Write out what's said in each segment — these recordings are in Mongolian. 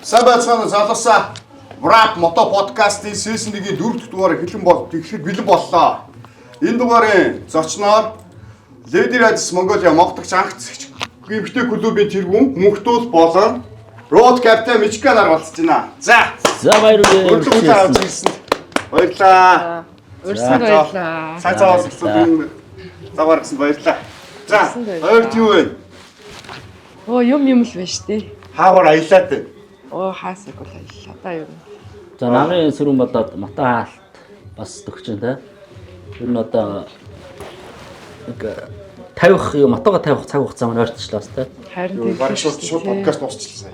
Сабацхан залуусаа Wrap Moto podcast-ийн season 1-ийн 4 дахь дугаарыг эхлэхэд бэлэн боллоо. Энэ дугаарын зочноор Lady Riders Mongolia Монголч анхч гэмтэй клубын тэргүүн мөнхтүүл болон Road Captain Мичка нар болцож байна. За баярлалаа. Өргөдөө авч ирсэн. Баярлалаа. Өрсөн баярлалаа. Цаацаас ирсэн. Завар гэсэн баярлалаа. За, хоёрт юу вэ? Оо юм л байна шүү дээ. Хаагаар аялаад байна. Оо хаасаг бол аяллаа. Одоо юу? За намрын сөрөн болоод мото хаалт бас төгч юм те. Ер нь одоо нэг 50 юм мотого тавих цаг хугацаа мань ойртчлаа бас те. Харин Юу баг шууд подкаст дуусчихлаа.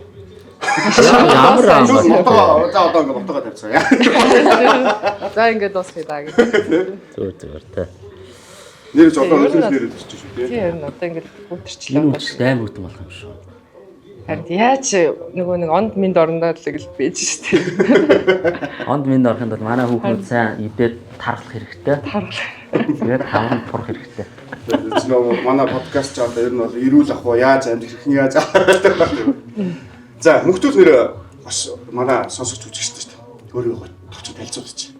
Ямар мотого за одоо ингээ мотого тавьцгаа. За ингээд дуусгая даа гэж. зүгээр те. Нэрж одоо өлөс нэрэж ирчих шүү дээ. Тийм одоо ингээд өдөрчлээ. Энэ үчил амар хөтөн болох юм шүү. Харин яаж нөгөө нэг онд минь дорндоо л гэж бийж штэ. Онд минь орохын тулд манай хүүхнүүд сайн идээд тархах хэрэгтэй. Тэгээд хаврын турах хэрэгтэй. Зөв манай подкаст ч одоо ер нь бол эрүүл ах уу яаж амьдрах нь яаж За мөхтөл нэр бас манай сонсогч үзэгчтэй шүү дээ. Өөрийгөө товчод танилцуулчих.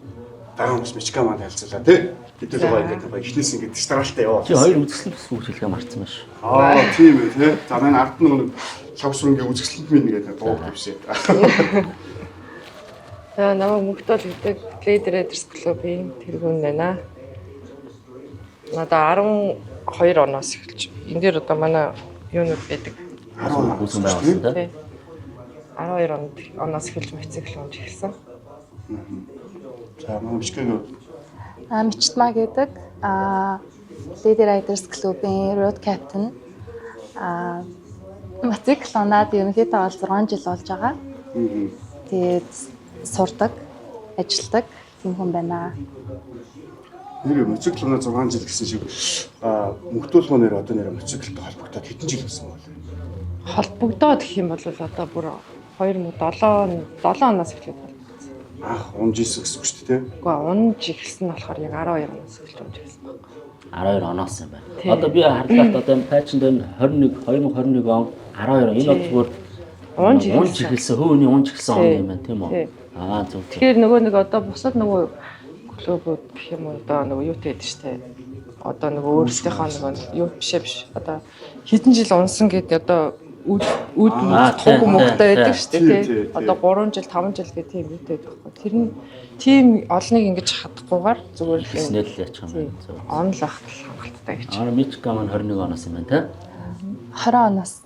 Дараа нь Мичка маань танилцуулаа тий. Хэдүүл гоё ингээд гоё ихнээс ингээд стараалтай яваа. Чи хоёр үзэсгэлэн бүс хэлгээ марцсан байна шүү. Тийм ээ тий. За манай ард нь нэг шавсрынгийн үзэсгэлэнт минь гэдэг дуу тавьшээ. За намайг мөхтөл гэдэг Lady Riders клубын тэргүүн байна. Надаа 12 оноос эхэлж. Энд дээр одоо манай юунууд байдаг. 12 хүсэн байсан те. 12 оноос эхэлж мотоцикл унж эхэлсэн. За манай Мичкагийн Мичтма гэдэг Lady Riders клубын Road Captain мотоцикл унаад ерөнхийдөө бол 6 жил болж байгаа. Тэгээд сурдаг, ажилладаг юм хүн байна. нэр мотоцикл унаа 6 жил гэсэн шиг мөхтүүлгөө нэр одоо нэр мотоциклтэй холбогдоод хэдэн жил болсон бэ? Холбогдоод гэх юм бол одоо бүр 2007 оноос эхлээд байна. Унж ийсэн гэсэн үг шүү дээ. Уу унж эхэлсэн нь болохоор яг 12 оноос эхэлж унж эхэлсэн байна. 12 оноос юм байна. Одоо би харлаад одоо энэ патчнд энэ 2021 он 12 энэ бол зүгээр унж эхэлсэн хөөний унж эхэлсэн он юм байна тийм үү? Зөв. Тэгэхээр нөгөө нэг одоо бусад нөгөө клубүүд гэх юм уу одоо нөгөө юутэй байдаг штэ. Одоо нөгөө өөрсдийнхөө нөгөө юу биш. Одоо хэдэн жил унсан гэдэг одоо үд тог мөгтэй байдаг штэ тий. Одоо 3 жил 5 жил гэх тийм юутэй байдаг байхгүй. Тэр нь тийм олныг ингэж хадахгүйгээр зүгээр л снэл яачих юм байна. онл ахт хангалттай гэж. Мичка маань 21 оноос юм байна те. 20 оноос.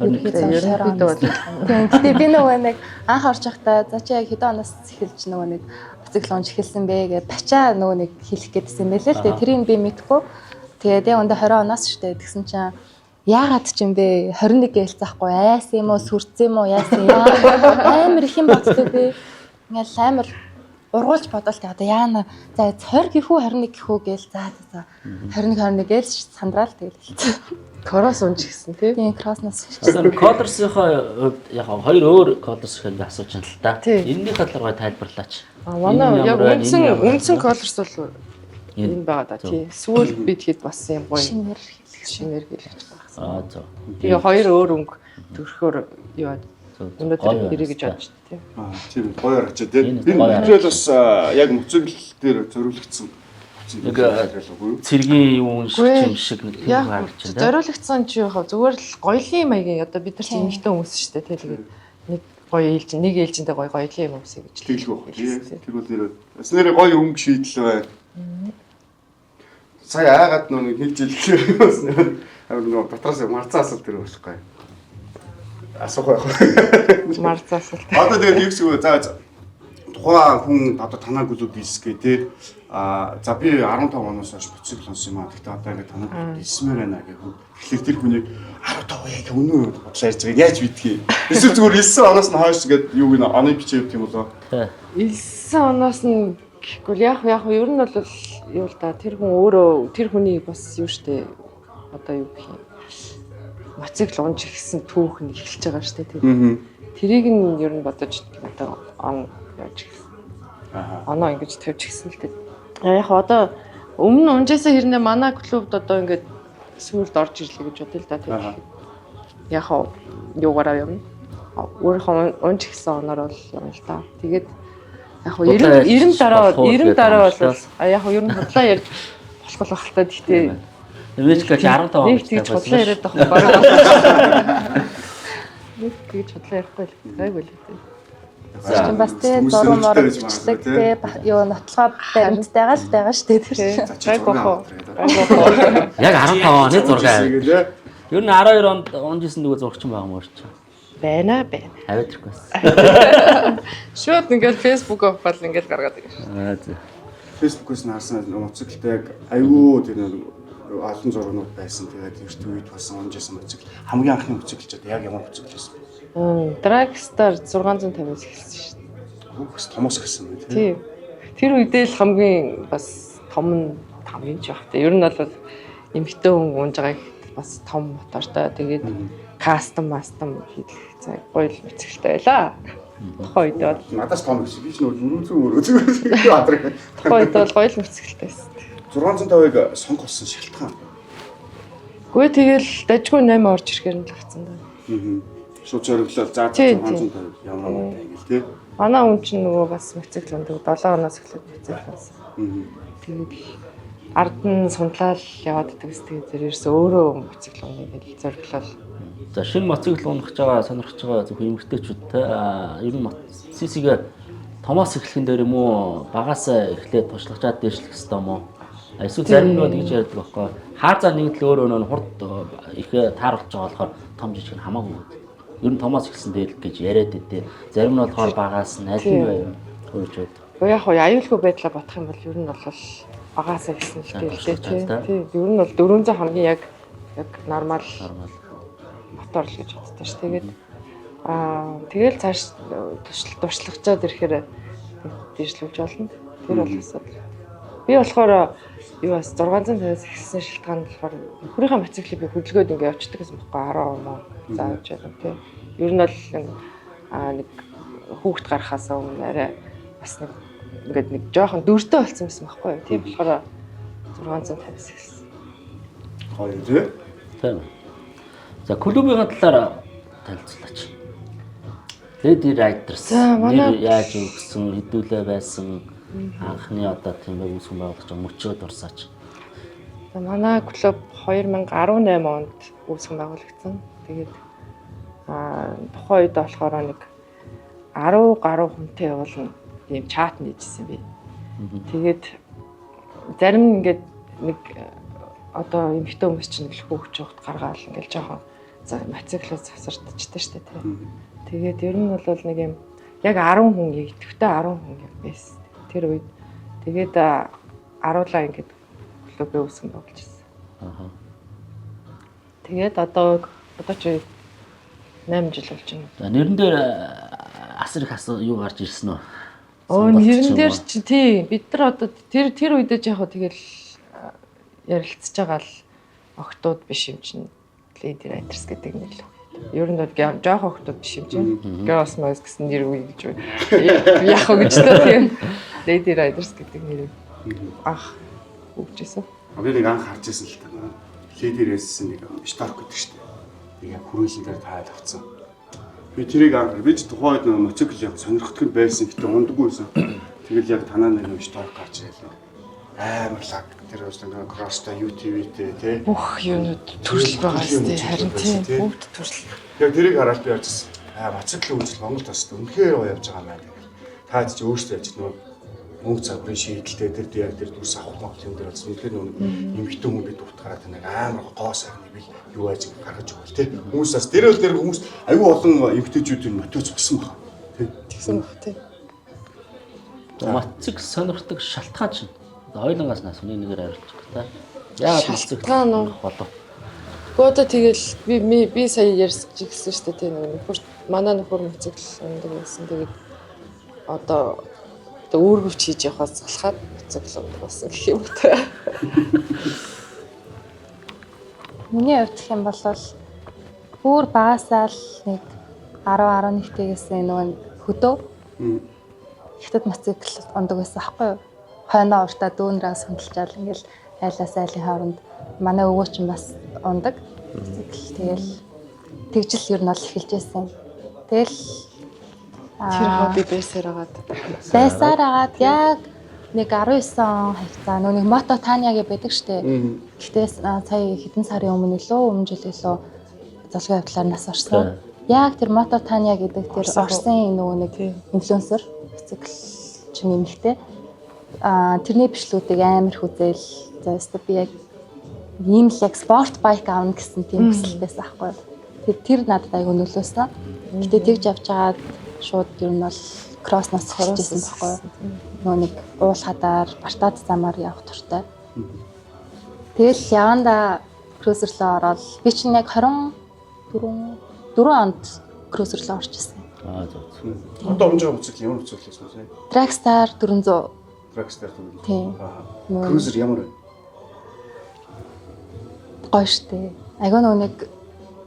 Ерөнхийдөө бол Тийм. Гэтэ би нөгөө нэг анх орж байхдаа за чи яг хэдэн оноос эхэлж нөгөө нэг мотоцикл унж эхэлсэн бэ гэж бачаа нөгөө нэг хэлэх гэдсэн байлээ л дээ. Тэрийг би мэдгүй. Тэгээд яг өндө 20 оноос штэ тэгсэн чинь яагаад ч юм бэ 21 гээл заахгүй айс юм уу сүрцэн юм уу яасан амар их юм боддог би. Ингээл амар ургуулж бодвол тэ одоо яана за 20 гихүү 21 гихүү гээл за 21 гээл сандраал тэгэл хэлсэн. кросс унж гисэн тий. Тийм кросноос. Одоо колорсынхоо хувьд яг хоёр өөр колорс гэж би асууж байна л да. Энэний талаар тайлбарлаач. Манай яг үндсэн колорс бол энэ байгаа да тий. Сүүл бид хэд бас юм гоё шинээр хэлж байгаа. Зөв. Тэгээ хоёр өөр өнгө төрхөөр юу өнөөдөр хэрэг гэж бодож тий. Тийм гоё харагчаа тийм. Энэ материал бас яг мотоцикл дээр зориулагдсан. Нэг цэргийн юм шиг нэг юм харагч байна. Зориулагдсан чи яг зүгээр л гоёлын маягийн одоо бид нар ч эмэгтэй хүмүүс шүү дээ тэгээд нэг гоё ээлж нэг ээлжиндээ гоё гоёлын юм өмсөе гэж хэлэх байх тийм. Тэр бол нэр бас нэр гоё өнгө шийдэл бай. Сая айгаад нэг хэлж хэлэх бас нэг дотроос марцаа асуулт тэр болохгүй. Асуух байх. Марцаа асуулт. Одоо тэгээд юу гэсэн за тухайн хүн одоо танаа клуб дисгээ тий за би 15 оноос хойш мотоцикл унсан юм аа. Гэхдээ одоо ингээд танаа клуб дисмээр байна гэх хөө. Тэгэхээр тэр хүнийг 15 яг өнөө бодлоо ярьж байгаа. Яаж бидгийг. Эсвэл зүгээр 9 оноос нь хойш гэдэг юу гэнэ оны бичээв тийм болоо. 9 оноос нь гэхгүй яг ер нь бол юу л да тэр хүн өөрөө тэр хүний бас юу штэ одоо юу гэх юм мотоцикл унж ихсэн түүх нь эхэлж байгаа штэ тэр. Тэрийг нь ер нь бодож одоо он яаж ихсэн. Оноо ингэж тавьж ихсэн л дээ. Яг одоо өмнө унжаасаа хэрнээ манай клубд одоо ингээд сүүлд орж ирлээ гэж бодлоо л да. Яг юугаараа юм. өөрийнхөө унж ихсэн оноор бол юм л да. Тэгээд яг хуу 90 дараа бол яг хуу ер нь худлаа ярьж болох байх л та. Гэхдээ Вэжка 15 он. нэг тийж худлаа яриад байгаа баг. Нэг тийж худлаа ярихгүй л гайгүй л дээ. Чи бас тэ зураг морог бичлэг тэ юу нотлогоо баримттайгаа л байгаа шүү дээ тэр. Гайгүй хоо. Яг 15 оны зураг. Ер нь 12 онд унжсэн нөгөө зурагч байгаа юм уу ч. Байна. Аваад ирэхгүй байсан. Шууд ингээл фэйсбүүкээр бол ингээл гаргаад байгаа шүү. Аа зөө. Фэйсбүүкээс нарсан моцикл яг аюу тэр олон зургууд байсан. Тэгээд эрт үед болсон унжсэн моцикл хамгийн анхны моцикл ч яг ямар моцикл байсан бэ? Dragstar 650-аас эхэлсэн шүү дээ. Хүүхс томоос гэсэн үү тий. Тэр үедээ л хамгийн бас том ч байх тий. Ер нь бол эмэгтэй хүн унж байгаа их бас том мотортой. Тэгээд кастом хийх цаг гоё л моциклтай байлаа. Тухайн үед бол надаас том биш. Би ч өрөөцөө адрах. тухайн үед бол гоё л моциклтай байсан. 650-ыг сонгосон шалтгаан. Гүй тэгэл дажгүй 8 орж ирэхээр нь л гацсан даа. Шууд зориглол заа 650 ямар байна ингээл тий. Манай хүн чинь нөгөө бас моцикл өндөг 7 оноос эхлээд моцикл байсан. Тэгээд ард нь сундлал яваад идэгс тэгээд зэрэгс өөрөө моцикл унах гэж зориглол. За шинэ моцикл унах гэж байгаа сонирхож байгаа зөвхөн эмэгтэйчүүдтэй ер нь CC-гээ томоос эхлэхэн дээр юм уу багасаа эхлээд туршлагачаад дээшлэх хэрэгтэй юм уу? Эсвэл зарим нь тэгж ярьдаг байхгүй. Хаар заа нэг л өөр өнөө хурд их тааруулж байгаа болохоор том жижиг нь хамаагүй. Ер нь томоос ихсэн дээр гэж яриад өгдөө. Зарим нь болохоор багаас нь аль нь байв хөрж бод. Яг хоо аюулгүй байдлаа бодох юм бол ер нь бол багаас ихсэн л гэлээ тий. Ер нь бол 400 хамгийн яг нормал мотор л гэж боддог ш. Тэгээд тэгэл цааш туршлагачаад ирэхээр дээшлүүлж болно. Тэр бол асуудал. Би болохоор юу бас 650-аас ихсэн шалтгаан болохоор нөхрийнхээ моциклыг би хөдөлгөөд ингээ явчихдаг гэсэн байхгүй 10 муу зааж байна тий. Ер нь бол нэг хүүхд гарахаас өмнө арай бас нэг ингээд нэг жоохон дөртэй болсон байсан байхгүй юу. Тийм болохоор 650-аас ихсэн. Гоё тий. Тийм. За клубийн талаар танилцуулаач. Lady Riders нэр яаж өгсөн, хэдүүлээ байсан анхны одоо тийм яг үүсгэн байгуулж байгаа мөчөөд урсаач. За манай клуб 2018 онд үүсгэн байгуулагдсан. Тэгээд тухайн үед болохоор нэг 10 гаруй хүнтэй явуулна ийм чат нээжсэн би. Тэгээд зарим ингээд нэг одоо эмэгтэй хүмүүс чинь л хөөгч хогт гаргаал ингээл жоохон моциклоос завсардчихдээ штэ тий. Тэгээд ер нь бол нэг юм яг 10 хүн идэвхтэй 10 хүн байсан. Тэр үед тэгээд аруулаа ингээд клубээ үүсгэн байгуулж ирсэн. Тэгээд одоо чи 8 жил болж байна. За нэрэн дээр асар их юу гарч ирсэн үү? Нэрэн дээр чи тий бид нар одоо тэр үедээ яг тэгэл ярилцж байгаа л охтууд биш юм чинь Lady Riders гэдэг нэр л. Ер нь бол жоох охтууд биш юм чинь. Girls Noise гэсэн нэр үе гэж яах вэ гэж тийм. Lady Riders гэдэг нэр ах өгчээсэн. Би нэг анх харж ирсэн л та. Lady Riders-ийн нэг шторк гэдэг шүү дээ. Нэг яг хүрээлэн дээр тайл авцсан. Би тэрийг анх би ч тухайн үед моцикл яг сонирхдаг нь байсан гэхдээ ундаггүй байсан. Тэгэл яг танаа нэг шторк гарч ирлээ. Амар лаг тэр бас нэг кростой UTV-тэй тий. Бүх юунууд төрөл байгаа шүү дээ. Харин тий бүгд төрөл. Яг тэрийг хараад би ярьжсэн. Моцикл үзэл Монгол тасд үнэхээр гоё явж байгаа юм байна. Та ч өөрсдөө яж нөгөө мөнгө цагрын шийдэлтэй тэр яг тэр дүрс авах мод юм дээр бас үнэхээр нөгөө эмхтэн хүн бид утгаараа тэр нэг амар гоо сайхныг би юу яаж гаргаж өгвөл тий. Хүмүүс бас тэр хүмүүс аюу олон эмхтэйчүүдийн мотоц болсон байна. Тий. Тэгсэн баг тий. Моцикл сонирхдаг шалтгаан чинь ойлонгоос нас хүний нэгээр хариулчих та. Яагаад моцикл болов? Гото тэгэл би сая ярьж гисэн шүү дээ тий нэг манай нөхөр моцикл ундаг байсан. Тэгээд одоо өөргөвч хийж явахаас залхаад моцикл ундаг болсон гэх юм уу. Миний хувьд гэх юм бол бүр багасаа л нэг 10-11-тэйгээс нөгөө хөдөө хятад моцикл ундаг байсан аахгүй юу? Хойноо уртаа дүүнрээ сандалчаал ингээл айлаас айлын хооронд манай өвөө ч бас ундаг. Тэгэл тэгжил ер нь бол эхэлж байсан. Тэгэл Тэр хобби байсаар агаад яг нэг 19 он хавцаа нөгөө мото Таня гэж байдаг штэ. Гэхдээ сая хэдэн сарын өмнө жил илүү залгын явдлаар нас орсон. Яг тэр мото Таня гэдэг тэр Орсын нөгөө нэг инфлюенсер циклч нэмэгтэй. Тэрний бичлүүдийг амар их үзэл. За өстө би яг ийм л яг спорт байк аавна гэсэн тийм хүсэл байсан аахгүй. Тэр надад айгүй нөлөөсөн. Гэтэ тэгж явж байгаад шууд ер нь бол кросноос харжсэн байхгүй. Нөө нэг уул хадаар бартаад замаар явах туртай. Тэгэл яванда круизерлөө ороод би чинь яг 24 онд круизерлөө орж ирсэн. зөв. Одоо унжаа бүцэл ямар бүцэл хийсэн бэ? Dragstar 400. Dragstar 400. Тийм. Cruiser ямар вэ? Гоё штэ. Айгүй нэг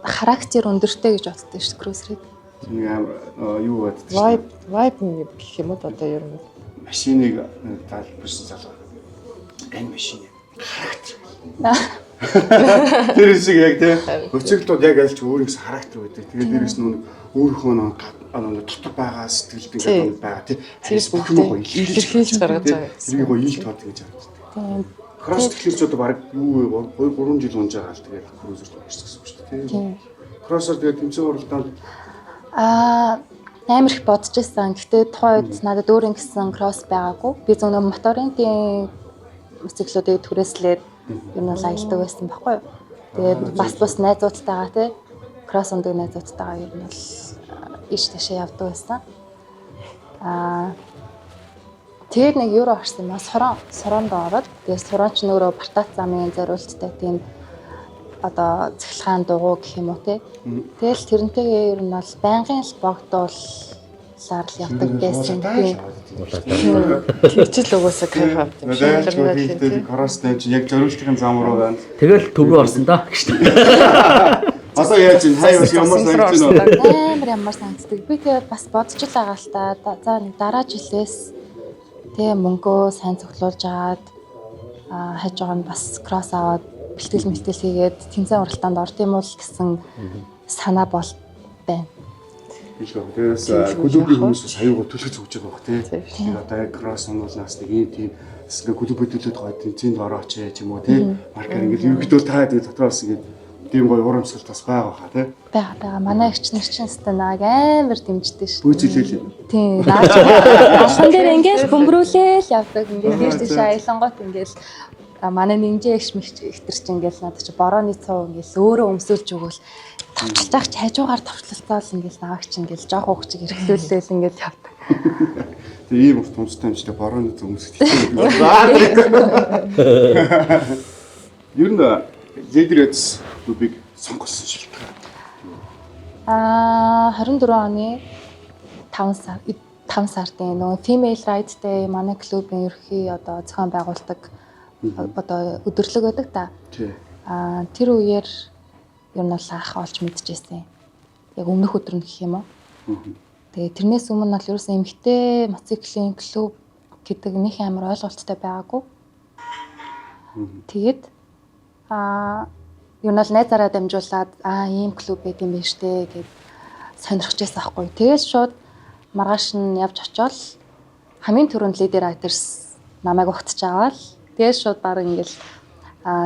характер өндөртэй гэж боддог шүү круизерыг. Нэг амар юу байдаг Vibe гэх юм уу одоо ер нь машиныг залбирсан залуу. Энэ машин характер. Тэр шиг яг тийм өцөглүүд яг альч өөрийнхөө характер байдаг. Тэгээд дээрээс нь өөрийнхөө дотор байгаа сэтгэлд ингээд байгаа тийм. тэр бүгд илэрхийлж гаргаж байгаа. Тэрийг гоё ил тоод гэж харагддаг. Кросс тэгэхээр ч одоо баг юу вэ? 3 жил унжаагаал тэгээд круизер орчихсон шүү дээ тийм. Кроссор тэгээд тэмцээн уралдаанд амар их бодож байсан. Гэхдээ тухайн үед надад өөр ингэсэн кросс байгаагүй. Би зөвхөн моторын тийм циклүүдийг түрээслээд ер нь аялдаг байсан байхгүй юу. Тэгээд бас найзуудтайгаа тий кросс ундаг найзуудтайгаа ер нь бол иш тэшээ явдаг байсан. Тэгээд нэг евро орсон юм аа соронд ороод тэгээд сорон ч нөрөө бартац замын зориулттай тийм одоо цэглэхэн дугуй гэх юм уу те. Тэгэл тэрнтэйгээ ер нь бол байнгын л богдуулсаар л явдаг байсан тийм. Тэгчл угаасаа кайф авт юм шиг. Тэгээд кросс чинь яг зориултын зам руу байна. Тэгэл төв рүү орсон да гэж. Одоо яаж ин хаяас ямар санагдаж байна вэ? Ямар санагддаг. Би тэгээд бас бодож л байгаа л та. За дараа жилээс тэг мөнгөө сайн цуглуулж агаад хайж байгаа нь бас кросс аваад бэлтгэл хийгээд тэмцээн уралдаанд орд юм уу гэсэн санаа бол байна. Тэрээс клубийн хүмүүс аюулгүй төлөв зүгж байгаа бох тий. Одоо яг кросс онуулнаас нэг юм тийм эсвэл клубийн төлөвлөлт гоё тэмцээнд орооч ч юм уу тий. Маркер ингээл ерөөдөө таад дотроос ингээд тийм гоё урамсгалт бас байгаа хаа тий. Бага. Манай эгч нар чинь стенаг амар дэмждэг шүү. Бүзэлээ. Тийм. Алхан дээр ингээл бөмбөрүүлээл явдаг. Ингээл дээш тийш аялангууд ингээл манай нинжээ эгч ихтэр чинь ингээл надад чи борооны цав ингээл өөрөө өмсөөлж өгвөл товчлах ч хажуугаар товчлалцаал ингээл наагч ингээл жоох хөвчг эрхлүүлээл ингээл явдаг. Тэгээ ийм урт томстой юм шиг борооны цав өмсөж. Ер нь лидерээс клубыг сонгосон шилдэг. 24 оны 5 сарын нөгөө Female Right Day манай клубын ерхий одоо зохион байгуулдаг одоо өдөрлөг байдаг та. Тэр үеэр ер нь бол анх олж мэдчихсэн. Яг өмнөх өдөр нь гэх юм уу. Тэгээ тэрнээс өмнө бол ерөөсөн эмэгтэй мотоциклийн клуб гэдэг нэг амар ойлголттой байгаагүй. Тэгээд ер нь бол найзаараа дамжуулаад ийм клуб байт юм байна штэ гэд сонирхож байсан аахгүй. Тэгээс шууд маргааш нь явж очивол хамгийн түрүүнд лидер райтерс намайг угтж аваад тэгээс шууд баг ингээл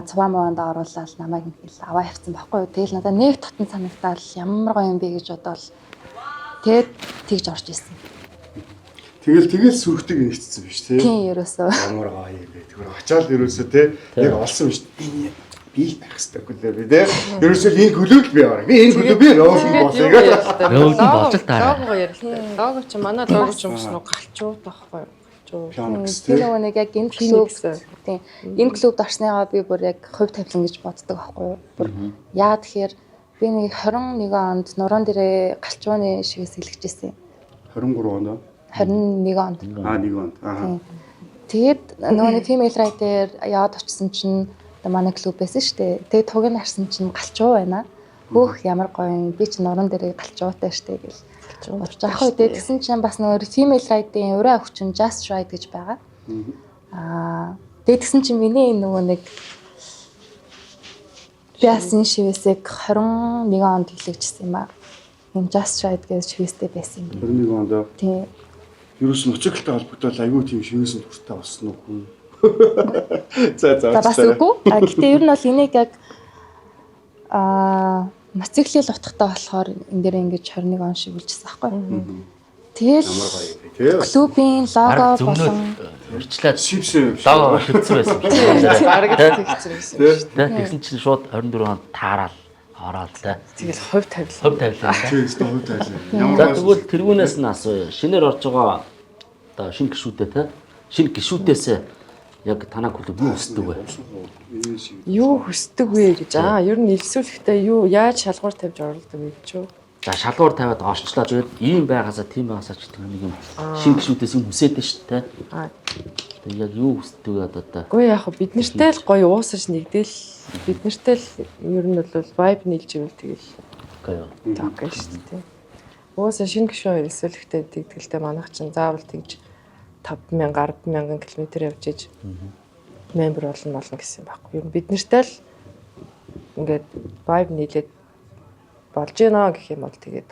цуваа муунд оруулаад намайг ингээл аваа явцсан байхгүй. Тэгэл надад нэг тотон санагтаал ямар гоё юм бэ гэж бодоол тэгээд тэгж орж исэн. Тэгэл сүрхдэг нэгцсэн биз тий. Тийм ерөөсөө. Ямар гоё юм бэ. Тэгвэр очиад ерөөсөө тий яг олсон биз. Би байх хэрэгтэй клуб тий. Ерөөсөө энэ клуб би аваа. Би энэ клуб би явуулсан болъё гэдэг. Явуулсан болж л таараа. Лого ярьлаа. Лого ч манай лого ч юмс нөө галчууд байхгүй юу? Тэр нөгөө нэг яг энэ клуб тийм энэ клубд орсныгаа би бүр яг хувь тавилан гэж боддог байхгүй юу? Бүр яа тэгэхээр би нэг 21 онд нуруунд дээрээ галчууны шигээс хэлчихсэн. 23 онд. 21 онд. 1 онд. Тэгээд нөгөө нэг Female Right-ээр яваад очсон чинь манай клуб байсан шүү дээ. Тэгээд туг нь харсан чинь галчуу байна. Хөөх ямар гоё юм. Би чинь нуруунд дээрээ галчуутай штэ гэл. Яг хөө тэгсэн чинь бас нөгөө Female Right-ийн ураа өвчин Just Right гэж байгаа. Тэгээд тэгсэн чинь миний нөгөө нэг би асын шивэсэг 21 онд хэлэгчсэн юм аа. юм Just Ride гэж шивэстэй байсан юм. 21 онд Тийм. ерөөс моцикл холбогдол аюу тийм шинэсэн төртэй болсон уу хүн. За Бас үгүй. Гэхдээ ер нь бол энийг яг моциклэл утгатай болохоор энэ дээр ингэж 21 он шиг үлжсэн байхгүй. Тэгэл ямар гоё тий. клубын лого болон Урьдчилаад Шившээ. лого шивцсэн байсан. Аргад тэгчихсэн байсан. Тэгсэн чинь шууд 24 онд таарал ороод тэ. Тэгэл хувь тавилаа. Хөв тавилаа. Тийм өстө хувь тайлаа. За Ямар гоё. тэгвэл тэргүүнээс нь асууя. Шинээр орж байгаа одоо шинэ гişүүдээ тэ. Шинэ гişүүдээс яг танаа клуб юу өсдөг вэ? Юу хүсдэг вэ гэж ер нь илсүүлэхдээ юу яаж шалгуур тавьж оролдог вэ гэж юу? За шалгуур тавиад орчлоо. Тэгээд ийм байгаасаа тийм байгаасаа ч гэх нэг юм шинэ гişүүдээс юм хүсээд шүү дээ. Тэгээд яг юу хүсдэг вэ одоо? Гэхдээ яг бид нартэй л гоё уусаж нэгдэл бид нартэй л ер нь бол vibe нийлж ивэл тэгэл Окей. таг шүү дээ. Уусаа шинэ гişүүн илсүүлэхдээ тэгдгэлтэй манайх чинь заавал тэгж 5,000 10,000 км явж иж мембер болно гэсэн юм байхгүй. Ер нь бид нартэй л ингээд vibe нийлээд болж гинэ гэх юм бол тэгээд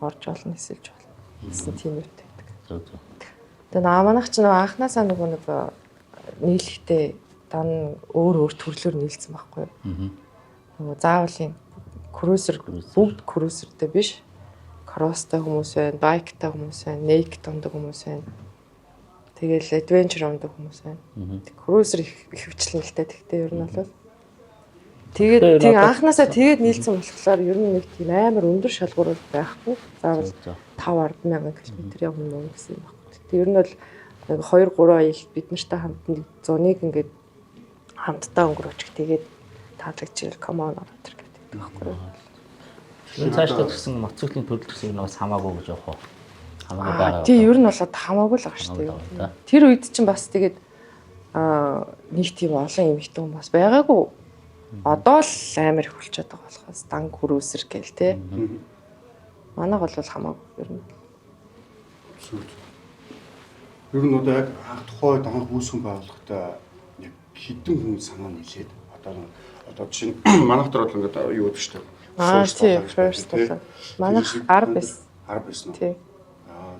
орж болно эсэлж болно. Гэсэн тийм үүтэй байдаг. Зөв зөв. Тэгээд манайх ч нөгөө анханасаа нөгөө нэг нийлэхдээ дан өөр төрлөөр нийлсэн байхгүй. Нөгөө заавал крузер бүгд крузертэй биш. Кросстай хүмүүс байна, байктай хүмүүс байна, нэйк томдог хүмүүс байна. Тэгэл адвенчер ундаг хүмүүс байна. Крузер их хвчлэн л та тэгтээ ер нь бол тэгээд тийм анханасаа тэгээд нийлсэн болохоор ер нь нэг тийм амар өндөр шалгуур байхгүй. Заавал 5-10 мянган км явна уу гэсэн юм байна. Тэгтээ ер нь бол нэг 2-3 аял бид нартай хамт нэг зуныг ингээд хамтдаа өнгөрөөчих тэгээд таалагдчихэл комон ороод тэр гэдэг байхгүй. Энэ цаашдаа гэсэн моциклийн төрөл гэсэн нь бас хамаагүй гэж явах уу? Хамаагүй байгаа. Тий ер нь болоод хамаагүй л байгаа шүү дээ. Тэр үед чинь бас тэгээд нэг тийм олон эмэгтэй хүн бас байгаагүй. Одоо л амар их болчиход байгаа болохоос дан крузер гээл те. Манайх бол хамаагүй ер нь. Ер нь одоо яг анх тухайд анх үүсгэн байгуулахдаа яг хэдэн хүн санаа нийлээд одоо жишээ нь манайх дээр бол ингээд юу гэдэг шүү дээ. Тий first бол манайх 10 байсан. 10 байсан уу? Тий.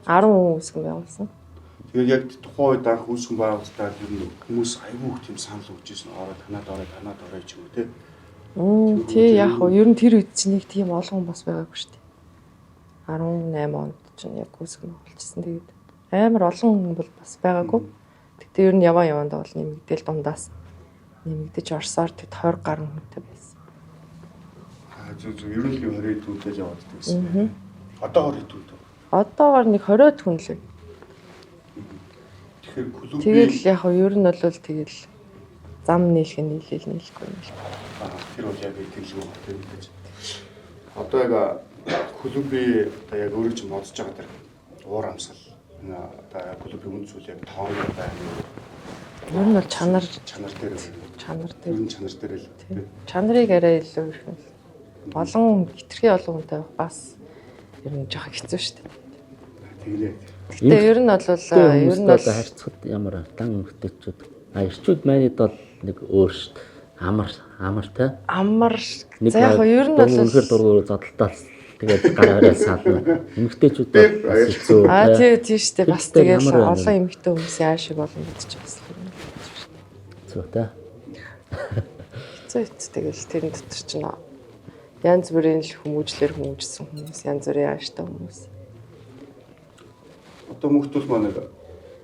10 хүн үүсгэн байгуулсан. Тэгээд яг тухайн үед анх үүсгэн байгуулалтаа ер нь хүмүүс айгүй их тийм санал өгчээсэн ороо танаад ороо ч юм уу те. Тий яг уу ер нь тэр үед чинь нэг тийм олон хүн бас байгаагүй шүү дээ. 18 онд чинь яг үүсгэн байгуулчихсан. Тэгээд амар олон хүн бол бас байгаагүй. Тэгтээ ер нь яваанд бол нэмэгдээл дундаас нэмэгдэж орсоор тэд 20 гаруй хүнтэй байсан. Зөв ерөнхий 20 түүнтэй яваад байсан. Одоо 20 түүнтэй. Одоогоор нэг 20 хүн л. Тэгэхээр клуб тэгэл яг уу ер нь бол тэгэл зам нийлэх нийлэхгүй нийлэхгүй. Тэр бол яг хэлгүй байна гэж. Одоо яг клубын одоо яг өөрөө ч модж байгаа тэр уур амьсгал одоо клубын үн зүйл яг тоон байна. Ер нь бол чанар дээр чанар ер нь чанар дээр л тийм. Чанарыг арай илүү их олон хитрхи олон хүнтэй бас ер нь жоохон хэцүү шүү дээ. Тэглээ. Гэтэ ер нь бол харьцахад ямар дан өмгтөчүүд ирчүүд манайд бол нэг өөр шүү дээ. Амар те. Амар за яг ер нь бол үнэхээр дургуур задлалтаас тэгээд гараараа саадна. Эмгтээчүүд бас хэцүү. тий шүү дээ. Бас тэгээд олон эмгтээ хүмүүсийн ааш шиг болно гэж бас юм. Зөв те. Хэцүү тэгэл тэрэн дотор ч нөө янз бүрийн хүмүүжлэр хүмүүжсэн хүмүүс, янз бүрийн ааштай хүмүүс. Одоо мөхтөл маань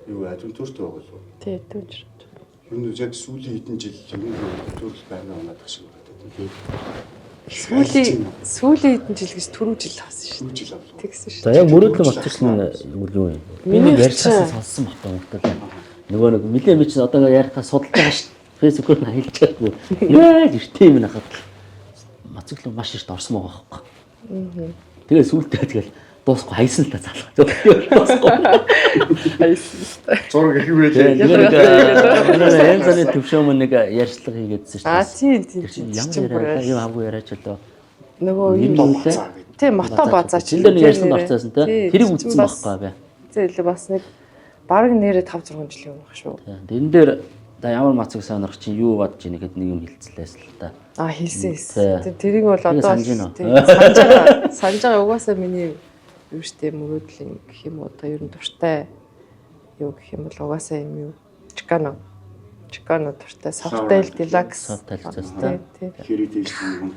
юу адвентурт байгаа л. Тий, түүж. Ер нь яг сүүлийн хэдэн жил юм адвентурт байна унаад шиг байна. Сүүлийн хэдэн жил гэж түрүү жил авсан шүү. Түрүү жил авлаа. Тэгсэн шүү. За яг мөрөөдлөө моцикл нь юу юм? Би нэг ярьсаас сонссон багтаа мөхтөл. Нөгөө нэг нэлээ ми чинь одоо ярихаа судалж байгаа шүү. Facebook-оор нь хэлж чадгүй. Яг эртээ юм нахад. Моцикл маш ихт орсон байгаа байхгүй. Тэгээ сүултээ тэгэл дуусахгүй хайсан л та залах. Дуусахгүй. Хайсан шүү дээ. Зураг их байлээ. Яг заны төвшөө мөн нэг ярьцлага хийгээдсэн шүү. Тийм. Ямар юм авгүй яриач л доо. Нөгөө юм тийм мото базаач. Энд нэг ярьсан орцсон те. Тэрийг үзсэн байхгүй бай. Зээл бас нэг баг нэрээ 5 6 жилийн өмнөх шүү. Энэ дээр За ямар мацаг сонирх чинь юу бодож ийнэ гэхэд нэг юм хэлцлээс л та. Хэлсэн. Тэрийг бол одоо санаж байна уу? санаж байгаа угаасаа миний юу штэ мөрөөдлийн гэх юм уу одоо ер нь дуртай юу гэх юм бол угаасаа юм юу Чикано дуртай Softail Deluxe Softail Хэрэг дэж юм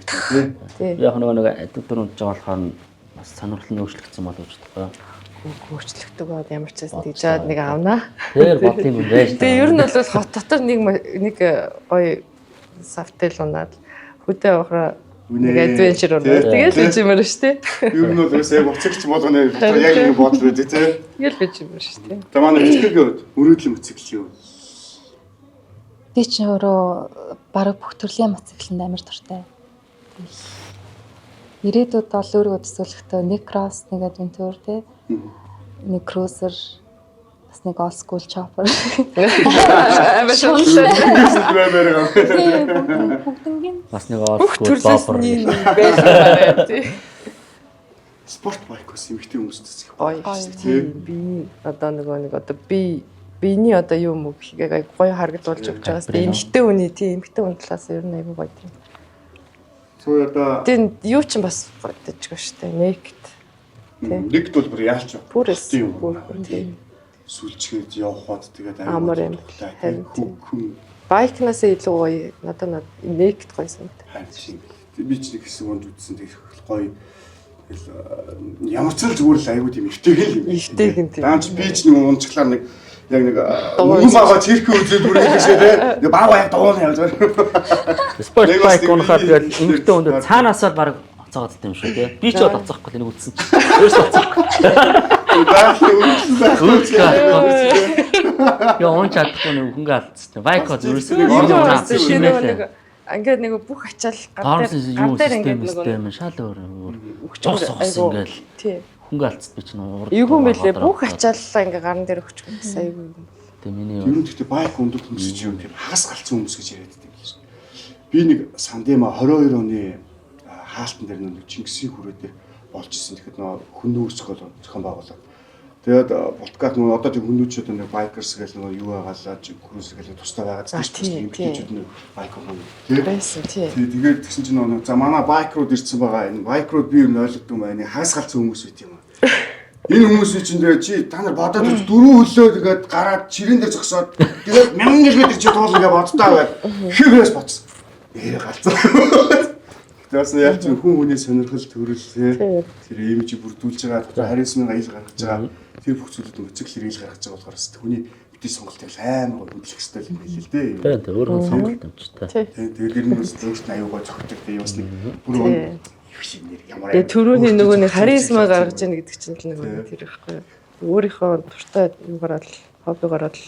тий. Яг нэг дөрөнд жоо болохоор бас сонирхол нь өөрчлөгдсөн болов уу гэдэггүй. Хөөчлөгдөг бод ямар ч байсан тийж жаад нэг авнаа. Тэр бодлын юм байж. Тэгээ ер нь бол хот дотор нэг гоё Softail унаад хөдөө авахраа нэг adventure унаад тэгэл бич юмэр штэ. Ер нь бол яг уцагч болгоно яг нэг бодол үү тий. Тэгэл бич юмэр штэ. За манай бичлэгийн өрөөдлийн моцикл юу? Би ч өөрөө бараг бүх төрлийн мотоцикланд амар дуртай. Ирээдүйд бол өөрийгөө төсөөлөхдөө нэг кросс, нэг адвентур тий. Нэг крузер, бас нэг old school chopper. Амар шунлаа. Бүгднгийн Бас нэг old school bopper. Спорт байк ус эмхтэй хүмүүстэй их гоё тий. Би одоо нэг одоо биений одоо юу юм гэхийг гоё харагдуулж өгч байгаас эмхтэй үний тий эмхтэй хүн талаас ер нь айгүй гоё тий. Суу одоо тийм юу ч бас бодчихгүй шүү дээ. Naked. нэгд бол бүр яалч Бүрээс тийм тийм. сүлжгээд явах хот тэгээд Амар юм. хүн Байкнаас илүү гоё надад naked гоё санагдав. хайр би ч нэг хэсэг онд үзсэн тийм гоё ямар ч зүгээр л аюу тийм өвтэйгэл юм. Өвтэйгэн тийм. Даанч би ч нэг унцглаар нэг яг нэг хүн бага циркэн үзээд бүрэлдэхшээ те бага яг дууна явж байгаа. Спорт байк унахаар тэгээд эмхтэй хүнд цаанаасаа баг оцоод юм шүү тий. Би ч бол оцоохгүй нэг үтсэн чинь. Өөрөөсөө оцоохгүй. Яа он чадахгүй нэг хөнгө алдсан. Байк зөвөөсөө шимээ. Ингээд нэг бүх ачаал гар дээр ингээд нэг шал өөр ингээл тий. Хөнгө алдсан би чинь урд. Эйгүү мэлээ бүх ачааллаа ингээ гарн дээр өгч гэсэн айгүй юм. Тэгээ миний ер нь гэхдээ байк өндөр хүмүүс чинь юм тийм хагас галцсан хүмүүс гэж яриад байдаг юм шиг. Би нэг Сандема 22 оны хаалтан дээр нэг Чингисийн хүрээ дээр болж исэн. Тэгэхэд нөө хүннүүрсгөл зохион байгуулаад. Тэгээд подкаст нөө одоо тийм хүннүүчүүд нэг байкерс гэл нөгөө юу хагаалаа хөрөөс гэл тустай байгаа тийм эмэгтэйчүүд нэг байк юм тийм. Байсан тий. Тэгээд тэгсэн чинь нөгөө за манай байкрууд ирсэн байгаа. Энэ байкрууд би юу ойлгохгүй байна. Хагас галцсан хүмүүс байт юм аа. Энэ хүмүүсийн чинь тэгээ чи та нар бодоод үз дөрөв хөлөө тэгээд гараад чирэн дээр зогсоод тэгээд 1000 км чи тоол ингээ бодтаа байгаад хэгээс боцсон. Галзаа. Тэгээс яг ч хүн хүний сонирхол төрөл тэр имиж бүрдүүлж байгаа харизмын аял гаргаж байгаа тэр бүх зүйлүүд өцөг хэрэг гаргаж байгаа болохоор хүний бидний сонголтыг амар хөдлөх хэрэгтэй юм хэлээ л дээ. Тийм өөрөө сонголт юм ч та. Тэгээд ер нь бас өөрсдөө аюугаа цогтдаг дээ бас нэг бүр ямар Тэгээ төрөний нөгөө нэг харизма гаргаж яах гэдэг чинь л нэг тэр ихгүй юу. Өөрийнхөө дуртай юугаар л хоббигоор л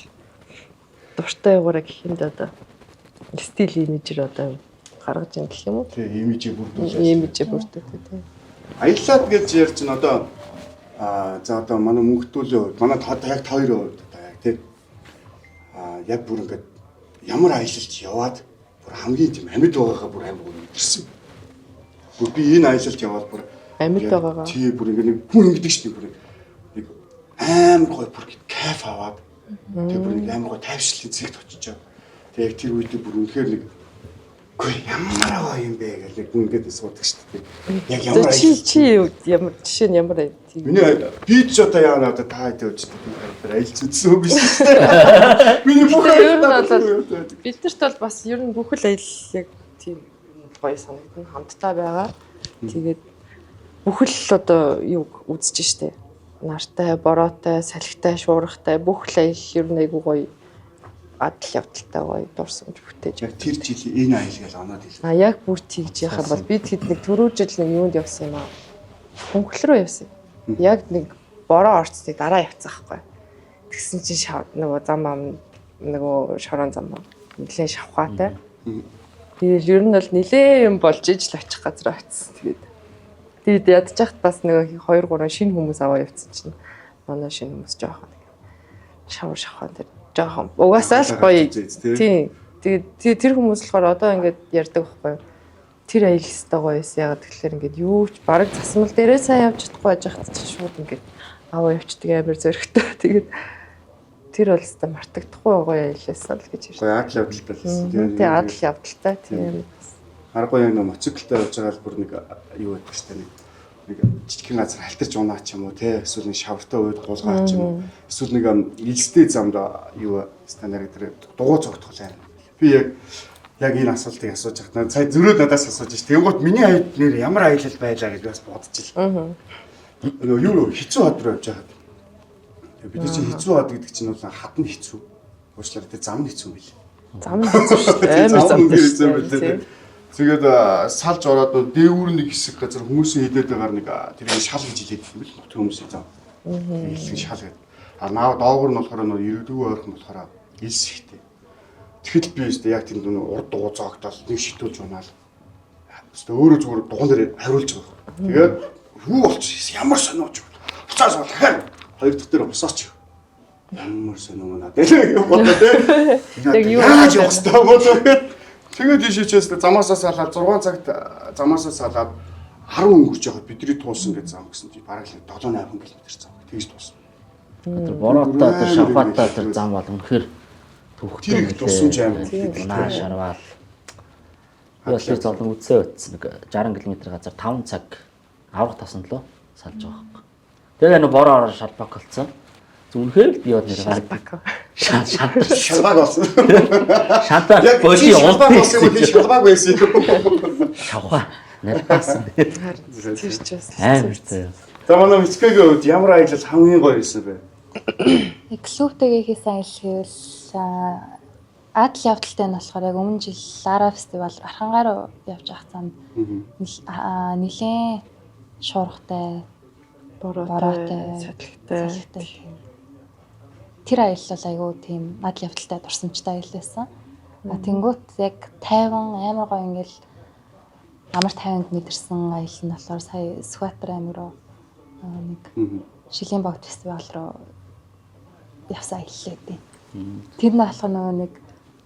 дуртай юугаараа гэх юм да одоо стил имижээр одоо гаргаж яах гэх юм уу. тий имижээ бүрдүүлж. Имижээ бүрдүүлдэг тий. Аяллаад гэж ярьж чинь одоо за одоо манай мөнгөтүүлээ манай яг хоёрын хувьд одоо яг тий яг бүр ингээд ямар аялалд яваад бүр хамгийн тийм амьд байгаагаа бүр амар мэдэрсэн. Бүр би энэ аялалд яваад бүр амьд байгаагаа тий бүр ингээд нэг хүн ингэдэг шүү дээ бүр нэг амар гоё бүр кайф аваад тий бүр нэг амар гоё тайвшлын цэгт очиж. Тэг яг тэр үед бүр үнэхээр нэг гүй ямар аа юм бэ гэх нэг хүн ингэж суудаг шүү дээ. Яг ямар чи ямар жишээ нь ямар тийм. Миний би ч одоо яа одоо та хэдэ үжтэй аялц үзсэн биш шүү дээ. Миний бүх биднэрт бол бас ер нь бүхэл аялал яг тийм гоё санагдана хамтдаа байгаа. Тэгээд бүхэл одоо юу үзэж штэ. Нартай, бороотой, салхитай, шуургатай бүхэл аялал ер нь айгу гоё адал явдалтай гоё дурсамж бүтээж. Яг тэр жил энэ аялал оноод хэлээ. Яг бүр тэгж яхаа бол бид хэд нэг түрүү жил нэг юунд явсан юм аа. Хөнхөл рүү явсан. Яг нэг бороо орцыг дараа явцсан байхгүй. Тэгсэн чинь нөгөө зам ам нөгөө шорон зам нэлээд шавхаатай. Тэгэл ер нь бол нэлээд юм болж ижил очих газар очсон. Тэгээд ядчихт бас нөгөө 2 3 шинэ хүмүүс аваа явцсан чинь манай шинэ хүмүүс жоохон шавар шавхаан дээр жоохон угаасаа л гоё. Тийм. Тэгээд тэр хүмүүс болохоор одоо ингээд ярьдаг байхгүй юу? Тэр аялалстай гоё байсан. Ягаад тэгэхээр ингээд юу ч бараг засмал дээрээ сайн явж чадахгүй байж хат чинь шууд ингээд аваа явчдаг амар зөрөгтэй. Тэгээд тэр бол өстой мартагдахгүй гоё аялалсан л гэж хэлсэн. Гоё адал явдалтай байсан. Тэ адал явдалтай тийм. Аргагүй яг нэг моциклтай явж байгаа л бүр нэг юу байдаг штэ нэг жижигхэн газар халтарч унаа ч юм уу те эсвэл нэг шавартай үед гулгаа ч юм уу эсвэл нэг илстэй замд юу стандарт дээр дугуй зогтгол аа. Би яг энэ асуултыг асууж байхад сая зөрөөд надаас асууж ш. Тэнгуут миний аяд нэр ямар аялал байлаа гэж бас бодож ил. Юу хэцүү хад руу явж байгаад. Бид чинь хэцүү хад гэдэг чинь бол хатан хэцүү. Уучлаарай те зам хэцүү юм бил. Зам хэцүү шүү дээ. Амар зам хэцүү. Тэгээд салж ороод дээвүр нэг хэсэг газар хүмүүсийн хилээд байгаа нэг тэр шал гэж хэлээд юм бил нутгийн хүмүүсийн зам. Хэлсэн шал гэдэг. Наа доогуур нь болохоор нөө иргэдүү ойрхон болохоор илс ихтэй. Тэгэхэд би өстө яг тийм урд дугуй зоогтол нэг шитүүлж унаал. Өстө өөрөө зүгээр дугуун дээр хариулж байгаа. Тэгээд хүү болчих ямар сониуч. Буцаас бол дахиад хоёр дахь дээр босооч. Ямар сониу надад. Яг бодлоо те. Яг юу яаж явах ёстой болоо. Тэгээд ишээчээс замаасаа салаад 6 цагт замаасаа салаад 10 өнгөрч явахад бидний туулсан гэж зам гэсэн чи бараг л 7-8 км зам тэгж туулсан. Тэр бороотой тэр шавхаатай тэр зам бол үнэхээр төвхтэй тулсан ч аим наа шарвал. Яг л зовлон үдсээ үтс нэг 60 км газар 5 цаг аврах тасан лөө салж байгаа хэрэг. Тэгээ нэг бороор шалбак болсон. Үнэхээр би яд нэр шалбак. Шалбак болсон. Шалбак боли шалбак байсан юм. шавхаа нарбасан. Тэр ч бас Амар зөө. За манай Мичкагийн хувьд ямар аялал хамгийн гоё байсан бэ? Клубтэйгээ хийсэн аялал гэвэл адал явдалтай нь болохоор яг өмнө жил Лара фестивал Архангаар явж байх цаанд нэлээд шуургатай, бороотой, сэтгтэй. Тэр аялал бол айгүй тийм адал явдалтай дурсамжтай аялал байсан. Тэнгүүт яг 50 амар гоё ингээл амар 50-нд мэдэрсэн аялал нь болохоор сая Скватер аймаг руу нэг Шилийн богд фестивал руу явсан аялал гэдэг. Тэр нь болохоор нөгөө нэг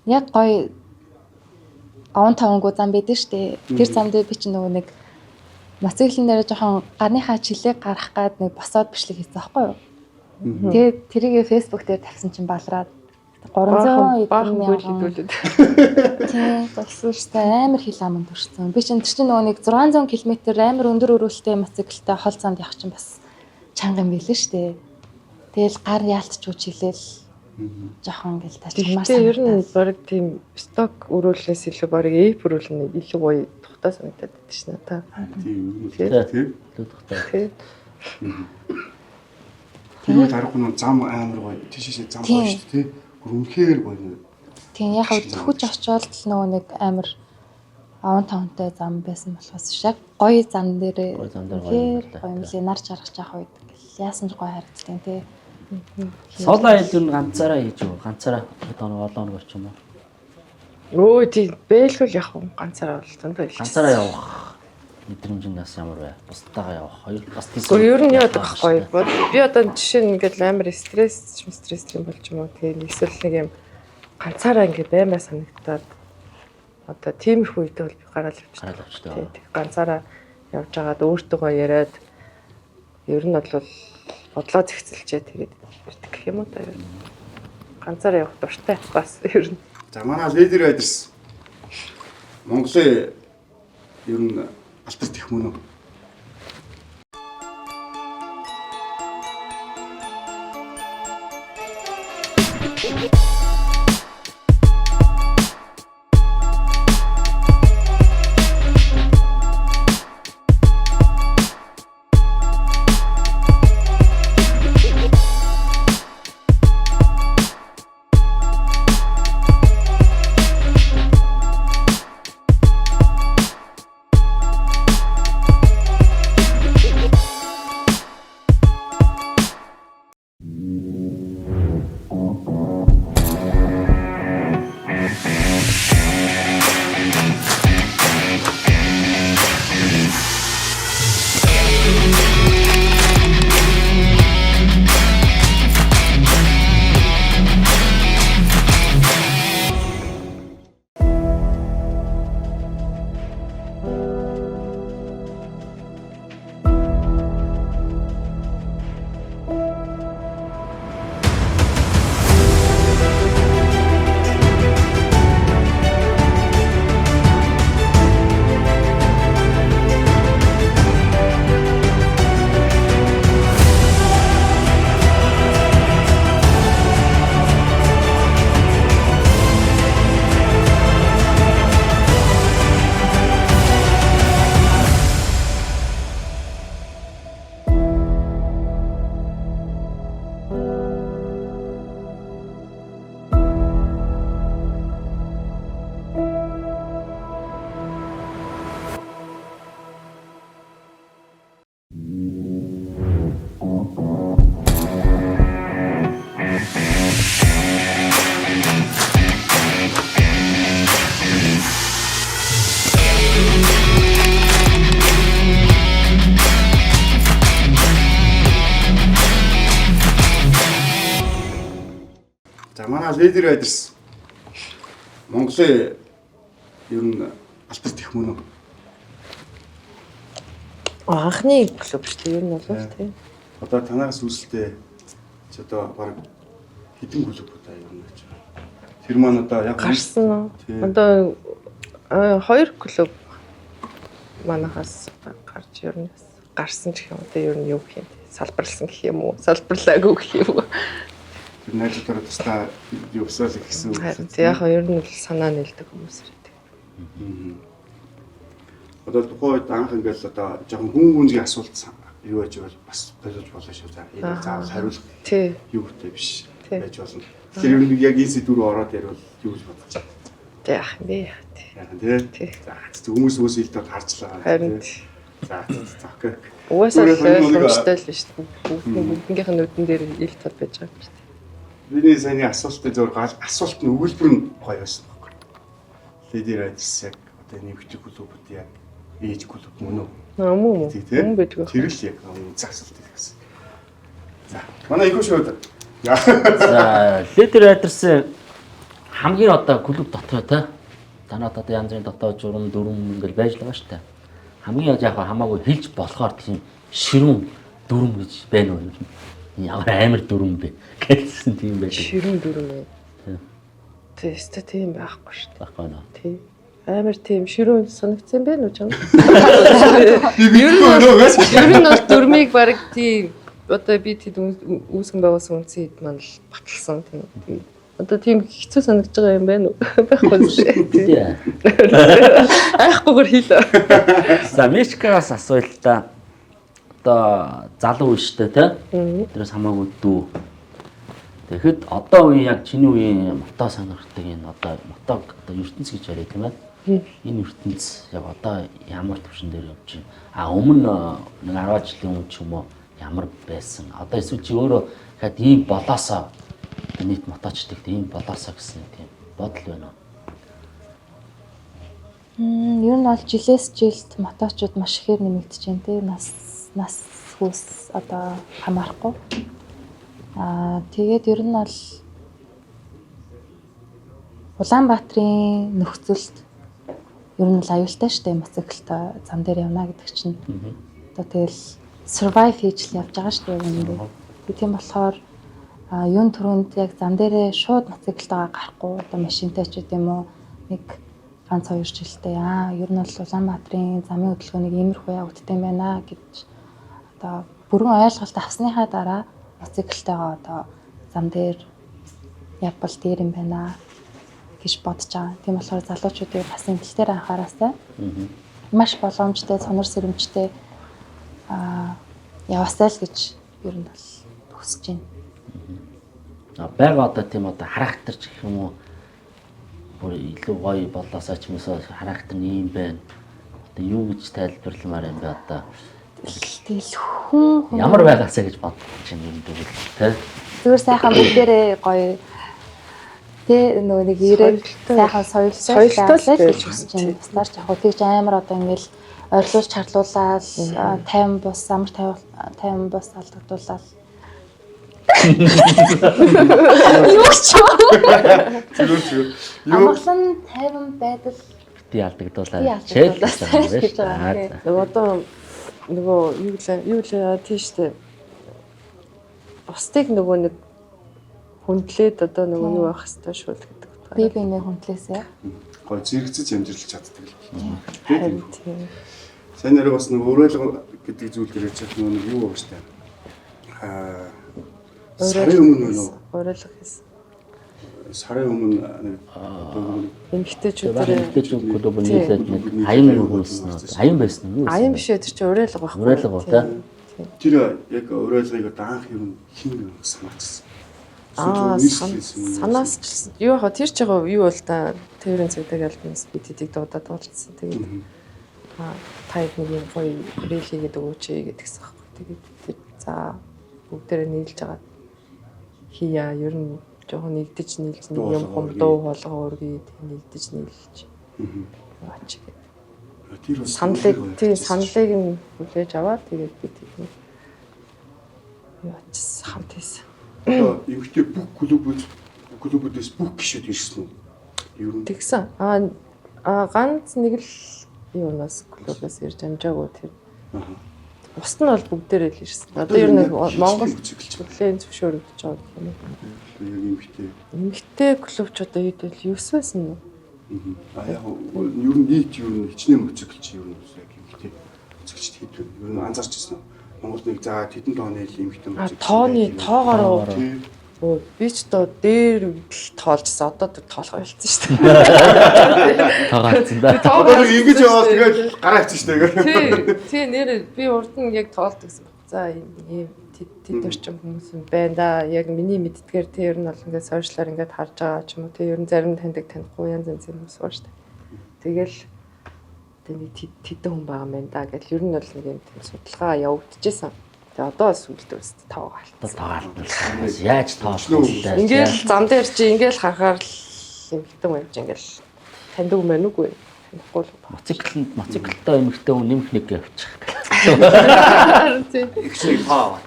яг гоё он тавангуу зам байдаг штэ. Тэр замд би чинь нөгөө нэг моциклэн дээр жоохон гарныхаа чилээг гарах гад нэг босоод бичлэг хийсэн байхгүй юу? Тэгээд тэрийгээ фэйсбુક дээр тавьсан чинь балраад 300 эдэн мянган. Тийм болсон штэ амар хил аманд төрсөн. Би чинь тэр чинь нөгөө нэг 600 км амар өндөр өрүүлтэй моциклтай хол замд явах чинь бас чанга юм билээ штэ. Тэгэл гар яалтчгүй чилээл жоохон ингээл тачмаар санагдав. Тэр нь баг тийм сток өрүүлнээс илүү баг эйп өрүүлнэ илүү гоё тухтай санагдаад байдаг шнэ та. Тийм тийм тухтай. Тэгээд харахгүй зам амар гоё тийшээ зам гоё шүү дээ. Үнэхээр гоё. Тийм яг хөж очоод л нөгөө нэг амар аван тавантай зам байсан болохоос шиг гоё зам дээрээ гоё юм лээ нарч харах жаах үед яасан ч гоё харагдтiin тий. Сол аялал юу ганцаараа хийж юу? Ганцаараа одоо нэг олон нэг ч юм уу. Өө тий бэлгүүл явах юм ганцаараа бол зөндөө л. Ганцаараа явах мэдрэмжнээс ямар вэ? Бусдаагаа явах хоёр бас тийм. Гэхдээ ер нь яадаг байхгүй. Би одоо жишээ нь ингээл амар стресс юм болж юм уу тий эсвэл нэг юм ганцаараа ингээд баймаа санагдаад одоо тиймэрхүү үедээ бол би гараал явчихдаг. Тий ганцаараа явж байгаад өөртөөгөө яриад ер нь бол бодлоо зэгцэлжээ тэгээд ирдэг гэх юм уу та ер нь. Ганцаараа явах дуртай бас ер нь. За манай лидер байдэрс Монголын ер нь алтар тех мөн үү? Лидер Райдерс Монголын ер нь алтар тех мөн үү? Анхны клуб шүү дээ. Ер нь бол тийм. Одоо танаас үүсэлтэй ч одоо баг хэдэн клуб удаа ер нь гэж байна. Тэр маань одоо яг Гарсан уу? Тийм. Одоо 2 клуб манахаас гарч ер нь гарсан ч юм. Одоо ер нь юу гэх юм. Салбарлсан гэх юм уу? Салбарлаагүй гэх юм уу? тэр найзуудаараа тусдаа явсаал гэсэн үг. Харин яг ер нь бол санаа нэлдэг хүмүүс ирдэг. Одоо тухайн үед анх ингээл одоо жоохон хүн гүнзгий асуулт юу байж бол бас болож болно шүү. За энэ заавал хариулах Тий. юу хөтэй биш Тий. байж болно. Тэгэхээр ер нь яг энэ сэдв рүү ороод ярил юу гэж бодож байна. Тэг яах юм бэ? Яг нь тий. За хүмүүс илдээд харчлаа. Харин За окей. угаасаа л ойлгомжтой л шүү дээ. Бүгднийх нь нүдэн дээр ил тод байж байгаа юм шүү дээ. Миний саяны асуултын зөв асуулт нь өгүүлбэр нь гоё байсан байхгүй. Лидер Райдерс яг одоо нэмэгдэх клубуд яг ээж клуб мөн үү? Мөн Тийм бидгүй. тэр л яг цаг асуулт гэсэн. За манай их шууд. За Лидер Райдерс хамгийн одоо клуб дотор те танад одоо янз бүрийн дотоод журам дүрм ингээл байж байгаа шүү дээ. Хамгийн яг хамаагүй хэлж болохоор тийм ширүүн дүрм гэж байна уу? Ямар амар дүрм бэ гэсэн тийм байдаг. Ширүүн дүрм ээ. Тийм. Тэстэ тийм байхгүй шүү дээ. Баггүй нөө. Тий. Амар тийм ширүүн санагдсан байх уу чам? Ер нь бол дүрмийг баг тийм одоо би тэд үүсгэн байгуулсан үнцэн хэд маань л баталсан тийм. Одоо тийм хэцүү санагдаж байгаа юм байна уу? Байхгүй шүү. Тийм. Айхгүйгээр хийлээ. За Мишкаас асуулт та одоо залуу үештэй те тэрээс хамаагүй дүү. Тэгэхэд одоо үеийн яг чиний үеийн мото сонирхдаг энэ одоо мотог одоо ертөнц гэж яриа тийм ээ. Энэ ертөнц яг одоо ямар төвшин дээр явж байна? А өмнө нэг 10 жилийн өмнө ч юм уу ямар байсан? Одоо эсвэл чи өөрөө хаад ийм болоосоо нийт моточдаг ийм болоосоо гэсэн тийм бодол байна уу? Ер нь бол жилээс жилд моточууд маш ихээр нэмэгдэж байна те нас хүс одоо хамаарахгүй. Тэгээд ер нь бол Улаанбаатарын нөхцөлд ер нь л аюултай штэ моциклтай зам дээр явна гэдэг чинь. Одоо тэгэл survive хийж л явж байгаа штэ яг юм. Тийм болохоор юун түрүүнд яг зам дээрээ шууд моциклтайгаа гарахгүй одоо машинтай ч гэдэм үү нэг ганц 2 жилдээ ер нь бол Улаанбаатарын замын хөдөлгөөнийг иймэрхүү явагддаг юм байна гэж одоо бүрэн ойлголт авсныхаа дараа моциклтайгаа одоо зам дээр явбал дээр юм байна гэж бодож байгаа. Тийм болохоор залуучуудыг бас энэ тал дээр анхаараасай. Маш боломжтой, сонор сэрэмжтэй яваасай л гэж ер нь бол хүсэж байна. Байга одоо тийм одоо характер ч гэх юм уу бүр илүү гоё болоосаа ч юмсаа характер нь юм байна. Одоо юу гэж тайлбарламаар юм бэ одоо? Тэгэл хүн Ямар байгаасаа гэж бодож байна юм дүүл тэ. зүгээр сайхан бүгдээрээ гоё тэ нөгөө нэг ирээд сайхан соёлтой байж хүсэж байна. Старч яг тэгж амар одоо ингээл ойрлуулж чарлуулаад 50 бус амар 50 бус алдагдуулаад юу ч амгалан 50 байдал Би алдагдуулаад Би чээл алдагдуулаад гэж гэж байна. байгаа. Одоо нөгөө юу лээ тийштэй. Бусдыг нөгөө нэг хүндлээд одоо нөгөө юу авах хэрэгтэй шүү л гэдэг утгаар. би бинээ хүндлээсээ Гой зэрэгцэж амжилж чаддаг л болно. Харин тийм. Сайн нэр бас нэг уриалга гэдэг зүйл дээр яж нэг юу байгаа штэ. Сарын өмнө нөө Уриалга хийсэн. сарын өмнө нэг одоо Эмэгтэйчүүдээр Эмэгтэйчүүд клуб нийлээд нэг аян өгүүлсэн. Аян байсан уу? аян биш ээ тэр чинь уриалга байхгүй. Уриалга ба тэ. тэр яг уриалгыг одоо анх юм хин санаачсан. Санаас ч юу яхаа тэр ч яг юу бол та тэрийн цэгдэг альбомс би тэдэг дуудаад уулзсан. Тэгээд тайд нэг юм гоё рил хийгээд өгөөч гэдгийгсэн байхгүй. Тэгээд тэр за бүгдээрээ нийлж байгаа. Хийя ер нь жоохон нэгдэж нийлж нэг юм хомдоо хоолгоо өргөе нэгдэж нийлж. Аач гэдэг. Тэр бас Саналыг нь хүлээж аваад тэгээд би тийм юу ачсан хамт хийсэн. одоо эмэгтэй бүх клубүүд клубүүдээс бүх гишүүд ирсэн үү? Ер нь Тэгсэн. Ганц нэг л юунаас клубээс ирж амжаагүй тэр. Бусд нь бол бүгдээрээ л ирсэн. Одоо ер нь Монгол бүлээн зөвшөөрөгдөж байгаа юм уу? Эмэгтэй клубч одоо хэд вэ? 9 байсан нь. Яг ер нь нийт ер нь хичнээн мөцөглч ер нь яг эмэгтэй мөцөглч хэд вэ? Ер нь анзаарч ирсэн үү? Монголд нэг за хэдэн тооны эмэгтэй мөцөглч. Тооны тоогоор би ч одоо дээр тоолжсэн. Одоо тоолох байлцсан шүү дээ. Таагаалцсан да. Одоо нэг ингэж яваад тэгээд гараа авчихсан шүү дээ. Тий нэр би урд нь яг тоолдгсэн. За ийм тэд орчим хүмүүс юм байна да. Яг миний мэддгээр тэр ер нь бол ингээд сошиалаар ингээд харж байгаа ч юм уу. Тэг ер нь зарим таньдаг танихгүй янз янз хүмүүс байна шүү дээ. Тэгэл тэдэн хүн байгаа юм байна да гэж ер нь бол нэг юм судалгаа явагдчихсан. Тэгээ одоо сүлдээ өст таагаалт. Яаж тоолох вэ? Ингээл зам дээр чи ингээл харахаар л эмхтэн байж ингээл таньдаг юм байна үгүй. Танихгүй л. Моциклтай эмэгтэй хүн нэмэх нэг явчих. Ихсэг таа.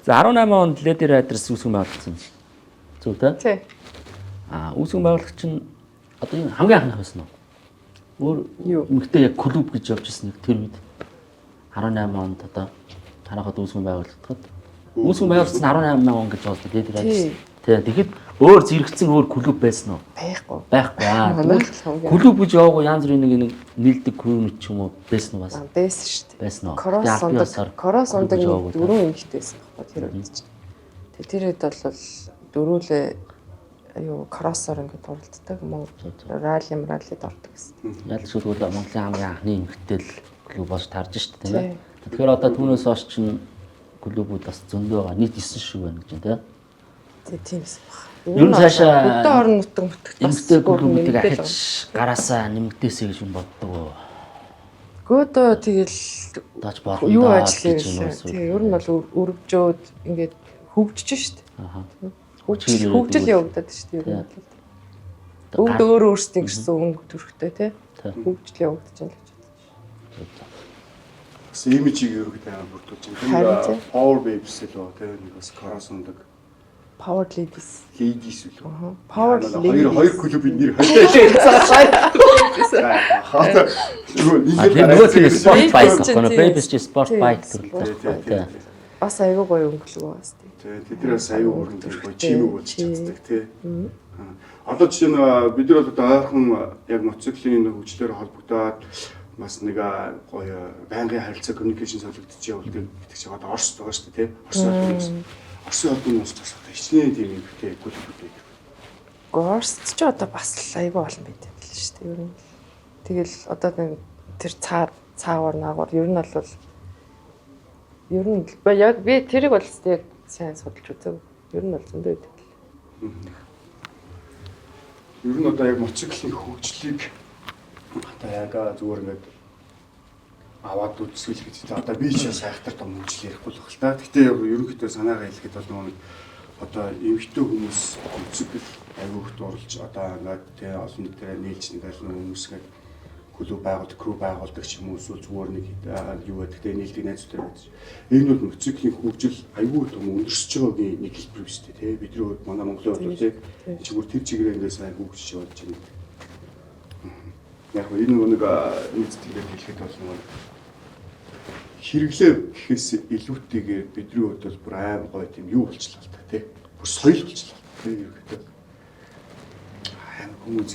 За 18 онд Lady Riders үүсгэн байгуулсан. Зөв тэ? Тий. Үүсгэн байгуулагч нь одоо энэ хамгийн анхны байсан уу? Өөр эмэгтэй яг клуб гэж явж ирсэн нэг тэр үед 18 онд одоо танахад үүсгэн байгуулагдахад үүсгэн байгуулсан 18 он гэж болдог Lady Riders. Тий. Тэгэхэд өөр зэрэгцэн өөр клуб байсан уу? Байхгүй. Клуб гэж яваагүй янз бүрийн нэг нийлдэг комьюнити ч юм уу байсан уу бас? Байсан шүү дээ. Байсан уу? Кросс ундаг дөрөв эмэгтэйсэн баггүй тэр үед чинь. Тэр үед бол дөрүүлээ кроссоор ингээд уралддаг раллид ордог гэсэн. Ялч тэгвэл Монголын хамгийн анхны эмэгтэй клуб болж тарж штэ тийм ээ. Тэгэхээр одоо түүнээс хойш чинь клубүүд бас зөндөө байгаа. Нийт 9 шиг байна гэж тийм. Тийм эсэх баг. Ер нь цаашаа өдөө орон нутаг мөтгт эмэгтэй клубүүдийг ахиж гараасаа нэмэгдээсэй гэж боддог. Гөөдөө тэгэл даж болно юу даа ажил гэж юм уу? тийм ер нь бол өрөвжөөд ингээд хөгжиж штэ. Хөгжил явагдаад штэ ер нь бол. Бүгд өөр өөрсдийн гэсэн өнгө төрхтэй тий. Хөгжил явагдаж байна л гэж бодсон. Бас имижийг ерөөхдөө амар бүрдүүлж байна. Power Babes л оо тий нэг бас Cross ундаг. Power Ladies. Ladies үү? Power Ladies. Хоёр клубын нэр хоёулаа. Нөгөө тийм спорт байк гэнэ. Babes чи спорт байк төрлөө. Бас аюу гоё өнгөлөг байгаас тий. Тэднээс аюу өргөн төрхөй чимэг болж чаддаг тий. Одоо жишээ нь бид нар одоо ойрхон яг моциклийн хөгжлөөр холбогдоод бас нэг гоё байнгын харилцаа communication солигдож явуулдаг гэдэг чинь одоо Оросд байгаа шүү дээ тий. Орсын холбооноос бас одоо хичнээн тийм юмтэй клубүүд. Оросд ч одоо бас аюу олон байдаг л шүү дээ ер нь. Тэгэл одоо тэр цаавар наагур ер нь бол ер нь яг би тэрийг бол яг сайн судалж үзэв. Ер нь бол зөндөө байдаг. Ер нь одоо яг моциклийн хөгжлийг одоо яг зүгээр ингээд аваад үзсгэл гэж одоо би ч сайхтар том хөгжил ярихгүй л байна л та. Гэхдээ ерөнхийдөө санаагаа хэлэхэд бол нэг одоо эмэгтэй хүмүүс моцикл аюулт оруулж одоо ингээд тий олон нийтээр нийлж нэгэл хүмүүс ингээд клуб байгуулдаг, crew байгуулдаг ч юм уу эсвэл зүгээр нэг юу гэдэг те нийлдэг найзуудтай байж. Энэ бол моциклийн хөгжил аюул том өндөрсөж байгаагийн нэг хэлбэр биш үү те. Бидний хувьд манай Монголын хувьд те зүгээр тэр чигээр ингээд сайн хөгжиж явж байна. Яг энэ нэг нийцдгээр хэлэхэд бол нэг хэрэглээ гэхээс илүүтэйгээр бидний хувьд бол бүр аим гоё тийм юу болчихлоо л та те. Бүр соёл болчихлоо. Тэ ерөөхдөө хүмүүс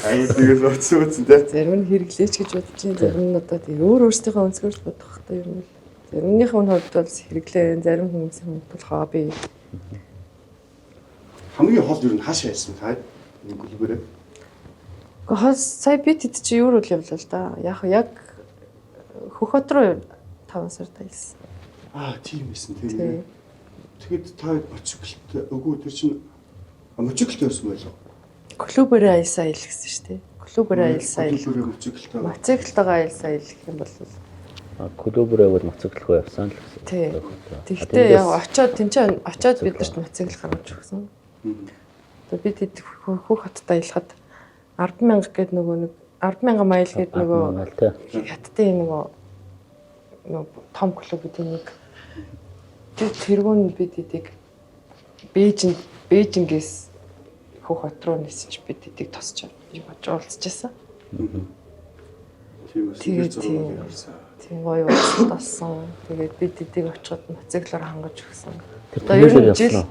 аюултайгээс оцсон тий. Зарим нь хэрэглээч гэж бодож байна. Зарим нь одоо тий өөр өөрсдийнхөө өнцгөөс бодох хэрэгтэй юм л. Заримнийх нь хувьд бол хэрэглээ, зарим хүмүүсийн хувьд бол хобби. Хамгийн хол ер нь хаашаа яасан та нэг клубээрээ. Гэхдээ сая би тэд чи юу руу явлаа л да. Яг Хөхөт рүү 5 сард аялсан. Тийм байсан тий. Тэгэхэд та моциклт өгөө тэр чинь моциклт байсан байлоо. Клубээрээ аялсан айл гэсэн шүү дээ. Клубээрээ аялсан айл. Моциклтойгоо аялсан айл гэх юм бол клубээрээ бол моциклгүй явсан л гэсэн. Тий. Тэгэхдээ яг очоод бидэрт моцикл гаргаж өгсөн. Тэгээ би тэд Хөхөттэй аялахад 100000 гээд нөгөө нэг 100000 майл гээд нөгөө хаттын нөгөө том клуб гэдэг нэг тэргүүн бид эдийг Бээжингээс хөх хот руу нисэж бид эдийг тосч уулзчихсан. Тийм үү. Тийм гоё уулзсан. Тэгээд бид эдийг очиход мотоциклоор хангаж өгсөн. Одоо ер нь жил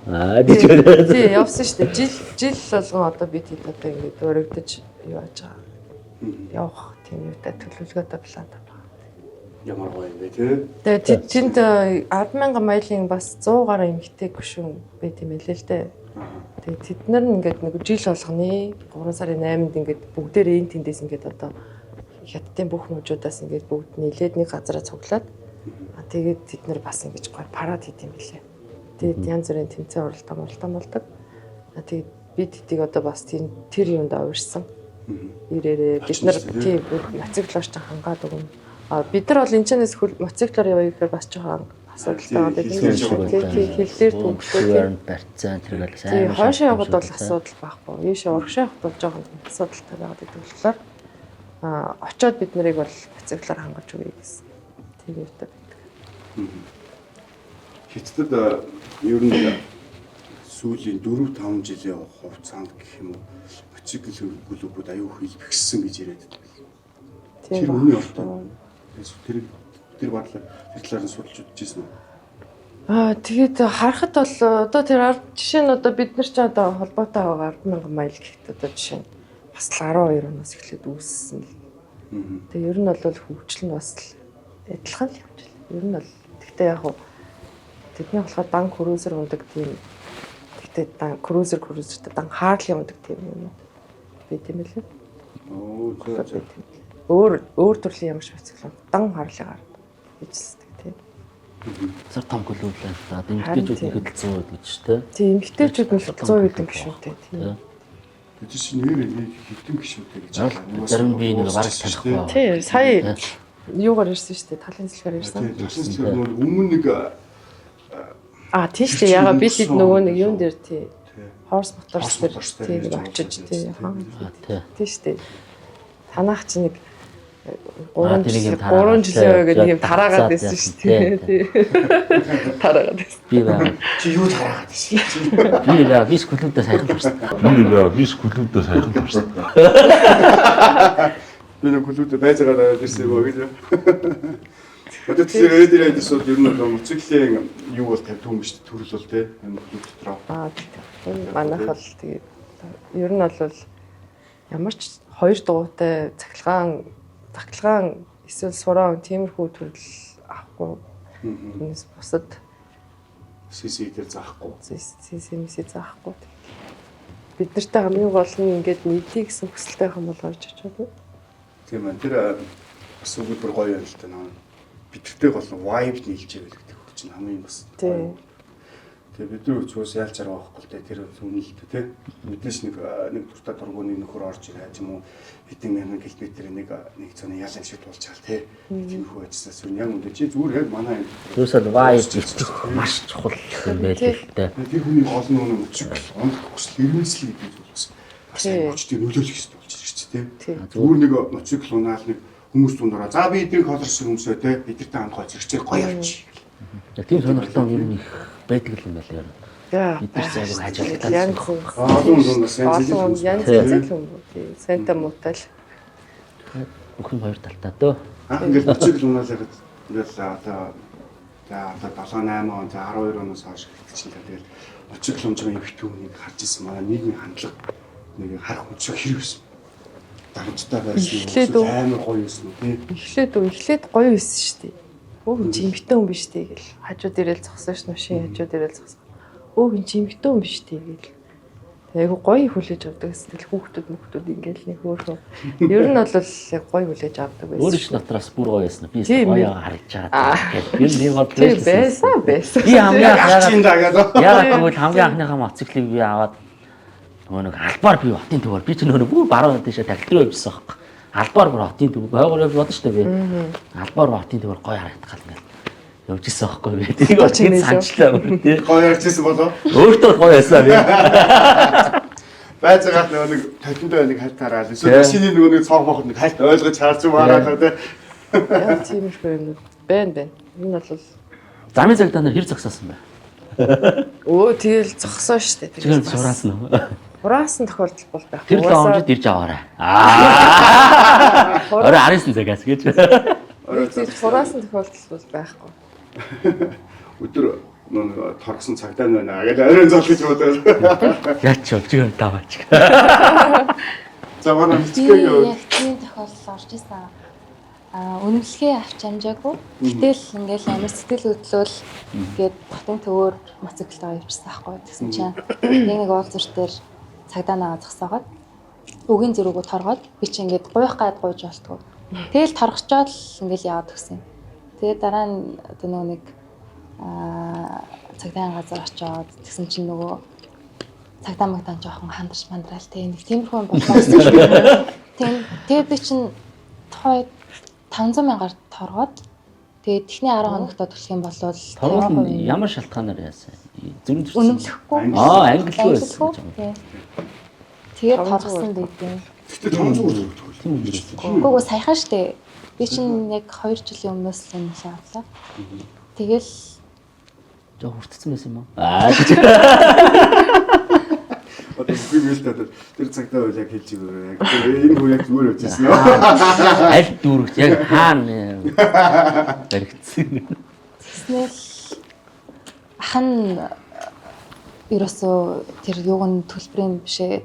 тийм явсан шүү дээ. Жил болгон одоо бид хэд одоо ингэж өргөдөж юу яаж байгаа. Явах тийм юутай төлөвлөгөөтэй план байна. Ямар гоё юм бэ тий. Тэгээд тэнд 100000 маилын бас 100 гаруй эмэгтэй гүшүүн байт юм элэ л дээ. Тэгээд тэд нар ингээд нэг жил болгоны 3 сарын 8-нд ингээд бүгдээрээ энэ тэндээс ингээд одоо хятадын бүх мужуудаас ингээд бүгд нийлээд нэг газараа цуглаад тэгээд тэд нар бас ингэж гоё парад хийх юм билээ. Тэгээд янз бүрийн тэмцээн оролдоо болдог. Тэгээд бид эдийг одоо бас тэр юунд авирсан. Ирээрээ бид нар тийм мотоциклоос хангаад өгнө. Бид нар бол энэчнээс мотоциклоор явъя гэхээр бас жоохон асуудалтай байдаг. Хэлээр төгсгөө барьцаан тэргээл сайн. Тийм хойшоо явахд бол асуудал байхгүй. Ийшээ урагшаа явахд бол жоохон асуудалтай байгаад байдаг болохоор очоод бид нарыг бол мотоциклоор хангаж өгье гэсэн. Тийм үүтэй байдаг. Хятадд ер нь сүүлийн 4-5 жилийн хугацаанд гэх юм уу мотоцикл клубүүд аюу их илбэгссэн гэж яриад байдаг. Тэр үнэн явтаа. Тэр батлаа тэр талаар нь судалж үзчихсэн үү? Тэгээд харахад бол одоо тэр жишээ нь одоо бид нар ч одоо холбоотой байгаа 100000 майл гэхэд одоо жишээ нь бас 12 оноос эхлээд үүссэн. Тэгээд ер нь бол хөгжил нь бас адилхан л явж байна. Ер нь бол тэгтээ яг хуу тэдний болохоор дан крузер ундаг тийм тэгтээ дан крузертэй дан Харли ундаг тийм юм бид юм лээ. Өөр төрлийн ямар ч мотоцикл дан Харлигаар хийжсэн тийм. Сар том клублаа. Одоо эмэгтэйчүүд нэхэд 100 гэж тий. Тийм эмэгтэйчүүд нь 100 гэдэг гişүүнтэй тийм. Тэр чинь нэр хэдэн гişүүнтэй гэж байна. Зарим би нэг бараг танихгүй. Тийм сая юугаар ирсэн шүү дээ. Талын цэлгээр ирсэн. Талын цэлгээр өмнө нэг тийш дээ яга бид нөгөө нэг юун дээр тий. Хорс моторс дээр тийм очиж тий. Тийш дээ. Танах чи нэг 3 жилийн гэдэг юм тараагаад байсан шүү дээ. Тараагаад байсан. Би баа. Чи юу тараагаад байсан? Би баа бис клубтаа сайхан турсан. Би нэг клубтаа байцаагаад ирсэн юм гэж. Одоо тэр эдгээр эдээс бол ер нь мотоциклийн юу бол тавьдаг юм шүү дээ. Төрөл бол тий. Энэ клуб дотроо. Энэ манайх бол тэгээд ер нь бол ямар ч хоёр дугуйтай цахилгаан эсвэл сураан тиймэрхүү төрөл авахгүй. Энэс бусад CC дээр заахгүй. CC заахгүй. Бид нартай хамгийн гол нь ингээд нийтий гэсэн хүсэлтэй юм бол орж очоод. Тийм ээ. Тэр бас өгүүлбэр гоё юм л та наа. Бидэртэй гол нь vibe нийлж байл гэдэг үг чинь хамгийн бас. Тийм. Тэгээ бидний учраас яалч арга байхгүй л дээ тэр үнэлтэ тий. Мэдээж нэг дуртай дургууны нөхөр орж ирээ юм уу хэдэн мянган километр нэг цааны ял амшиг туулж чаал тий. Тиймэрхүү ажилласаас юу яг үндэ чи зүгээр яг манай Юусад vibe гэдэг маш чухал юм байл л дээ. Тэр хүний гол нь өчиг онд хүсэл эрмэлзэл гэдэг зүйл бас хүчтэй нөлөөлөх хэрэгтэй болж ирж тий. Зүгээр нэг мотоцикл унаал нэг хүмүүс дундаараа за би эдрийг холорсон хүмүүсөө тий бидэртэй хамт гоо зэрэгцээ гоё явчих. Тийм сонирхолтой юм их байдаг юм байна лээ. Бид нар зайг хажуулдаг. Яг хөө. Санта муутай л. Бүхэн хоёр талтай дөө. Ингээд мотоцикл унаалаад ингээд одоо 7-8 он 12 оноос хойш хэлчихлээ. Тэгээд мотоцикл унжгаа эмхтүүнийг харж ирсэн манай нийгмийн хандлага нэг харах үнцэг хэрэг байсан. Дарамттай байсан. Амар гоё байсан үү тий. Эхлээд гоё байсан шүү дээ. Өө чи эмхтэн хүн биш дээ гэл. Хажууд ирээл зогсоош машин хажууд ирээл зогсоо. Өө чи эмхтэн хүн биш дээ гэл. Айгу гоё хүлээж авдаг гэсэн. Тэгэл хүүхдүүд ингээл нэг хөөхөө. Ер нь бол гоё хүлээж авдаг байсан. Өөрөж дотроос бүр гоё байсан. Би гоё харж байгаа. Би нэг бол байсан. Би яагаад гэвэл хамгийн анхныхаа мотоциклыг би аваад нөгөө нэг албаар би хотын төвөр би ч нөгөө бүр баруун дэшээ тагтруу явжсан байхгүй. Албаар бүр хотын төв байгуур явж бодсон шүү дээ би. Албаар хотын төвөр гоё харагдах гал ингээд явж исэн байхгүй би. Тэрийг очиж санчлаа бүр тий. Гоё ярьжсэн болоо. Өөртөө гоё байсан би. Байцаагаад нөгөө нэг тавтандаа нэг хальтаараа л эсвэл машины нөгөө нэг цонх мохот нэг хальт ойлгож харж байгаа тий. Яг тиймэрхүү юм байна. Энэ бол Замын цагдаа нар хэр зогсоосон бэ? Өө тэгэл зогсоо штэ. Тэгэл сураас нь. Хураасан тохиолдол бол байхгүй. Тэр л онжид ирж аваарай. Орой 19 цагаас гэж. Хураасан тохиолдол бол байхгүй. Өдөр нөө торгсон цагдаа нь байна гэж оройн зоолж бодоод. Яач өчгөө даваач. За манай Би хичээгээ яг тийм тохиолдол орж исэн. Үнэмлэхээ авч амжаагүй. Гэтэл ингээл амар сэтгэл хөдлөл гээд хотын төвөөр моциклтаа явчихсан байхгүй. Тэгсэн чинь нэг уулзуур дээр цагдаа наваа зогсоогоод өгийн зүрүүгөө торгоод би чи ингээд гуйх гад гуйж болтгоо. Тэгэл торгочоод л ингээл яваад өгсөн. Тэгээд дараа нь одоо нэг цагдаа газар очоод тэгсэн чинь нөгөө цагдаа магтаан жоохон хандарч мандраал тэг нэг тиймэрхүү юм болсон. Тэгээд би чинь тохой 500,000-аар торгоод тэгээд эхний 10 хоногт төлөх юм бол Торгол нь ямар шалтгаанаар яасан? Зүрх төрсөн. үнэмлэхгүй. Англи байсан. Тэгээд торгосон дэйдээ. Гэтэ 500 төгрөг. Тийм үү? Гүгөө саяхан штэ. Би чинь яг 2 жилийн өмнөөс л үнэлээ авлаа. Тэгэл Жоо хүртсэн байсан юм уу? Одоо би мэлтэй тэр цагтаа үл яг хэлж өгөөрэй. Яг энэ хүн яг зүгээр үжсэн юм. Аль дүүрэгт яг хаана баригдсан. Тэснэл хан ерөөсөө тэр юуган төлбөрийн бишээ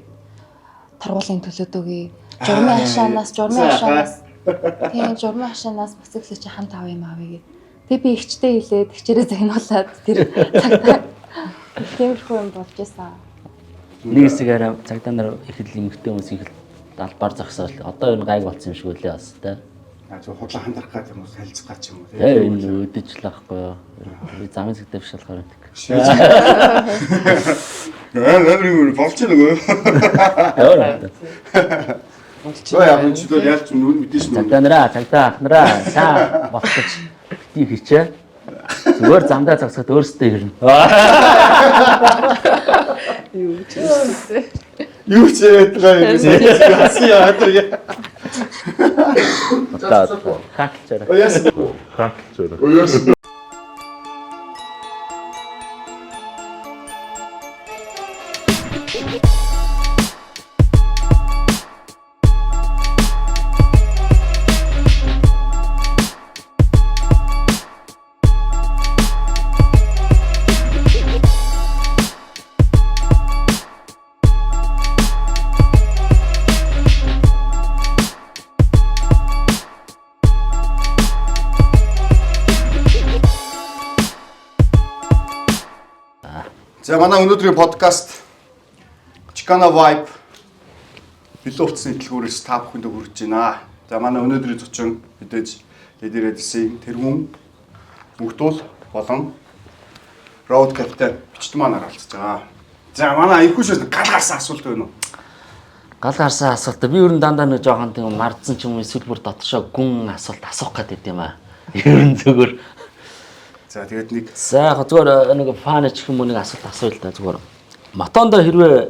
торгуулийн төлөөдөгий журмын хашаанаас тийм журмын хашаанаас бүсэглэж чи хамт авъя юм авъя гэ. Тэг би ихчтэй хэлээд ихчээрээ загнуулаад тэр цагтаа тиймэрхүү юм болж исэн. Нэг хэсгээр цагдаа нар их л эмгтэй хүмүүс их л албаар зогсоол. Одоо энэ гайг болсон юм шиг үлээ бас тэ. Зөв худлаа хандарах гад юм уу хэлцэх гач юм уу Тэ энэ өдөж л байхгүй юу. Би замын цагдаа биш болохоор нэг. Нэмэр болж нөгөө. Яа. Ой яа энэ ч л ялч нүн мэдээж нүн. Цагдаа ахнараа та болчих бити хийчээ. Зүгээр замдаа зогсоход өөрсдөө ирнэ. Юу ч яадаг юм. Яасан яадаг. Одоо хаачлаарай. Яасан. Яасан. За манай өнөөдрийн подкаст Chicana Vibe билүүцсний дэлгүүрээс та бүхэнд хүргэж байна. За манай өнөөдрийн зочин мэдээж лидерэдсэн тэргүүн Мөгтүүл болон Road Captain бичт маань оролцож байгаа. За манай ихүүшээс гал гарсан асуулт байна уу? Гал гарсан асуулт. Би ер нь дандаа нэг жоохон тийм мардсан ч юм уу эсвэл бүр дотошоо гүн асуулт асуух гэдэг юм аа. Ер нь зүгээр. За тэгээд нэг За яг зүгээр нэг фан ч юм уу нэг асуулт асуул та зүгээр. Матондо хэрвээ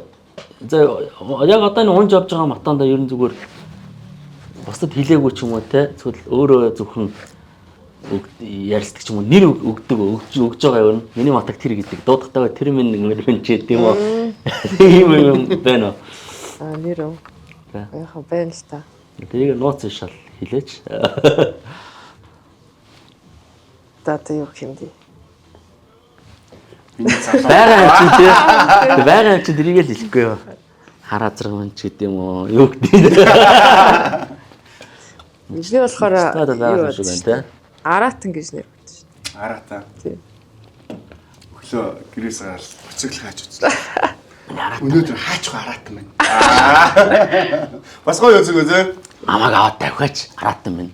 яг одоо энэ унж явж байгаа матондо ер нь зүгээр бусдад хэлээгүй ч юм уу те эсвэл өөрөө зөвхөн ярьцдаг ч юм уу нэр өгж байгаа юм. Миний матаг тэр гэдэг дуудахтайгаа тэр минь нэг юм ч гэдэм үү. Ийм юм байна уу? Нэр үү. Яг байна л та. Тэрийг нууц шал хэлээч. Тата юу хэмдэ. Байгаа чи тэрийг л хэлэхгүй юу? Хараа зэрэг юм ч гэдэм үү. Юу гэдэг. Би болохоор юу шиг байна те. Аратан гэж нэр өгдөө шүү. Аратан. Тийм. Өглөө гэрээс гараад буцаглах хааж үзлээ. Өнөөдөр хаачих аратан байна. Бас гоё үзэг үзээ. Амаг аваад тавихаач аратан байна.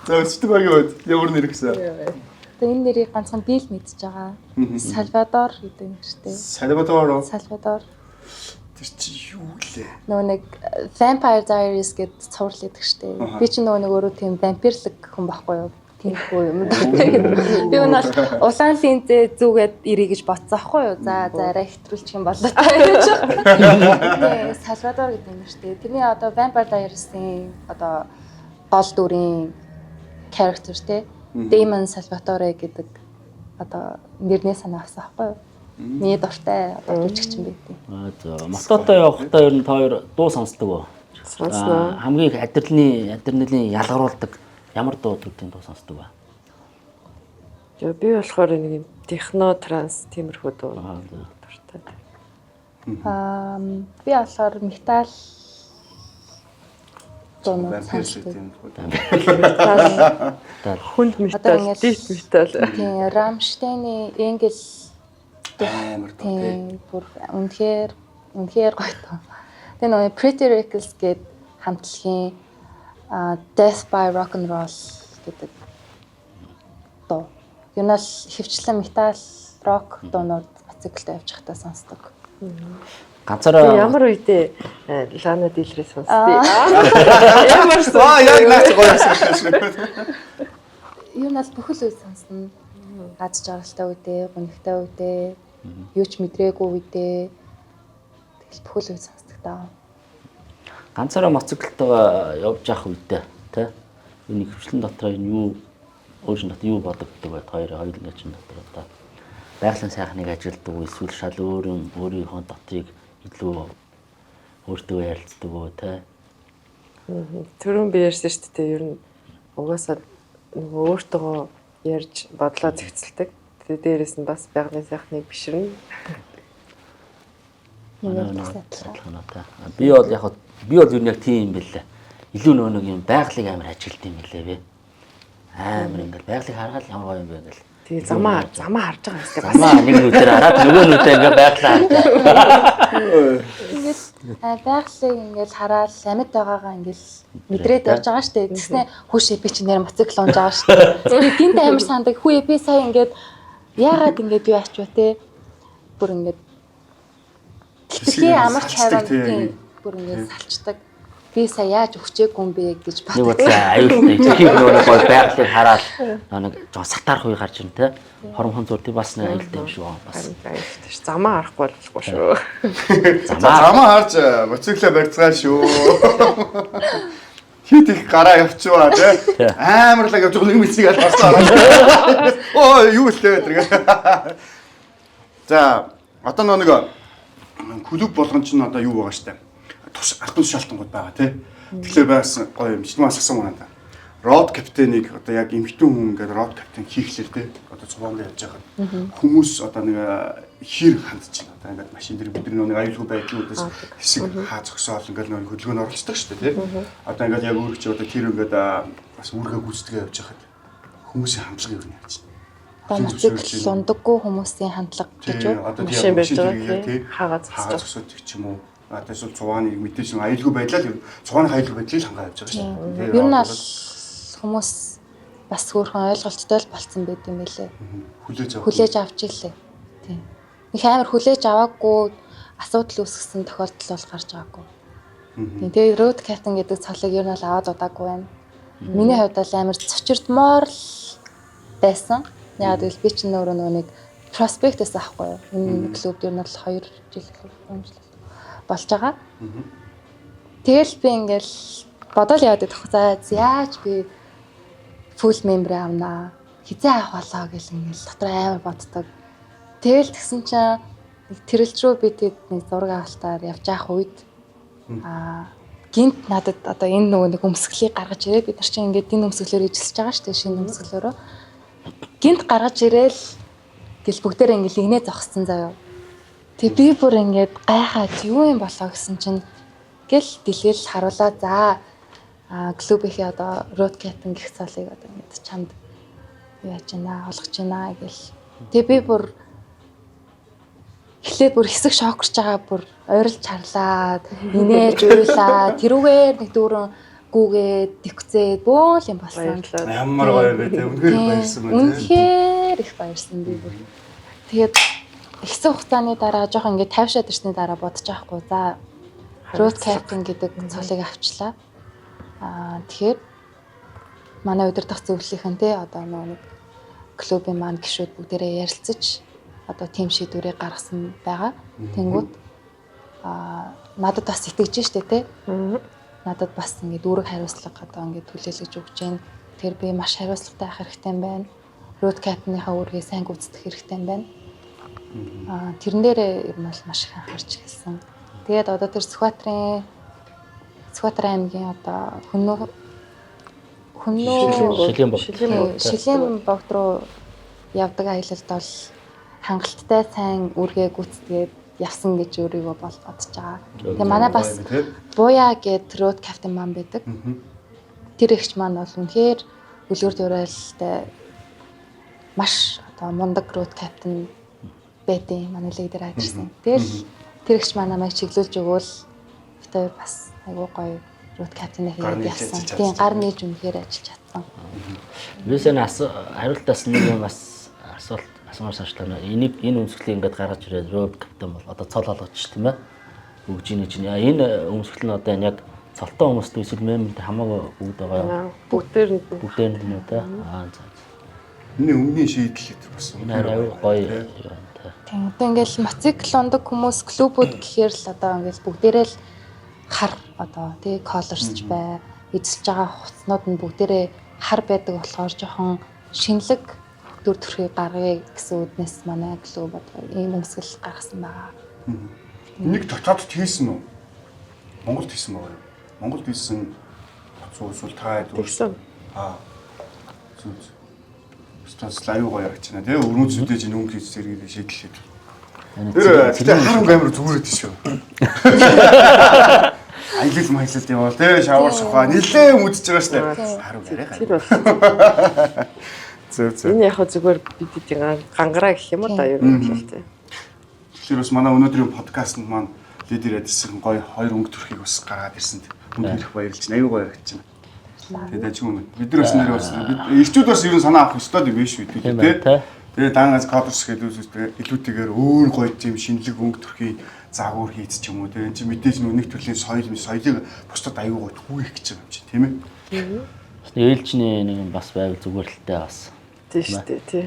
За өчтөг багийн ямар нэр гэсэн. Тэгээ энэ нэрийг ганцхан би л мэдчихэж байгаа. Сальвадор гэдэг нэртэй. Сальвадор. Тэр чи юу лээ? Нөгөө нэг Vampire Diaries гэдэг цуврал байдаг штеп. Би ч нөгөө нэг өөрөө тийм вампирлэг хүн байхгүй юу? Тиймэрхүү юм. Би өнөөдөр улаан линзээ зүгээд ирэй гэж бодсон аахгүй юу? За арай хэтрүүлчих юм болоо та гэж. Тэгээ Сальвадор гэдэг нэртэй. Тэрний одоо Vampire Diaries-ийн одоо гол дүрийн character те. Damon Salvatore гэдэг одоо нэрнээ санаа авсан байхгүй юу? Миний дуртай одоо жүжигчин байдیں۔ За мототой явахдаа ер нь та хоёр дуу сонсдог уу? Сонсноо. Хамгийн их адреналин ялгаруулдаг ямар дуудуудын дуу сонсдог вэ? Би болохоор нэг юм техно транс тиймэрхүү дуу дуртай. Би болохоор метал Вампир сонсдог. тийм хөө. Хүнд метал, дит метал. Тийм, Рамштейны Engel Амар дуу тийм. тийм бүр үнэхээр гоё тоо. Тэгээ нөгөө Pretty Reckless гээд хамтлагийн Death by Rock and Roll гэдэг дуу. Юу нь л хөвчлэн метал рок дуунууд мотоциклд явж байхдаа сонсдог. Ганцаараа Ямар үедээ Лана Дэлрээ сонсдгийг. Ямар Яг наач гоё байсан. Юу нь л бүхэл үе сонсно. Аз жаргалтай үедээ, гонхтой үедээ, юу ч мэдрээгүй үедээ тэгэл бүхэл үе сонсдог даа. ганцаараа мотоциклтойгоо явж явах үедээ тий энэ хөвчлэн дотор юу өөрийн дотор юу бодогддог вэ? Хоёрын дотор одоо байгалийн сайхныг ажилддаг уу эсвэл шал өөрийнхөө дотрыг илүү өөртөө ярилцдаг уу тий Түрүүн би ярьсан шүү дээ. Ер нь угаасаа нөгөө өөртөө ярьж бодлоо зохицолдог. Тэгээ дээрэс нь бас байгалийн сайхныг биширнэ. Би бол яг ер нь яг тийм юм бэлээ. Илүү нэг юм байгалыг амар ажилт юм билээ би. Амар ингээл байгалыг харахад ямар гоё юм бэ гэл. Тэгээ замаа харж байгаа юм шиг бас. Замаа нэг нүдээр хараад нөгөө нүдээ ингээ байгалаа харж. Ингээд байгалыг ингээд хараад амьд байгаагаа ингээд мэдрээд явж байгаа шүү дээ. Тэснэ хүүшээ би чи нэр мотоцикл унж байгаа шүү дээ. Тэгээд гинт амар сандаг. Хүүе би сая ингээд яагаад ингээд юу ачваа те. Бүр ингээд тэтгий амар чаваа тийм бүр ингээд салчдаг. Би сая яаж өгчээгүй юм бэ гэж Нэг боддог. бодлоо аюултай. Тэрхийг нөгөө гоё байгалыг хараад нэг жоо сатаарх үе гарч ин тэ. Хоромхон зур тий бас нэг аюултай юм шиг байна бас. Аюултай ш. Замаа харахгүй болохгүй шүү. Замаа харж мотоциклээ барьцгаа шүү. Хит их гараа явчихваа тий. Амарлаг явж байгаа нэг мэдсийг аль гарсан. Оо юу л дээ тэргээ. За одоо нэг клуб болгон чинь одоо юу байгаа штэ. Тус алтан шалтангууд байгаа тий. Тэгэхээр байсан гоё юм. Чимээс асуусан байна та. Род капитаныг одоо яг эмхтэн хүн ингээд род капитан хийхлээр тий. Одоо цуганд явж байгаа. Хүмүүс одоо нэг хэр хандж байна. Одоо ингээд машин дээр бидний нэг аюулгүй байдлуудаас хэсэг хаа зогсоол ингээд нэг хөдөлгөөнд оролцдог шүү дээ тий. Одоо ингээд яг өөрөө чи одоо тэр ингээд бас үүргээ гүйцэтгээ явж байхад хүмүүсийн хандлага юу юм яаж Одоо мотоцикл ундаггүй хүмүүсийн хандлага гэж үү? Машин барьж байгаа тий. Хагаа зогсож. зогсоод ч юм уу. Одоо эсвэл цугааныг мэдээж нэг аюулгүй байдлаа л цугааны аюулгүй байдлыг л хангаа явж байгаа шүү дээ. Ер нь бол хүмүүс бас хөөрхөн ойлголттой л болцсон байт юм байлээ. Хүлээж авч илээ. Тийм. Их амар хүлээж аваагүй асуудал үүсгэсэн тохиолдол бол гарч байгаагүй. Тийм. Тэгээ road captain гэдэг цолыг ер нь бол аваад удаагүй байна. Миний хувьд бол амар цочирдмоор л байсан. Яг л би чинь өөрөө нэг prospect-ээс авахгүй юу. Энэ клубд ер нь бол 2 жил болж байгаа. Тэгэл би ингээл бодол яваад идэх. За яаж би full member авнаа. Хизээ авах болоо гэл ингээл дотор амар боддог. Тэгэл тэгсэн чинь нэг тэрэлж рүү би тэд нэг зураг авалтаар явж явах үед гинт надад одоо энэ нөгөө нэг өмсгөлийг гаргаж ирээ. Бид нар чинь ингээд энэ өмсгөлөөр ижилсэж байгаа шүү дээ. Шинэ өмсгөлөөрөө. Гинт гаргаж ирээл гэл бүгдээр ингээд игнээ зогссон заяа. Тэг би бүр ингээд гайхаад юу юм болоо гэсэн чинь гэл дэлгэл харуулаа. За клубийнхээ одоо road captain гэх цалыг одоо ингээд чамд яаж ийна олгож ийна гэл. Тэг би бүр эхлээд бүр хэсэг шокорч байгаа бүр ойрлж чарлаад инээж уйлаа тэрүүгээр нэг дүүрэн гүүгээд дэгцээд бөөл юм болсон. Ямар гоё бэ те. Үнэхээр баярсан байна. Үнэхээр их баярсан би бүр. Тэгээд ихсэн хугацааны дараа жоох ингээд тайвшаад ирсний дараа бодож байхгүй. За road captain гэдэг цолыг авчлаа. Тэгэхээр манай удирдах зөвлөлийнхэн те одоо нэг клубын маань гишүүд бүгдээрээ ярилцаж одоо тим шийдвэрийг гаргасан байгаа. Тэнгүүд надад бас итгэж штэ те. Надад бас ингээд үүрэг хариуцлага одоо ингээд хүлээлгэж өгч जैन. Тэр би маш хариуцлагатай байх хэрэгтэй юм байна. Road captain-ийнхаа үүргийг сайн гүйцэтгэх хэрэгтэй юм байна. Тэрэн дээрээ ер нь бол маш их анхаарч хэлсэн. Тэгээд одоо тэр Сүхбаатар аймгийн одоо Шилийн богд руу явдаг аялалд бол хангалттай сайн үргээ гүйцэтгээд явсан гэж өөрийгөө бодож байгаа. Тэгээ манай бас Буяа гэдэг road captain маань байдаг. Тэр ихч маань бол үнэхээр үлгэр дуурайлтай маш одоо мундаг road captain байдیں۔ Манай лидер ажилласан. Тэгэл тэр ихч маань намайг чиглүүлж өгвөл битээр бас айгуу гоё road captain хийгээд явсан. Тийм гар нээж үнэхээр ажиллаж чадсан. Висен хариултаас нэг юм бас асуумаар санаачлаа. Энэ өмсгөлийн ингээд гаргаж ирээд road captain бол одоо цол болгоч тийм ээ. Бүгж ийн чинь энэ өмсгөл нь одоо яг цолтой хүмүүст эсвэл мемберт хамаагүй бүгд байгаа. Бүгдээр нь үү те. За. Энэ өмнгийн шийдэл гэдэг бас аюу гоё юм те. Тийм одоо ингээл мотоцикл ундаг хүмүүс клубүүд гэхээр л одоо ингээл бүгдээрээ л хар одоо тий колорсч бай эзэлж байгаа хуцнууд нь бүгдээрээ хар байдаг болохоор жоохон шинэлэг дүр төрхийг гаргая гэсэн үднэс манай клуб одоо ийм өмсгөл гаргасан байгаа. Энийг дотоодд хийсэн үү? Монголд хийсэн байгаа юу? Монголд хийсэн эсвэл та тэгсэн. Зүг. Стас аюу гоё ярагч байна. Тэгээ өрөөцөдөө чинь өнгө хийж зэрэг шийдлээ. Тэр харам камер зүгээрээд шүү. Айлал маялал яваа тэгээ шавар сухаа нилээ мэдчихэж байгаа штэ. Харам яриа. Тэр бол. Энэ яг зүгээр бидний гангараа гэх юм уу да ер нь л тий. Тэгэхээр бас манай өнөөдрийн подкастт маань лидер ядсан гоё хоёр өнгө төрхийг бас гаргаад ирсэн. Түнд ирэх баярлж байна. Аюу гоё ярагч байна. Тэгээд ажиг юм. Бид нар бас нэр бас ирчүүд бас ер нь санаа авах ёстой юм биш үү тий. Тэгээд даангаас кодерс гэдэг илүүтэйгээр өөр гоё тийм шинэлэг өнгө төрхий загвар хийц ч юм уу тий. Энд чинь мэдээж нэг төрлийн соёлыг бусдад аюу гоё түүх гэж юм чи тийм ээ. Ээлжний нэг юм бас байв зүгээр л тээ бас. Тийм шүү дээ тий.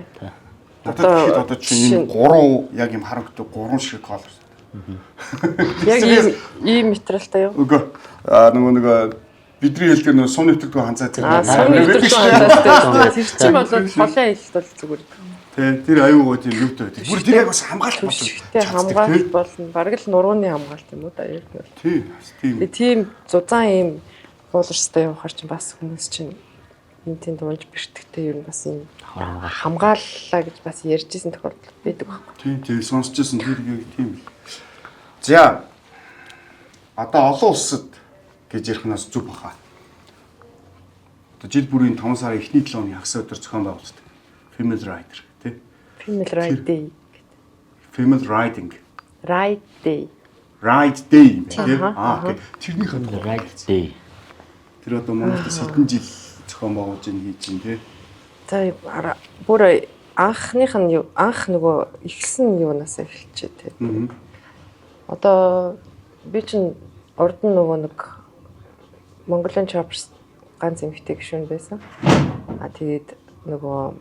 Одоо чинь энэ 3 яг юм харагддаг 3 шиг колор. Яг ийм материалтай юу? Үгүй. Нөгөө бидний хэлдэг нөгөө сум нэвтрэгдүү ханцаа зэрэг. Сум нэвтрэгдүү ханцаа. Тэр чинь бол холын хэлт бол зүгээр. Тэр аюу гоо тийм юутай байдаг. Бүр тэр яг бас хамгаалт болно. Хамгаалт болно. Бараг л нурууны хамгаалт юм уу да яг нь. Тийм зузаан ийм ууларстай явахаар чинь бас хүмүүс чинь энэ тийм дуунж бэртгтэй ер нь бас юм хамгааллаа гэж бас ярьжсэн тохиолдол байдаг байхгүй. Тийм сонсчихсан тэрийг тийм. За. Одоо олон улсад гэж ярихнаас зүг баха. Одоо жил бүрийн 5 сарын эхний 7 өдрийн хагас өдөр зохион байгуулдаг. Female Rider тий. Female Ride Day. Female Riding. Ride Day. Ride Day юм байна тий. Тэрний хад Ride Day. Тэр одоо Монголд хэдэн жил зохион байгуулж хийж байна тий. За бүр анхных нь анх нөгөө ихсэн юунаас эхэлчихэ тий. Одоо би чинь урд нь нөгөө нэг Mongolan Choppers ганц эмэгтэй гишүүн байсан. Тэгээд нөгөө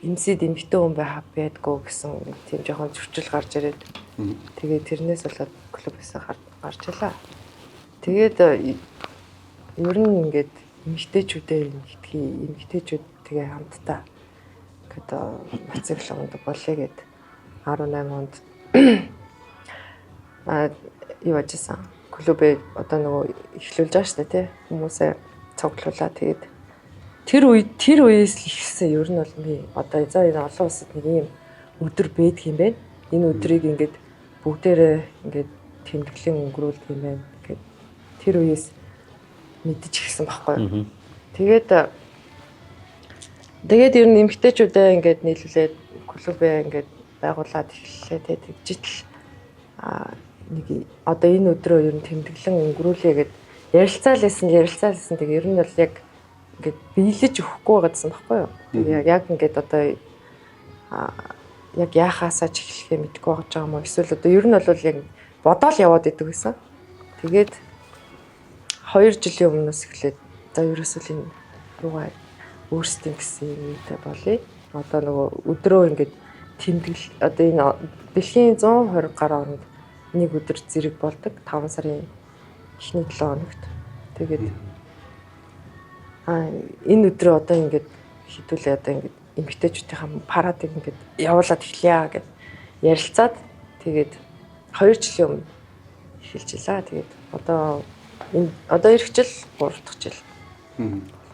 эмсэд эмэгтэй хүн байдгүй гэсэн тийм жоохон зөрчил гарч ирээд тэгээд тэрнээс болоод клубээс гарч илаа. Тэгээд ер нь ингээд эмэгтэйчүүдээ эмэгтэйчүүд тэгээ хамтдаа гэдэг мотоцикл ундаг болъё гэд 18 онд юу ажилласан. Клубээ одоо нөгөө эхлүүлж байгаа шүү дээ тий. Хүмүүсээ цуглуулаа. Тэгээд тэр үеэс л ихсэн ер нь бол би одоо энэ олон улсад нэг юм өдөр байдаг юм байна. Энэ өдрийг ингээд бүгдээрээ ингээд тэмдэглэн өнгөрүүлдэг юм байна. Гэт тэр үеэс мэдэж ирсэн байхгүй. Тэгээд ер нь эмэгтэйчүүдээ ингээд нийлүүлээд клубээ ингээд байгуулад эхэллээ тий. Тэгжитэл нэг одоо энэ өдрөө ер нь тэмдэглэн өнгөрүүлээ гэд ярилцаалсэн тэгээ ер нь бол яг ингээд биелэж өгөхгүй байгаадсан байхгүй юу. Тэгээ яг ингээд одоо яг яхаасаа ч эхлэхээ мэдгүй байгаа юм уу эсвэл одоо ер нь бол яг бодоол яваад идэг гэсэн. Тэгээд 2 жилийн өмнөөс эхлээд одоо ерөөсөө энэ руугаа өөрсдийн гэсэн юмтай болъё. Одоо нөгөө өдрөө ингээд тэмдэглэл одоо энэ бэлгийн 120 гаруй хононд нэг өдөр зэрэг болдог 5 сарын эхний 7 хоногт. Тэгээд Энэ өдрөө одоо ингээд хідүүлээ одоо ингээд эмэгтэйчүүдийн парадыг ингээд явуулаад эхлэе гэд ярилцаад тэгээд 2 жилийн өмнө эхэлжлээ. Тэгээд одоо ирэх жил 3 дахь жил.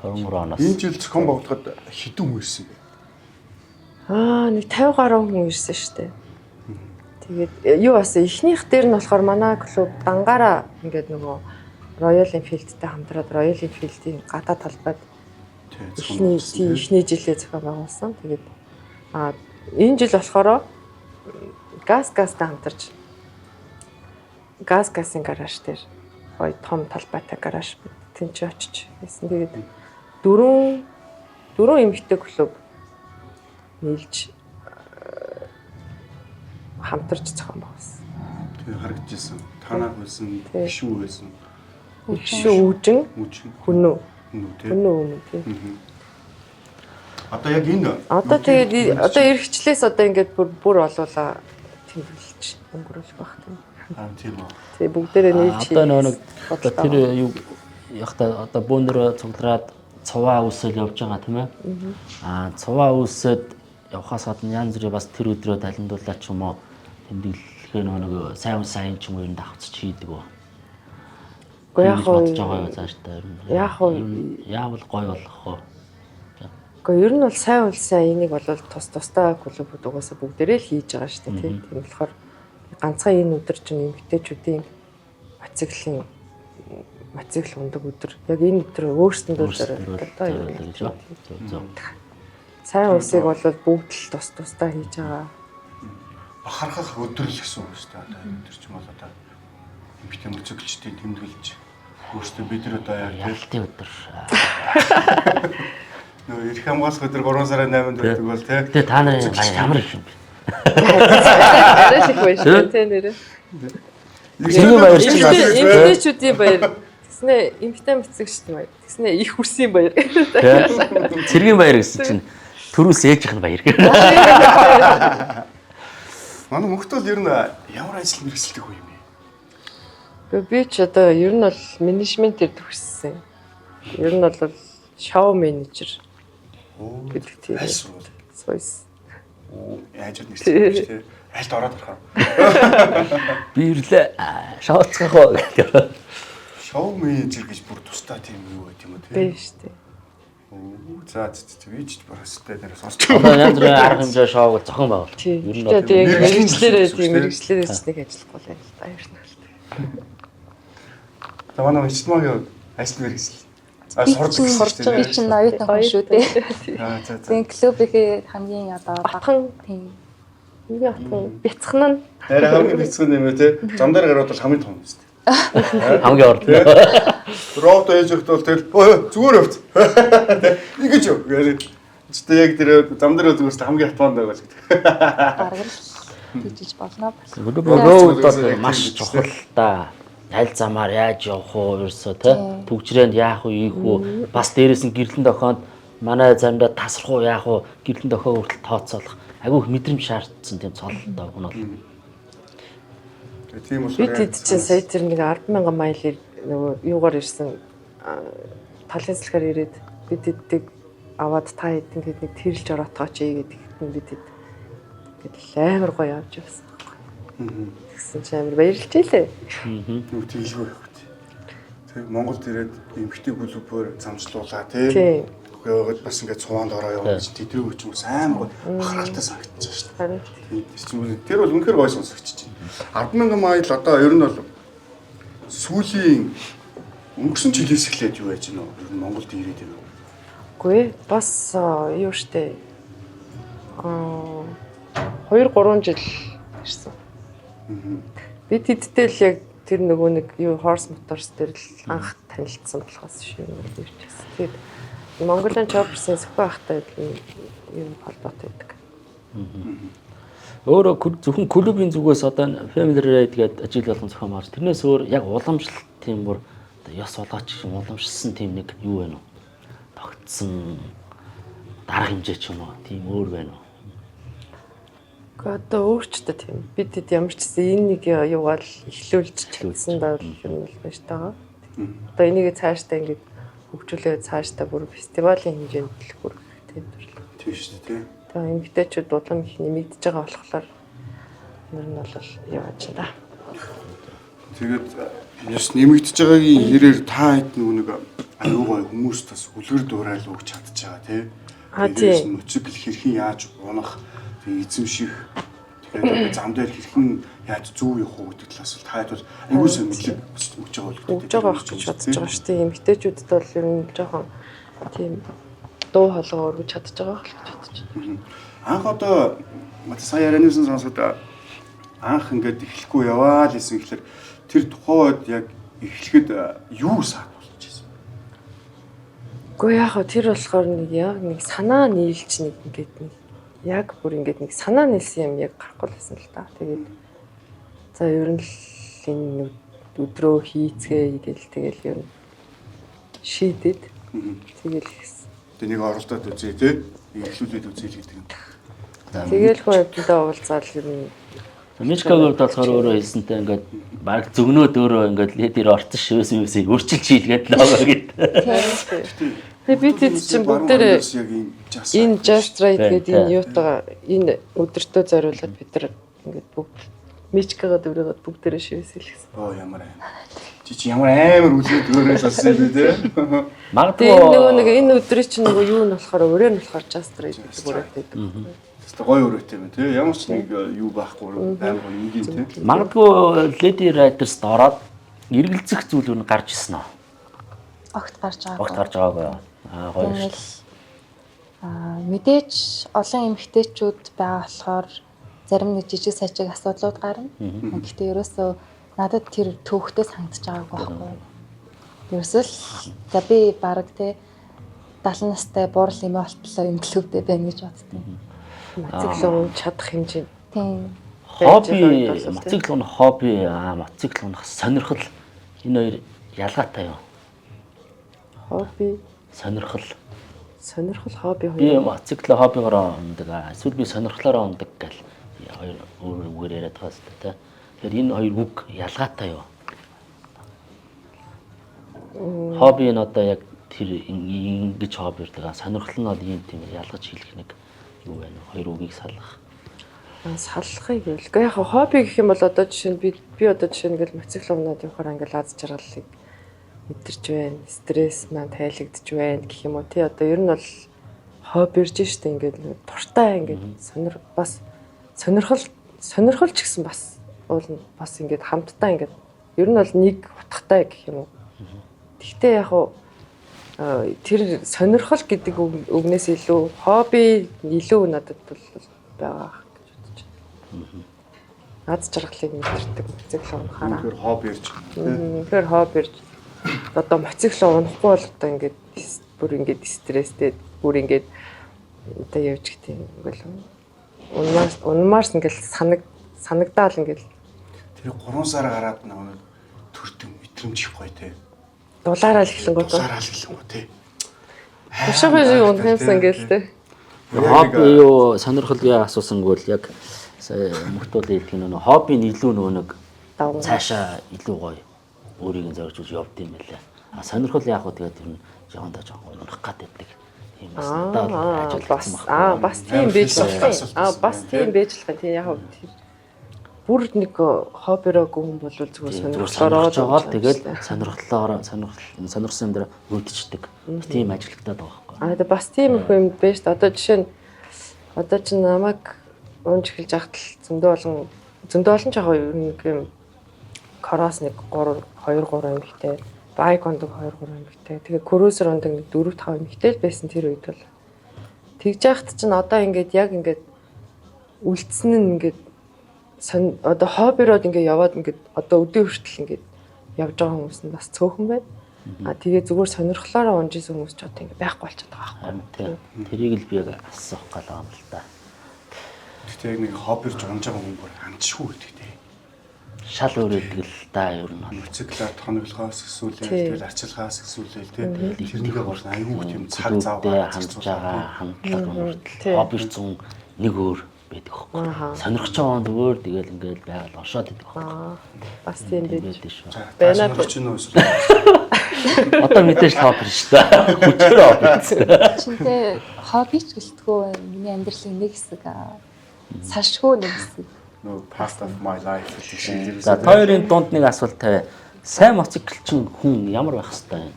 23 оноос. Энэ жил зохион байгуулахад хэдэн хүн ирсэн бэ? Нэг 50 гаруй хүн ирсэн шүү дээ. Тэгээд юу бас эхнийх дээр нь болохоор манай клуб дангаараа ингээд нөгөө Royal Enfield-тэй хамтраад Royal Enfield-ийн гадаа талбайд эхний жилээ зохион байгуулсан. Тэгээд энэ жил болохоор газтай хамтарч газын гараж дээр гоё том талбайтай гараж тэнцээ очиж байсан. Тэгээд дөрөв эмэгтэй клуб нийлж хамтарч зохион байгуулсан. Тэгээ харагдчихсан. Танаа байсан, гişүү байсан. Гişүү үжин, хүнөө өмнө тийм. Одоо яг энэ одоо тэгээд одоо эрхчлээс одоо ингээд бүр олуулаа тэмдэглэж өнгөрүүлэх байх тийм. Тийм үү. Тэгээ бүгдээрээ нийлж одоо тэр юу яг та одоо бөөнөр цуглараад цуваа үсэл явж байгаа тийм ээ. Цуваа үсэд явхаас гадна янз бүрийн бас тэр өдрөө таландуулаад ч юм уу тэмдэглэхээр нэг сайн ч юм уу юм давхцч хийдэг үү. Гэхдээ яг байгаа цаашдаа яавал гой болох вэ? Гэхдээ ер нь бол сайн улсаа энийг бол тусдаа клубүүд угаасаа бүгдээрээ л хийж байгаа шүү дээ тийм. Тийм болохоор ганцхан энэ өдөр чинь эмэгтэйчүүдийн мотоцикл ундаг өдөр. Яг энэ өдөр өөрсдөндөө одоо юу сайн улсыг бол бүгд л тусдаа хийж байгаа. бахархах өдөр л гэсэн үг шүү дээ. Одоо энэ өдөр ч юм бол одоо эмэгтэй мотоциклчдын тэмдэглэж өөрсдөө бид нар одоо яг ялтын өдөр. Нөө эрх хамгаалах өдөр 3 сарын 8-нд байдаг бол тий. Тэгээ та нарын ямар их юм бэ? Арай их байж тий нэрээ. Эмэгтэйчүүдийн баяр. Тэснэ эмэгтэй мотоциклчдын баяр. Тэснэ их хүрсийн баяр. Цэргийн баяр гэсэн чинь төрөөс ээжийнх нь баяр. Манай мөхтөл ер нь ямар ажил мэргэжилдэг вэ юм бэ? Би ч одоо ер нь бол менежментээр төгссөн. Ер нь бол шоу менежер гэдэг тийм. Сойс. Яаж нэрсэн шүү дээ. Айлд ороод ирэх. Би ирлээ. Шооцгах уу гэдэг. Шоу менежер гэж бүр тусдаа тийм юу байт юм уу те? Бэ шүү дээ. За вич барастай дээр сонсч. Одоо янз бүрийн арга хэмжээ шоуг зохион байгуул. Ер нь бол мэргэжлээрээ нэг ажиллахгүй л та ер нь. За манай Ичмагийн ажил мэргэжил. Сурдаг сурч би чинь оюутан хүн шүү дээ. За. Тэгээ клубийнхээ хамгийн одоо Батхан тийм бяцхан нь Харин хамгийн бяцхан нэмээ те. Зам дээр гараад бол хамгийн том юм шүү дээ. Хамгийн орд. Ровд ээж өгт бол тэгэл зүгээр өвт. Ингэж юу гэдэг. Чи яг тэр зам дээр зүгээс хамгийн хатван байгаа л гэдэг. гаргал хийж болно. Роод бол маш чухал та. Аль замаар яаж явах уу ерөөсөө тий төгжрээнд яах уу ийх үү бас дээрээс нь гэрлэн дохоонд манай заримдаа тасрах уу яах уу гэрлэн дохоо хүртэл тооцоолох агүйх мэдрэмж шаардсан тийм цолтой хүн бол Тийм бид хэд чинь сая тэр нэг 10,000 майл нөгөө юугаар ирсэн талын салхаар ирээд бид хэддэг аваад та хэд ингээд нэг тэрэлж ороотгооч гэдэг нь бид хэд ингээд амар гоё явж байсан. Тэгсэн чинь амар баярлж илээ. Нүг тийлгүй байх үү. Тэг Монголд ирээд эмхтэй клубээр замжлуулаа тий. Өгөөд бас ингээд цуваанд ороо яваа гэж тэдрүү ч юм сайн гоё бахархалтай санагдчихж байна шүү дээ. Тэр бол үнэхээр гоё сонсогдож байна. 10,000 майл одоо ер нь бол сүүлийн өнгөрсөн жилээс эхлээд юу яаж байна вэ? Ер нь Монголд ирээд байна уу? Үгүй бас юу штэ 2-3 жил ирсэн. Бид хэдтэй л яг тэр нөгөө нэг юу хорс моторс дээр л анх танилцсан болохоос шүү юм ирж байсан. Тэгээд Монголын Choppers-ийн Сүхбай ахтай юм холбоотой байдаг. Өөрөө зөвхөн клубын зүгээс одоо Family Ride гэдэг ажил болгон зохион байгуулж тэрнээс өөр яг уламжлалт тийм бүр ёс олгооч юм уламжлсан тийм нэг юу байна уу? Тогтсон дарга хэмжээ ч юм уу тийм өөр байна уу? Одоо өөрчтэй тийм. Бид хэд ямар ч гэсэн энэ нэг юугаар эхлүүлж чадсан бол юм бол байж байгаа. Одоо энийг цаашдаа ингэж хөгжүүлээ цаашдаа бүр фестивалийн хэмжээнд л хүрэх тийм төрлөө. Тийм шүү дээ. Тэгээ эмэгтэйчүүд улам их нэмэгдэж байгаа болохоор нэр нь бол яваад чинь да. Тэгээд яс нэмэгдэж байгаагийн хэрээр та хэд нэг аюу гай хүмүүс бас үлгэр дуурайл өгч чадж байгаа тий. Тийм. Мотоцикл хэрхэн яаж унах, тэг эзэмших. Тэгээд зам дээр хэрхэн яаж зөв явах уу гэдэг талаас л та хэд бол аюу сайн мэдлэг өгч байгаа бол өгж байгаа гэж бодож байгаа шүү дээ. Эмэгтэйчүүдэд бол ер нь жоохон тийм дуу хоолой өргөж чадж байгаа гэж бодож байна. Анх одоо сая яриансан сонсоод анх ингээд эхлэхгүй яваал гэсэн ихлээр тэр тухайд яг эхлэхэд юу саад болж байсан? Гэхдээ яг тэр болохоор нэг санаа нийлж нэг ингээд нэг яг бүр ингээд нэг санаа нийлсэн юм яг гарахгүй байсан л та. Тэгээд за ер нь л энэ өдрөө хийцгээ идэл тэгэл ер нь шийдэд тэгэл гэсэн. Тэ нэг оролдоод үзье тий. Эхлүүлээд үзье л гэдэг юм. Тэгэл хүн амттай уулзаад ер нь Мичкагоор болохоор өөрөө хэлсэнтэй ингээд баг зөгнөөд өөрөө ингээд ледэр орцсон шивсэн юмсыг өрчилж хийлгээд логоо гэдэг. Тэгээ бид чинь бүгдээрээ энэ just right гэдэг энэ юутайгаа энэ өдөртөө зориулаад бид нар ингээд бүгд Мичкагаа дөрөөгд бүгдээрээ шивсэн л гэсэн. Оо ямар аим. Чи ямар амар үлээд өөрөө болсон юм бэ те? Магадгүй нэг энэ өдрийн чинь нөгөө юу нь болохоор өрөө нь болохоор just right гэдэг үрээд байдаг. Гой өрөөтэй юм тий. Ямар ч нэг юу байхгүй амар гоё ингийн тий. Магадгүй Lady Riders ороод эргэлзэх зүйл нь гарч ирсэн аа. Огт гарч байгаа. Огт гарч байгаагүй. Гоё шүү. Мэдээж олон эмэгтэйчүүд байгаа болохоор зарим нэг жижиг сажиг асуудлууд гарна. Гэхдээ ерөөсөө надад тэр төвхтэй санагдаж байгаагүй байхгүй. Ерөөсөө л за би баг те 70 настай буурал юм болтлоо юм төлөвтэй байна гэж боддог. Мотоцикл унах чадах хэмжээ. Тийм. Хобби, мотоцикл унах хобби, мотоцикл унах сонирхол энэ хоёр ялгаатай юу? Хобби, сонирхол. Сонирхол хобби Би хоёр. мотоцикл хоббигоор ундаг. Эсвэл би сонирхлоор ундаг гэл хоёр өөр яриад байгаа шүү дээ. Тэгэхээр энэ хоёр үг ялгаатай юу? Хобби нь одоо яг тэр ингэж хобби ирдэг. Сонирхол нь одоо ийм тийм ялгаж хэлэх нэг юу вэ? Хоёр үгийг салгах. Саллахыг гэвэл яг хобби гэх юм бол одоо жишээ нь би одоо жишээ нь ингээл мотоцикл унаад явахаар ингээл аз жаргалыг мэдэрч байна. Стресс маань тайлагдж байна гэх юм уу тий. Одоо ер нь бол хобби ирж штэ ингээл дуртай ингээд бас сонирхол ч гэсэн бас уулна бас ингээд хамтдаа ингээд ер нь бол нэг утгатай гэх юм уу. Тэгтээ яг тэр сонирхол гэдэг үгнээс илүү хобби илүү надад бол байгаа гэж бодож байна. Аз жаргалыг мэдэрдэг мотоцикл унахаараа. Тэр хобби ирж. Тэр хобби ирж одоо мотоцикл унахгүй бол одоо ингээд бүр ингээд стресстэй бүр ингээд одоо явж гэх юм ингээл унмаарс ингээл санагдаал ингээл Тэр 3 сар гараад нэг төртөм мэдрэмж их гоё те. дулаараа л эхлэн гоо. Дулаараа л эхлэн гоо те. Тушаага шиг унах юмсан ингээл те. Хобби юу сонирхол яа асуусангүй л яг мөхтөл хэлдэг нөө хобби нь илүү нэг цаашаа илүү гоё өөрийг нь зоржуулж явд юм байлаа. Сонирхол яг хөө тэгээд тэр нь жоохон унах гад байдаг. Тийм бас надад ажилласан байна. Бас тийм байж болох. Бас тийм байж болох. Тийм яг бүр нэг хоббироогүй хүн бол зүгээр сонирхлоороо тэгээд сонирхсан юм дээр үүдчдэг. Тийм ажилтдаг байгаа байхгүй. Тэгээд бас тийм их юм байж та одоо жишээ нь одоо ч намайг унж эхэлж ахт л зөндөө олон жоо нэг юм кросс нэг 2 3 эмэгтэй байк ундаг 2 3 эмэгтэй тэгээд кросер ундаг нэг 4 5 эмэгтэй л байсан тэр үед бол тэгж яхад чинь одоо ингээд яг ингээд үлдсэн нь ингээд одоо хоббироод ингээд яваад ингээд одоо өдөө хүртэл ингээд явж байгаа хүмүүс нь бас цөөхөн байна. Тэгээ зүгээр сонирхлоороо унж исэн хүмүүс ч одоо ингээд байхгүй болчиход байгаа байхгүй. Тэрийг л би яг асуух гал байгаа юм л да. Тэгтээ нэг хоббирж унж байгаа хүн бүр амжихгүй гэдэг те. Шал өөрөдөг л да ер нь. Мотоциклаар тоноглохоос эсвэл тэгэл арчилгаас эсвэл те. Тэрнийгээ бол аюул тийм цаг зав хандж байгаа хандлага мөрдөл хоббир зүүн нэг өөр байдаг хөөхгүй. Сонирхож байгаа хүн зүгээр тэгэл ингээл байгаад оршоод идэх хөөхгүй. Бас тийм байж байна. Сонирхож байна уу? Одоо мэдээж хобби шүү дээ. Хүчээр хобби. Чинтэй хобби ч гэлтгүү миний амьдралын нэг хэсэг салшгүй нэг хэсэг. No past of my life гэдэг шиг. За хоёрын дунд нэг асуулт тавиа. Сайн мотоциклчин хүн ямар байх хэвээр юм?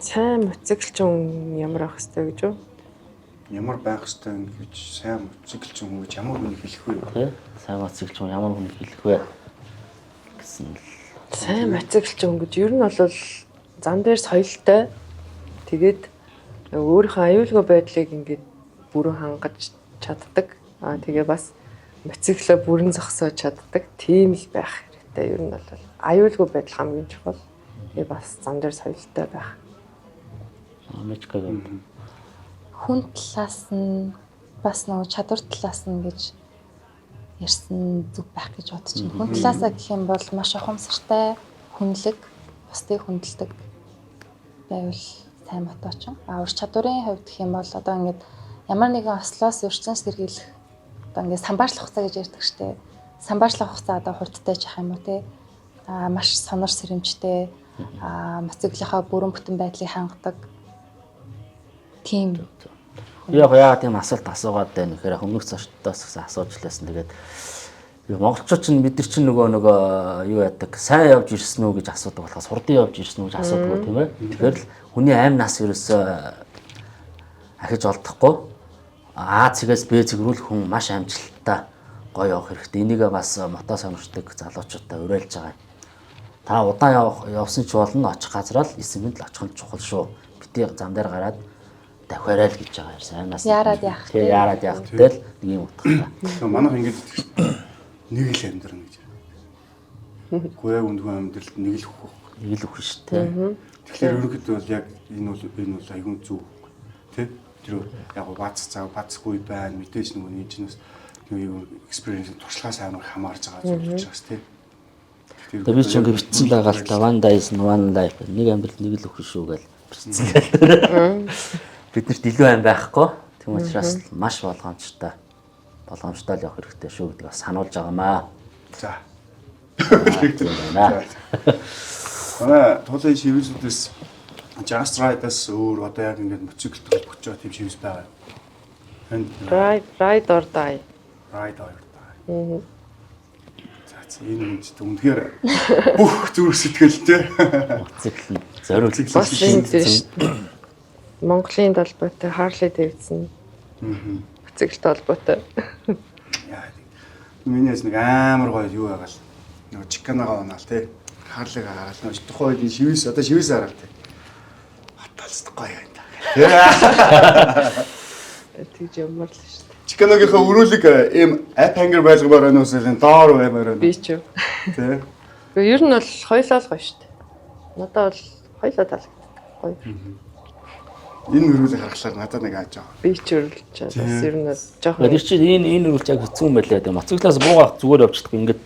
Сайн мотоциклчин ямар ах хэвтэй гэж үү? Ямар байх хэвтэй гэж сайн мотоциклчин хүн гэж ямар хүн хэлэх вэ? Тэ? Сайн мотоциклчин ямар хүн хэлэх вэ гэсэн л. Сайн мотоциклчин гэж ер нь бол зам дээр соёлтой. Тэгээд өөрийнхөө аюулгүй байдлыг ингээд бүрэн хангаж чаддаг. Тэгээ бас мотоциклоо бүрэн зогсоож чаддаг. Тийм л байх хэрэгтэй. Ер нь бол аюулгүй байдал хамгийн чухал. Тэгээ бас зам дээр соёлтой байх. Мечкаг. Хүн талаас нь бас нөгөө чадвар талаас нь гэж ярьсан зүг байх гэж бодож байна. Хүн талаасаа гэх юм бол маш ухамсартай, хүнлэг, бусдыг хүндэлдэг байвал сайн моточин. Ур чадварын хувьд гэх юм бол одоо ингээд ямар нэгэн ослоос урьдчилан сэргийлэх одоо ингээд самбаачлах хугацаа гэж ярьдаг штеп. Самбаачлах хугацаа одоо хурдтай жах юм уу те. Маш сонор сэрэмжтэй мотоциклынхаа бүрэн бүтэн байдлыг хангадаг. Тийм. Яа тийм асуулт асуугаад байна. Тэгэхээр өмнөх зочдоос гэсэн асууж лээсэн. Тэгээд монголчууд чинь бид нар чинь нөгөө юу яадаг сайн явж ирсэн үү гэж асуудаг болохоос хурдан явж ирсэн үү гэж асуудаг тийм ээ. Тэгэхээр л хүний аим нас ерөөсөө ахиж олдохгүй. А цэгээс Б цэг рүү хүн маш амжилттай гоё явах хэрэгтэй. Энийгээ бас мото сонирхдаг залуучуудаа уриалж байгаа. Та удаан явсан ч болно очих газараа л эсэмэнд л очих нь чухал шүү. Бити зам дээр гараад давхаарай л гэж байгаа юм. Амнаас Яарад яах тий яарад яах тэл нэг юм утгатай. Тэгээ манайх ингэж нэг л амьдран гэж. Гуй үндгүй амьдралд нэг л хөх. Нэг л үхэн шүү тий. Тэгэхээр ерөнхийдөө бол яг энэ бол аюун зүг тий. Тэр яг бацгүй байна. Мэдээж нөгөө нэг чинээс нөгөө experience туршлагаас амар хамаарж байгаа зүйл учраас тий. Тэгээ би ч ингэ бичсэн байгаа л та one day is one life. Нэг амьдрал нэг л үхэн шүү гэж бичсэн л. Биднэрт илүү аим байхгүй. Тийм учраас маш болгоомжтой л явах хэрэгтэй шүү гэдгийг бас сануулж байгаамаа. За. Манай тулын шивэсүүдээс Just Ride-аас өөр одоо яг ингээд мотоциклд холбогдож байгаа тийм шивэс байгаа. Ride or die. Ride or die. За энэ үнд үнэхээр бүх зүрх сэтгэлтэй Мотоцикл нь зориулсан. Бас энэ шүү дээ. Монголын талбайтай Harley Davidson. Мотоциклтэй холбоотой. яа. Минийс нэг амар гоё юу байгаа л. Нөгөө Чиканагаа унаал тий. Harley-га гараад нөгөө тухайн үед шивэс одоо шивэс хараад тий. Баталст гоё юм да. Тэгж ямар л шүү дээ. Чиканагийнхаа өрөөлөг ийм app hanger байлгамаар байна уу эсвэл доор баймаар байна. Би ч юу. Тий. Гэхдээ ер нь бол хоёлоо л гоё шүү дээ. Надад бол хоёлоо таалагддаг. Гоё. Энэ өрөөлөг харахаар надад нэг ааж байгаа. Би ч өрлөж чад. Бас ер нь бол жоохон. Тэр чинь энэ үрүүлж яг хэцүү юм байлаа дээ. Мотоциклаас буугаад зүгээр явчихдаг ингээд.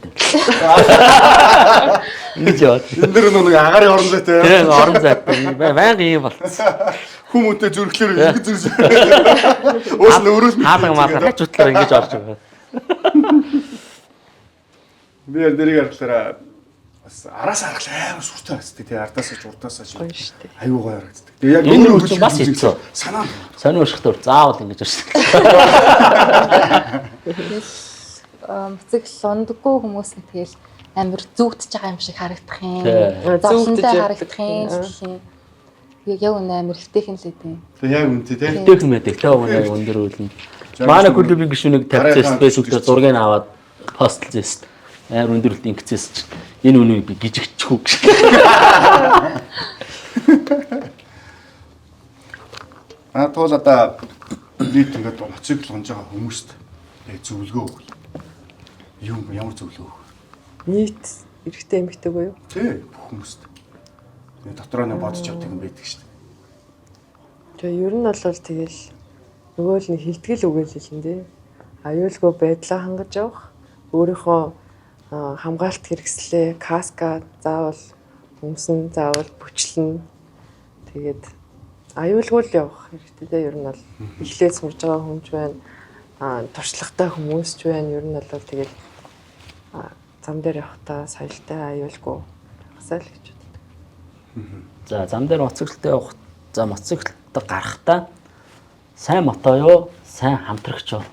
Ингэж яваад. Энэ дэр нэг агарын орон зайтай. Тэр орон зайтай. Байнга ийм болцсон. Хүмүүстээ зүрхлээр ингэ зүрж. Уус нөрөөс хаалга маалга хажуутлаар ингэж орж байгаа. Би дэрийг харахаар бас араас харахаар амар сүртэй харагддаг тий ардаасаа ч урдаасаа ч Гоё шүү дээ. аюу гоё харагддаг. Тэгээ яг Энэ үрүүлж бас хэцүү. Санаа. Сони уушхтөр заавал ингэж орчихдаг. Мотоцикл ундаггүй хүмүүс нь тэгэл амар зүгтж байгаа юм шиг харагдах юм. Тий. Зовлонтой харагдах юм гэх юм. Яг үнэ амар ихтэйхэн л дээ. Тэгээ яг үнтэй тий. Тээх мэдэг таа өнөө өндөр үлэн. Манай клубын гишүүнийг тавьчихсан фэйсбүүкээр зургийг аваад постлжсэн. Амар өндөрлөлт ингэцээс чинь энэ үнийг би гжигчгүй гэж. Туул одоо нийт ингээд мотоцикл гонж байгаа хүмүүст зөвлөгөө өгвөл. Ямар зөвлөгөө өгөх? Нийт эрэгтэй эмэгтэй буюу. Тий бүх хүмүүст. Тэгээ дотроо нэг бодож явдаг юм байдаг шүү дээ. Тэгээ ер нь бол тэгэл нөгөө л нэг хилтгэл үгээлэл нь тий. Аюулгүй байдлаа хангаж явах, өөрийнхөө хамгаалт хэрэгслээ, каска заавал өмсөн, заавал бүчлэн. Тэгээд аюулгүй л явах хэрэгтэй дээ. Ер нь бол эхлээд сурж байгаа хүмүүс байна. Туршлагатай хүмүүс ч байна. Ер нь бол тэгэл зам дээр явахдаа соёлтой аюулгүй байхсаа л гэж боддог. За зам дээр моцикл явах. За моциклд гарахтаа сайн мото юу? Сайн хамтрагч юу?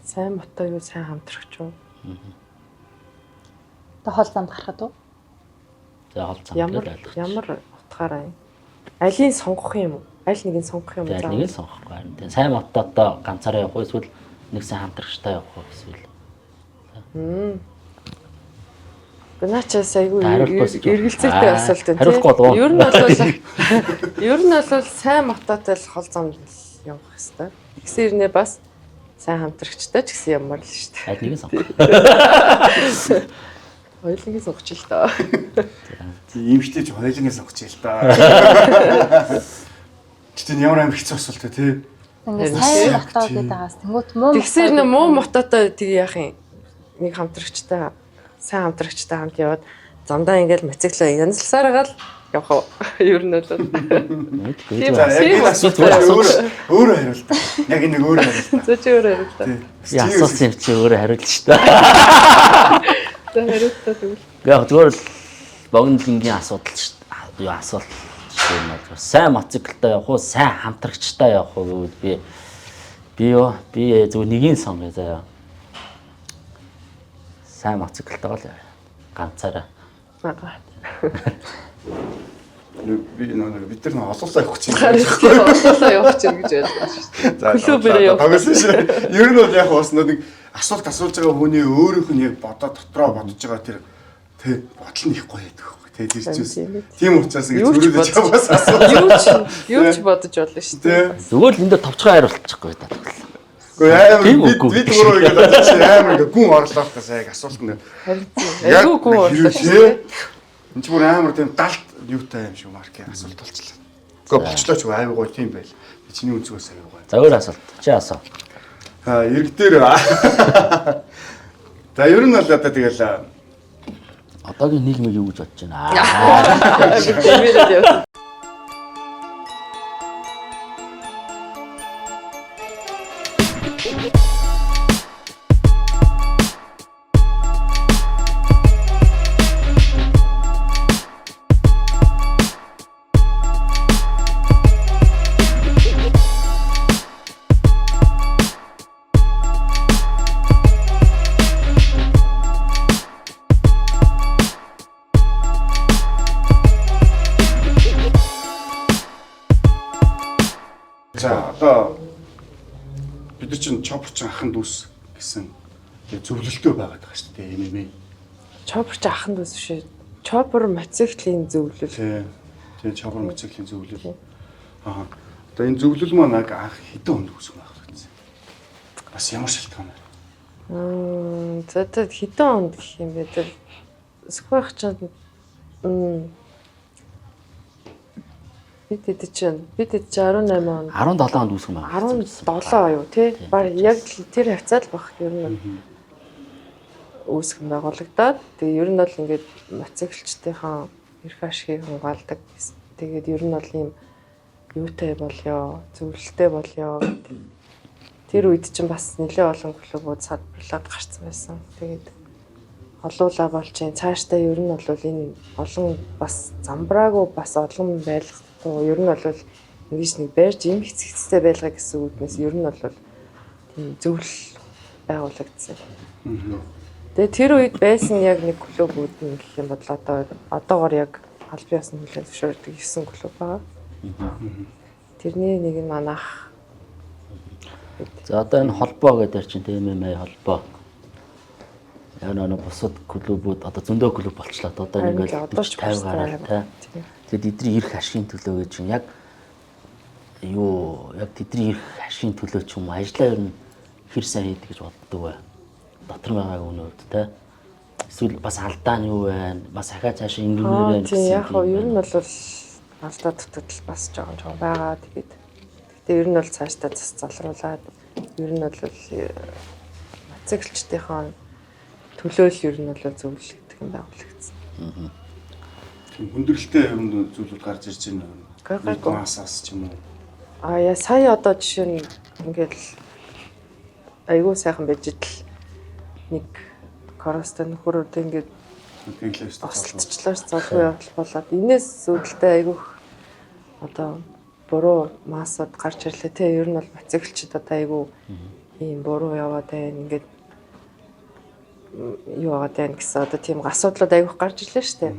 Сайн мото юу, сайн хамтрагч юу? Тэ хол замд гарахад уу? За хол зам дээр ойлгох. Ямар утгаараа юм? Алийг сонгох юм уу? Аль нэгийг сонгох юм За нэг л сонгохгүй байна. Тэгээ сайн мотодоо ганцаараа явах уу эсвэл нэг сайн хамтрагчтай явах уу эсвэл. Гүначаас айгүй Хариулахгүй шүү. эргэлзээтэй асуулт байна. Хариулахгүй болов уу? Ер нь бол сайн мототой л хол замд явах хэрэгтэй. Тэгсэрнээ бас сайн хамтрагчтай ч гэсэн ямар л шүү дээ. Аль нэгийг сонгох. Хоёулангийн сонгоч л доо. Иймхтэй ч хоёулангийн сонгоч л та. Гэтэл ямар амар хэцүү асуулт тий. Ингээд сайн мото гэдэг байгаас тэнгуут муу. Тэгсэр нэ муу мототой тэг яах юм? Нэг хамтрагчтай, сайн хамтрагчтай хамт яваад замдаа ингээл моциклоо янзлсаар гал явах уу? Ер нь бол. Мэдгүй. За яг энэ асуулт өөр хариулт. Яг энэ нэг өөр хариулт. Зөө чи өөр хариултаа. Би асуусан юм чи өөрөө хариулж шүү дээ. За хариултаа тэгвэл. Яг зүгээр л богинолынгийн асуудал шүү дээ. Юу асуулт шүү дээ. Сайн моциклтай явах уу, сайн хамтрагчтай явах уу гэвэл би зөв нэгийг сонгоё заяа. Сайн моциклтай бол ганцаараа. Би нэг бид нар олоолаа явах гэж байна. Олоолаа явах чинь гэж байлаа шүү дээ. За Клубээрээ явах. Тоглосон шүү. Ер нь бол яг бас нэг асуулт асууж байгаа хүний өөрийнх нь яг дотроо бодож байгаа тэр бодол нь их гоё байдаг байхгүй. Тэр чинь. Тийм учраас ингэ зүрхлэж яваас асуу. Юу ч бодож болно шүү дээ. Зүгээр л энэ дээр товчхон хариулчихгүй даа. Гэхдээ амар бид өөрөө ингэ бодож амар ингэ гүн орлоо та яг асуулт нь. Айгуу гүн орлоо шүү. Энд ч бүр амар тийм далд юутай юм шиг маркийн асуулт болчихлоо. Гэхдээ болчлоо ч аюу гоё тийм байл. Чиний үнцгөөс аюу гоё. За өөр асуулт. Чи асуу. Иргэдээр. За ер нь бол одоо тэгэл одоогийн нийгмийг юу гэж бодож байна? Тиймэрэл яв. за одоо бид нар чинь чопорчин ахын дүүс гэсэн зөвлөлтөө байгаад байгаа шүү дээ MMA. Чопор ч ахын дүүс шүү. Чопор моциклийн зөвлөл. Тийм чопор моциклийн зөвлөл. Аа. Одоо энэ зөвлөл маань анх хэдэн онд үүсгэн байх вэ? Бас ямар шалтгаанаар? За тэгэд хэдэн онд гэх юм бэ? Тэр өсгөх чинь бид чинь 18 он 17 онд үүсгэн байна. 17 юу тий? Баг яг тэр хавцаад баг ер нь үүсгэн байгуулагдаад тэгээ ер нь бол ингээд моциклчтынхаа эрх ашгийг хангаалдаг. Тэгээд ер нь бол ийм юутай болёо, зөвлөлттэй болёо. Тэр үед чинь бас нэлээд олон клубүүд салбарлаад гарсан байсан. Тэгээд олуула болж чинь цаашдаа ер нь бол энэ олон бас замбраагүй бас олон байлгах. Ер нь бол ингэж нэг байрж юм хэцэгцтэй байлгаа гэсэн үгнээс ер нь бол тийм зөвлөл байгуулагдсан. Тэгээ тэр үед байсан яг нэг клубүүд нь гэх юм бол одоогоор яг албан ёсны хүлээн зөвшөөрдөг 9 клуб байгаа. Тэрний нэг нь манайх. За одоо энэ холбоо гэдэг чинь MMA холбоо. Яг нэг бусад клубүүд одоо зөндөө клуб болчлоо. Одоо ингээл 50 гараад та. Тэгээд эдний эрх ашигын төлөө гэж яг яг тэдний эрх ашигын төлөө ч юм ажлаа ер нь хэр сайн хийдэг гэж боддог бай. Дотор байгаа үнүүд те. Эсвэл бас алдаа нь юу вэ? Бас ахаа цаашаа ингэмээр байна гэсэн. Яг нь ер нь бол алдаа дутагдал бас жоохон байгаа. Гэхдээ ер нь бол цаашдаа зас залруулад ер нь бол моциклчдынхаа төлөө л ер нь бол зөвлөлт юм байгуулагдсан. Хүндрэлтэй ер нь зүйлүүд гарч ирж байна. Масаас ч юм уу. Яа сая одоо жишээ нь ингээл айгүй сайхан байж идэл нэг коростон нөхөрүүд ингээд Тэглээс Осолтчлоош залгүй явдал болоод энэс үүдэлтэй айгүйх одоо буруу маасууд гарч ирлээ те. Ер нь бол мотоциклчид одоо айгүй ийм буруу яваад байна. Ингээд юу яваад байна гэсэн одоо тийм асуудлууд айгүйх гарч ирлээ шүү дээ.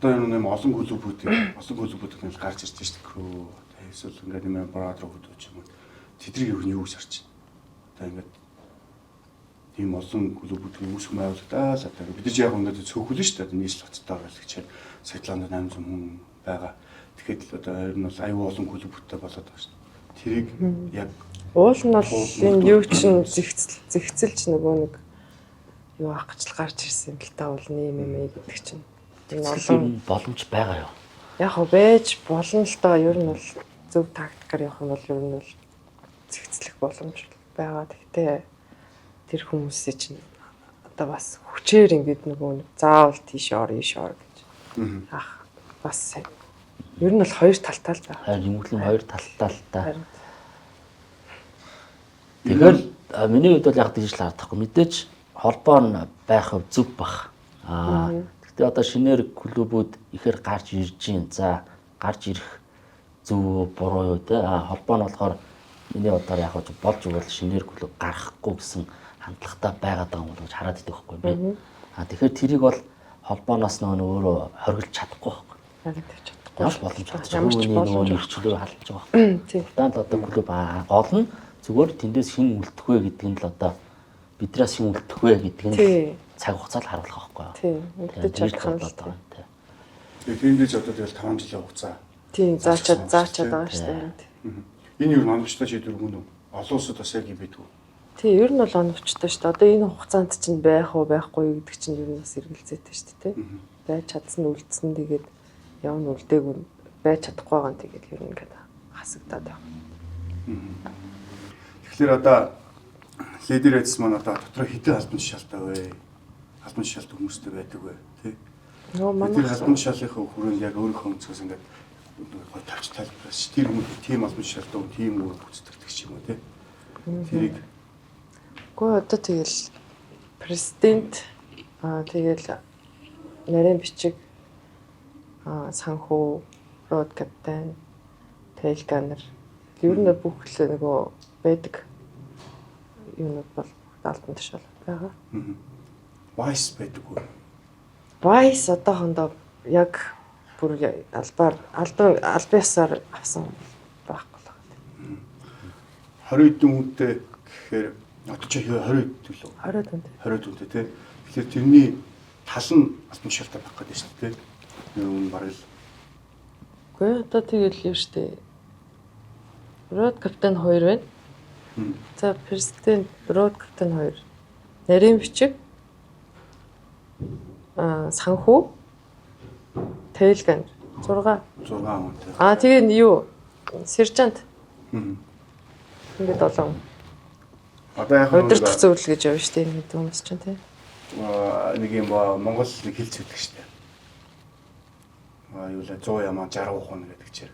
Одоо энэ нэм олон клубүүд нь гарч ирж штэ крүү. Эсвэл ингээд нэм бродер хүүд ч юм уу. Тэдний юу гэж харж байна. Одоо ингээд тийм олон клубүүдийн үүсгэн байгуулагдаад одоо бид нар яг өнөөдөр цөөхөлн штэ. Одоо нийслэл хоттой байгаа гэж Светланд 800 хүн байгаа. Тэгэхэд л одоо ер нь бол аюу олон клубүүдтэй болоод байгаа штэ. Тэрийг яг Уул нь бол энэ юу чинь зэгцэлж нөгөө нэг юу авах гэж гарч ирсэн юм л та бол нэм гэдэг чинь. Энэ олон боломж байгаа юу? яг хөө байж болно л доо ер нь бол зөв тактикаар явах юм бол ер нь бол зэгцлэх боломж байгаа. Гэхдээ тэр хүмүүсийн чинь одоо бас хүчээр ингээд нөгөө заавал тийш ор гэж ах бас ер нь бол хоёр талтай л байна. Харин юм хоёр талтай л та. Тэгэхээр миний хувьд бол яг тийж л хардахгүй мэдээж холбоо нь байх зөв бах. Гэхдээ одоо шинээр клубүүд ихээр гарч ирж гин. За гарч ирэх зөв буруу юу те. Холбоо нь болохоор миний бодоор яг болж өгвөл шинээр клуб гарахгүй гэсэн хандлагатай байгаад байгаа юм бол гэж хараад идэх байхгүй би. Тэгэхээр тэрийг бол холбооноос өөрөө хоригдж чадахгүй байхгүй. Харагдаж чадахгүй. Ямар ч боломж гарч ямар ч боломж нөхцөлөө халж байгаа байхгүй. Тийм. Даанд одоо клуб гол нь зүгээр тэндээс хин үлдэх вэ гэдэг нь л одоо бидраас хин үлдэх вэ гэдэг нь цаг хугацаа л харуулах байхгүй. Тийм. Үлдэж чадах юм л та. тэгээд тэндээс одоо тэгэл 5 жилийн хугацаа. Тийм. Заачаад байгаа шүү дээ. Энэ юу оновчтой шийдвэр мөн үү? Олон улсад бас яг юм бидгүй. Тийм. Ер нь бол оновчтой шүү дээ. Одоо энэ хугацаанд чинь байх уу байхгүй юу гэдэг чинь ер нь бас эргэлзээтэй шүү дээ. Байж чадсан үлдсэн тэгээд явна үлдээгүй байж чадахгүй байгаа нь тэгээд ер нь ингээд хасагдаад байна. Тэгэхээр одоо лидер эдс маань одоо дотор хэдэн албан тушаалтай вэ? Албан тушаалтай хүмүүстэй байдаг вэ? Тэ? Нөө манай Тэр албан тушаалынхаа хүрээнд яг өөрийнхөө өнцгөөс ингээд гой тавьж тайлбарлаж тэр хүмүүс тийм албан тушаалтай тийм өөр гүйцэтгэдэг ч юм уу тэ? Тэрийг Гэхдээ одоо тэгэл президент тэгэл нарийн бичиг санхүү род капитан тэл ганер ер нь бүх л нөгөө байдаг юмуд бол албан тушаал байгаа. вайс байдаг үү? Вайс одоохондоо яг бүр албаасаар авсан байхгүй л байна. 20 хэдэн хүнтэй гэхээр одоо чи 20 хэдэн лөө? 20 хүнтэй. 20 хүнтэй тий. Тэгэхээр тэрний тал нь албан тушаалтай байх гэдэг шүү дээ. Юу барил. Гэхдээ одоо тэгэл юу штэ. Род капитан 2 байна. За президент род капитан 2. Нарийн бичиг санхүү Тэлгэн 6 хүнтэй. Тэгээ юу сержант. Ингээд 7. Одоо яг удирдах зөвлөл гэж явна шүү дээ энэ хүмүүс чинь тий. Нэг юм Монгол хэлц байдаг шүү дээ. Юу л 100 ямаа 60 хүн гэдэг чир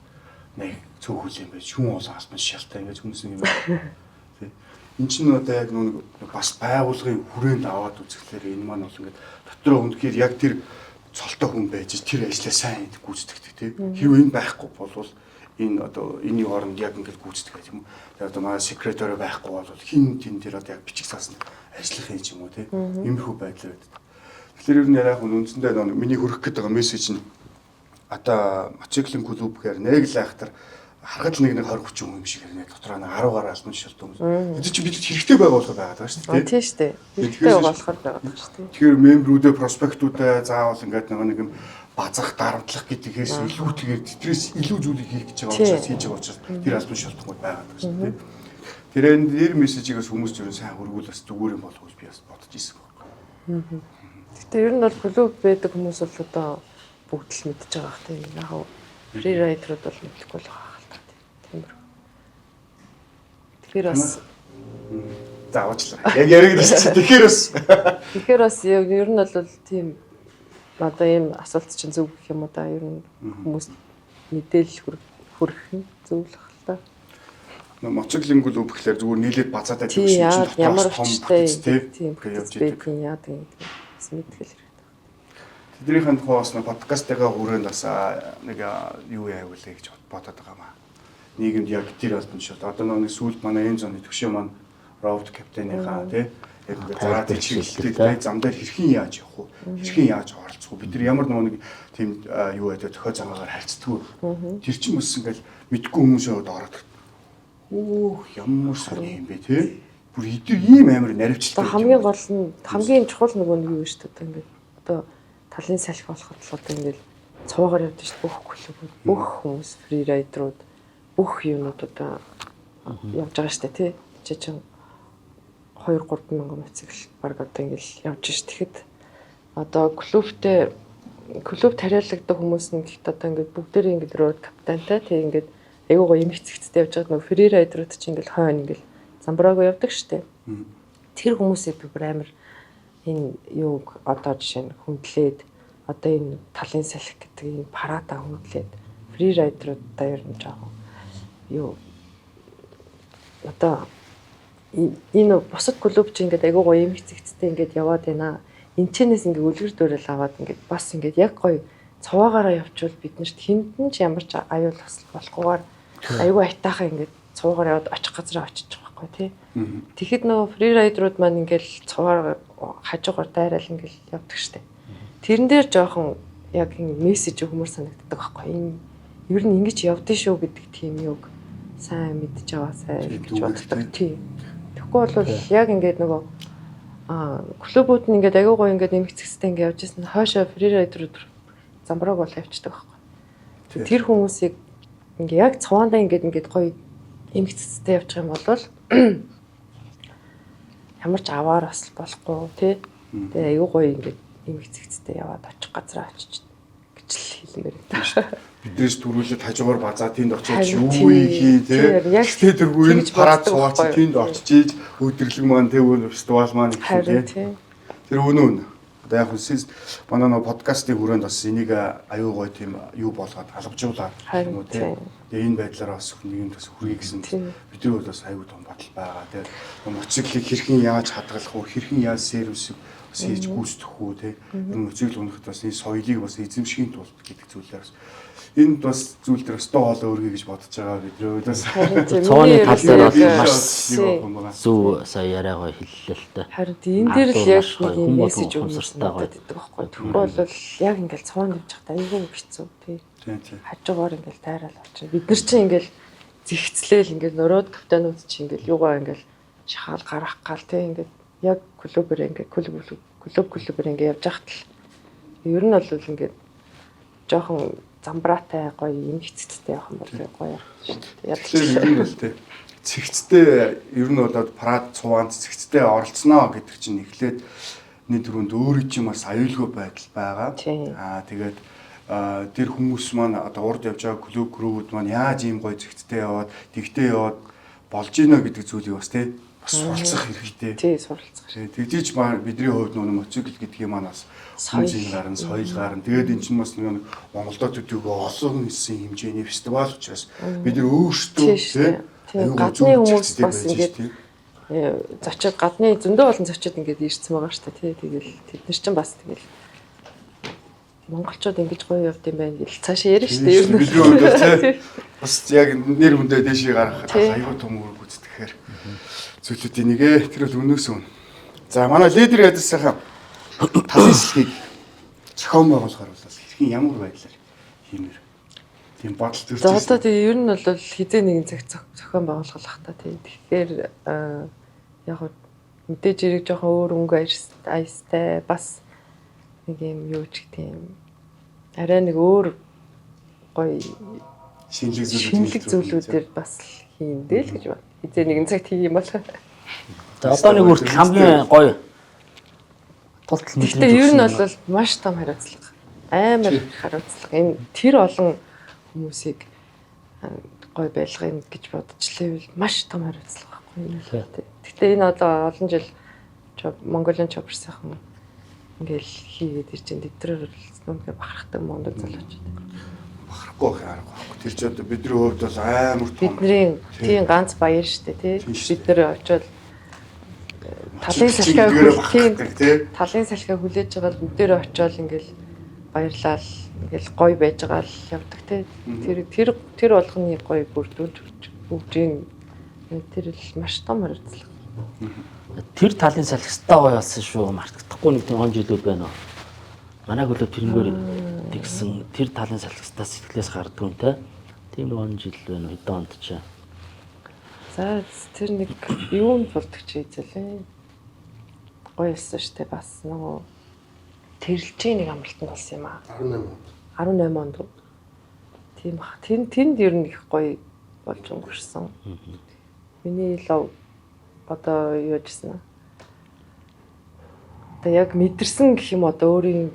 нэг цөөхөл юм байж шүүн олон албан тушаалтай ингэж хүмүүс нэг юм байна. Тий. Энд чинь одоо яг нэг бас байгуулгын хүрээнд аваад үзэхлээр энэ маань бол ингээд дотроо үнэхээр яг тэр цолтой хүн байж тэр ажлаа сайн гүйцэтгэдэг тий. Хэрвээ энэ байхгүй болвол энэ одоо энэний хооронд яг ингээд гүйцэтгэх юм. Тэгээд одоо манай секретарь байхгүй бол хин тэн дээр одоо яг бичиг цаасанд ажиллах юм ч юм уу тий. Иймэрхүү байдлаар байдаг. Тэгэхээр ер нь яг үндсэндээ миний хүрэх гээд байгаа мессеж нь одоо мотоциклын клуб гэхээр нэг л айхтар харахад нэг 20-30 хүн юм шиг хэрнээ дотроо нэг 10 гараа албан тушаалтай хүмүүс. Эд чинь бид хэрэгтэй байгаа болохоор байгаа даа шүү дээ. Тийм шүү дээ. Хэрэгтэй байгаа болохоор байгаа даа шүү дээ. Тэгэхээр мембрүүдээ проспектуудаа заавал ингээд нэг юм базах дарамтлах гэдгээс илүү тэгээд тэдрээс илүү зүйлийг хийх гэж байгаа учраас хийж байгаа учраас тэр албан тушаалтууд байгаа даа шүү дээ. Тэр энэ мессежигээс хүмүүс зөвхөн сайн хөргүүл бас зүгээр юм болов уу би бас бодож ирсэн байхгүй. Гэтэ ер нь бол клуб байдаг хүмүүс бол одоо бүгд л мэдж байгаа хэ тийм. Яг фрирайдерууд бол мэдэхгүй л байгаа хэл та тийм. Тэгэхээр бас заавчлаа. Яг яригдчихсэн. Тэгэхээр бас ер нь бол тийм одоо ийм асуулт чинь зөв гэх юм уу да ер нь хүмүүс мэдээлэл хүргэх нь зөв л хэл та. Моцоглинг клуб гэхэлэр зүгээр нийлээд бацаатай тийм ямар очтой тийм явж байдаг яа тийм бас мэдгэл хэрэгтэй. Тэднийхэн тухай бас подкастыгаа хүрээнд бас нэг юу яавал гэж бодоод байгаа маа. Нийгэмд яг тэр албан тушаалт одоо нэг сүүлд манай энэ зоны төвшөө маань роут капитаныхаа тий яг ингээд зараад чиглэлтэй зам дээр хэрхэн яаж явах уу? Хэрхэн яаж оролцох уу? Бид нар ямар нэг тийм юу байдаг тохиол замаагаар харьцдаг. Тэр чинь бас ингээд мэдгүй хүмүүсээ ороод ямар сони юм бэ тий? Бүр эдгээр ийм амар наривчлалтай. Хамгийн гол нь хамгийн чухал нөгөө нэг юу шүү дээ ингээд одоо талын салхи болоход л одоо ингээд цуугаар явдаг шүү бүх клубүүд бүх хүмүүс фрирайдерууд бүх юмнууд одоо явж байгаа шүү дээ тий. Жижиг 2-3 мянган моцикл баг одоо ингээд явж шүү. Тэгэхэд одоо клуб тариалагддаг хүмүүс нь гэхдээ одоо ингээд бүгдээрээ ингээд руу капитантай тий ингээд айгуугаа юм хэцэгцтэй явж байгаа нөгөө фрирайдерууд чинь ингээд хойно ингээд замбраагаа явдаг шүү. Тэр хүмүүсийг би бүр амар энэ юуг одоо жишээ нь хүндлээд одоо энэ талын салхи гэдэг энэ парада хүндлээд фрирайдеруудаа ер нь жаахан юу одоо энэ бусад клуб чинь ингээд айгуу гоё юм хэцэгцтэй ингээд яваад байна. Энчнээс ингээд үлгэр дуурайл аваад ингээд бас ингээд яг гоё цуваагаараа явчвал биднэрт хинтэн ч ямар ч аюул хасал болохгүйгээр айгуу айтаахан ингээд цуваагаар яваад очих газараа очиж байгаа байхгүй тий. Тэгэхэд нөгөө фрирайдерууд маань ингээд цуваар хажуугаар дайраал ингээд явдаг штеп. Тэрэн дээр жоохон яг энэ мессеж хүмүүс санагддаг байхгүй. Энэ ер нь ингэж явдсан шүү гэдэг тийм юг сайн мэдж байгаа сайн гэж боддог тий. Тэгэхгүй бол яг ингээд нөгөө клубүүд нь ингээд аягүй гоё ингээд нэмэгцэстэй ингээд явж ирсэн хойшоо фрирайдерууд замбрааг бол явчихдаг байхгүй. Тэр хүмүүсийг ингээд яг цаваандаа ингээд гоё нэмэгцэстэй явж байгаа юм бол ямар ч аваар бас болохгүй тий. Тэгээ аягүй гоё ингээд нэмэгцэстэй яваад очих газараа очиж гэж л хэлмээр байна. Биднээс түрүүлээд хажуугаар базаа тэнд очиж юу хий тий. Тэгтээ тэргүй энэ парад суугач тэнд очиж өдөрлөг маань тэвэр фестивал маань гэх тий. Тэр өнөө одоо яг хүнсээс манай нэг подкастын хүрээнд бас энийг аюу гой тийм юу болгоод алгажуулаад юм уу тий. Тэгээ энэ байдлаараа бас нэгэн бас хүргэе гэсэн бид нар бол бас аюу том батал байгаа тий. Моциклыг хэрхэн яаж хадгалах вэ? Хэрхэн яаж сервис хийж гүйцэтгэх үү тий. Энэ моцикл унахад бас энэ соёлыг бас эзэмшихийн тулд гэдэг зүйлээр бас энд бас зүйл дээр өстөө хоолоо өргөе гэж бодож байгаа бид нөөдөөс цооны тал дээр бол маш зөв сая яриагаа хэллээ л дээ. Харин энэ дээр л яг нэг юм мессеж өгсөн байдаг байхгүй. Тэгэхгүй бол яг ингээл цоон явж байхдаа айгүй хэцүү тий. Хажуугаар ингээл тайраал очив. Бид нар чинь ингээл зихцлээл ингээл нөрөөд капитанууд чинь ингээл юугаа ингээл шахаал гарах гал тий ингээд яг клубээр ингээд клубээр ингээд явж байхад л ер нь бол ингээд жоохон замбраатай гоё юм хэцэцтэй явах юм бол гоё шүү дээ. Яг л цэгцтэй ер нь болоод парад цуваанд цэгцтэй оролцсноо гэдэг чинь эхлээд нэг түрүүнд өөрөө чинь бас аюулгүй байдал байгаа. Тэгээд тэр хүмүүс маань одоо урд явж байгаа клуб группүүд маань яаж ийм гоё цэгцтэй яваад тэгтээ яваад болж гинэ гэдэг зүйлийг бас тий бас суралцах хэрэгтэй. Тий суралцах. Тэгжиж бидний хувьд нөгөө моцикл гэдгийг маань бас соёл гарна, соёл гарна. Тэгээд эн чинь бас нэг Монголдо төдийгүй олон хэсгийн хэмжээний фестивал учраас бид нар өөрсдөө тий гадны хүмүүс бас ингээд зочид гадны зөндөө олон зочид ингээд ирсэн байгаа шүү дээ тий. Тэгэл тэд нар чинь бас тэгэл монголчууд ингэж гоё явд юм байна гэл цаашаа ярих шүү дээ. Ер нь бидний хувьд тий бас яг нэр хүндээ дэшээ гаргахад аюу тум үүрэг гүйцэтгэхээр зүйлүүдийн нэгэ тэр бол өнөөс өн. За манай лидер ядсахаа талын салхийг зохион байгуулахаар бол хэрхэн ямар байдлаар хиймээр. Тийм бодол төрж За одоо тийм ер нь бол хизээ нэгэн цаг зохион байгуулах та тийм. Тэгэхээр яг мэдээж ирэх жоохон өөр өнгө аястай бас нэг юм юу ч гэдэм арай нэг өөр гоё шинэлэг зүйлүүдээр бас хийндээ л гэж байна. Хизээ нэгэн цагт хийх юм бол. За одоо нэг үрт хамгийн гоё тултал мэдрэмж. Гэхдээ ер нь бол маш том хариуцлага. Амар их хариуцлага. Энэ тэр олон хүмүүсийг гоё байлгах гэж бодчихлээ маш том хариуцлага байхгүй юу. Гэхдээ энэ одоо олон жил Монголын чоппер сайхан ингээл хийгээд ирж энэ тэдрээр нүнгээ бахархдаг мондөг залууч. Бахарахгүй аргагүй. Тэр ч одоо бидний хувьд бол амар том. Бидний тийм ганц баяр штэ тий. Бид нэр очиод талын салхиа хүлээж байгаа л бүгдээрээ очиод ингээл баярлал ингээл гоё байж байгаа л явдаг тий. Тэр болгоны гоё бүрдүүлж бүгдийн тэр л маш том хариуцлага. Тэр талын салхистай гоё болсон шүү. Мартагдахгүй нэг тийм он жилүүд байна. Манай хөлөө тэрнгээр тэгсэн тэр талын салхистаас сэтгэлээс гардаг юм те. Тийм нэг он жил байна хэдэн онд ч. За тэр нэг юунд болдог ч хийзэлээ. Гоё байсан штэ бас нөгөө тэрэлжийн нэг амралтанд болсон юм аа. 18 онд. Тийм бах. Тэнд ер нь их гоё болж өнгөрсөн. Миний лав одоо юу яжсан аа. Одоо яг мэдэрсэн гэх юм одоо өөрийн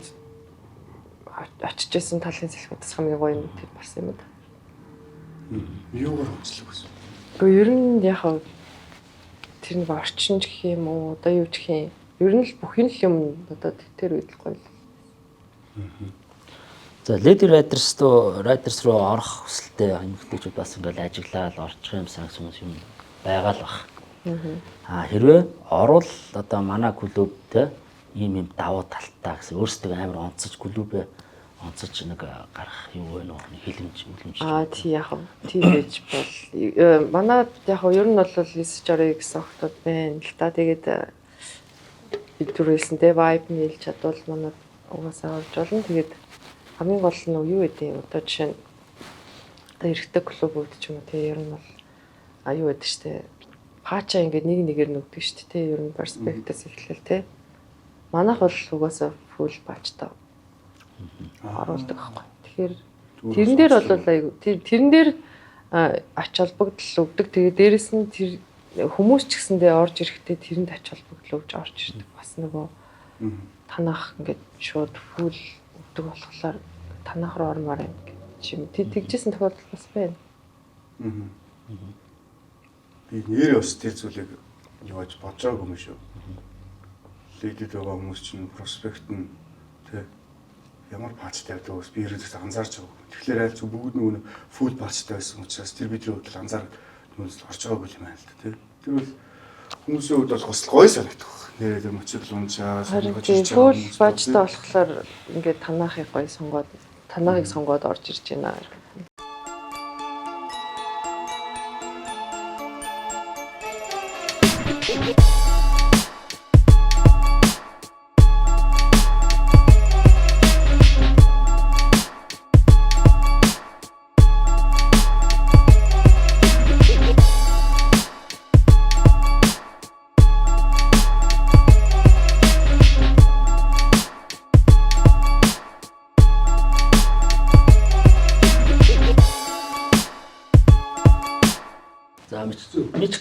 очиж исэн талын салхиудаас хамгийн гоё юм тэр болсон юм да. Юугаар онцлог гэсэн. Гэхдээ ер нь яг тэр нэг орчин ч гэх юм уу одоо юу ч гэх юм. Ер нь л бүх юм одоо тэр үед л гоё. За Lady Riders руу орох хүсэлтэй эмэгтэйчүүд бас ингээл ажиглаад орчих юмсан гэсэн юм байгаа л баг. Хэрвээ орвол одоо манай клуб те ийм давуу талтай гэсэн өөрсдөө амар онцож клубээ онцож нэг гарах юу вэ нөө хэлэмж үлэмж. Тий яг тийм байж бол манай яг ер нь бол 960 гэсэн охтууд байна л да. Тэгээд бид түрүүлсэн те vibe нийлж чадвал манай угаасаа орж болно. Тэгээд хамгийн гол нь юу гэдэг одоо жишээ нь одоо эрэгтэй клубүүд ч юм уу те ер нь бол юу гэдэг штэ паача ингээд нэг нэгээр нүгдэг штэ те ер нь перспективээс эхлээл те манайх бол угаасаа фул паачтай оруулдаг байхгүй. Тэгэхээр тэрэн дээр бол айгу тэрэн дээр ач холбогдол өгдөг. Тэгээд дээрэс нь тэр хүмүүс ч гэсэндээ орж ирэхдээ тэрэнд ач холбогдол өгж орж ирдэг. Бас нөгөө танах ингээд шууд фул өгдөг болохоор танах руу ормоор юм гэж тэгжсэн тохиолдол бас байна. Би нэрээ бас тэр зүйлийг явж бодож байгаа юм шүү. Лидид байгаа хүмүүс чинь проспект нь тэ ямар пач тавьдаг ус би ерөөсөө анзаарч байгаа. Тэгэхээр айл зүг бүгд нөгөө фул пачтай байсан учраас тэр бидний хувьд анзаар нүнс орж байгаагүй юм байна л да тий. Тэр бол хүмүүсийн хувьд бол бас гоё санагдах. Нэрээ мотивл унчаа сонгож ирж байгаа. Фул пачтай болохоор ингээд танахыг гоё сонгоод танахыг сонгоод орж ирж байна.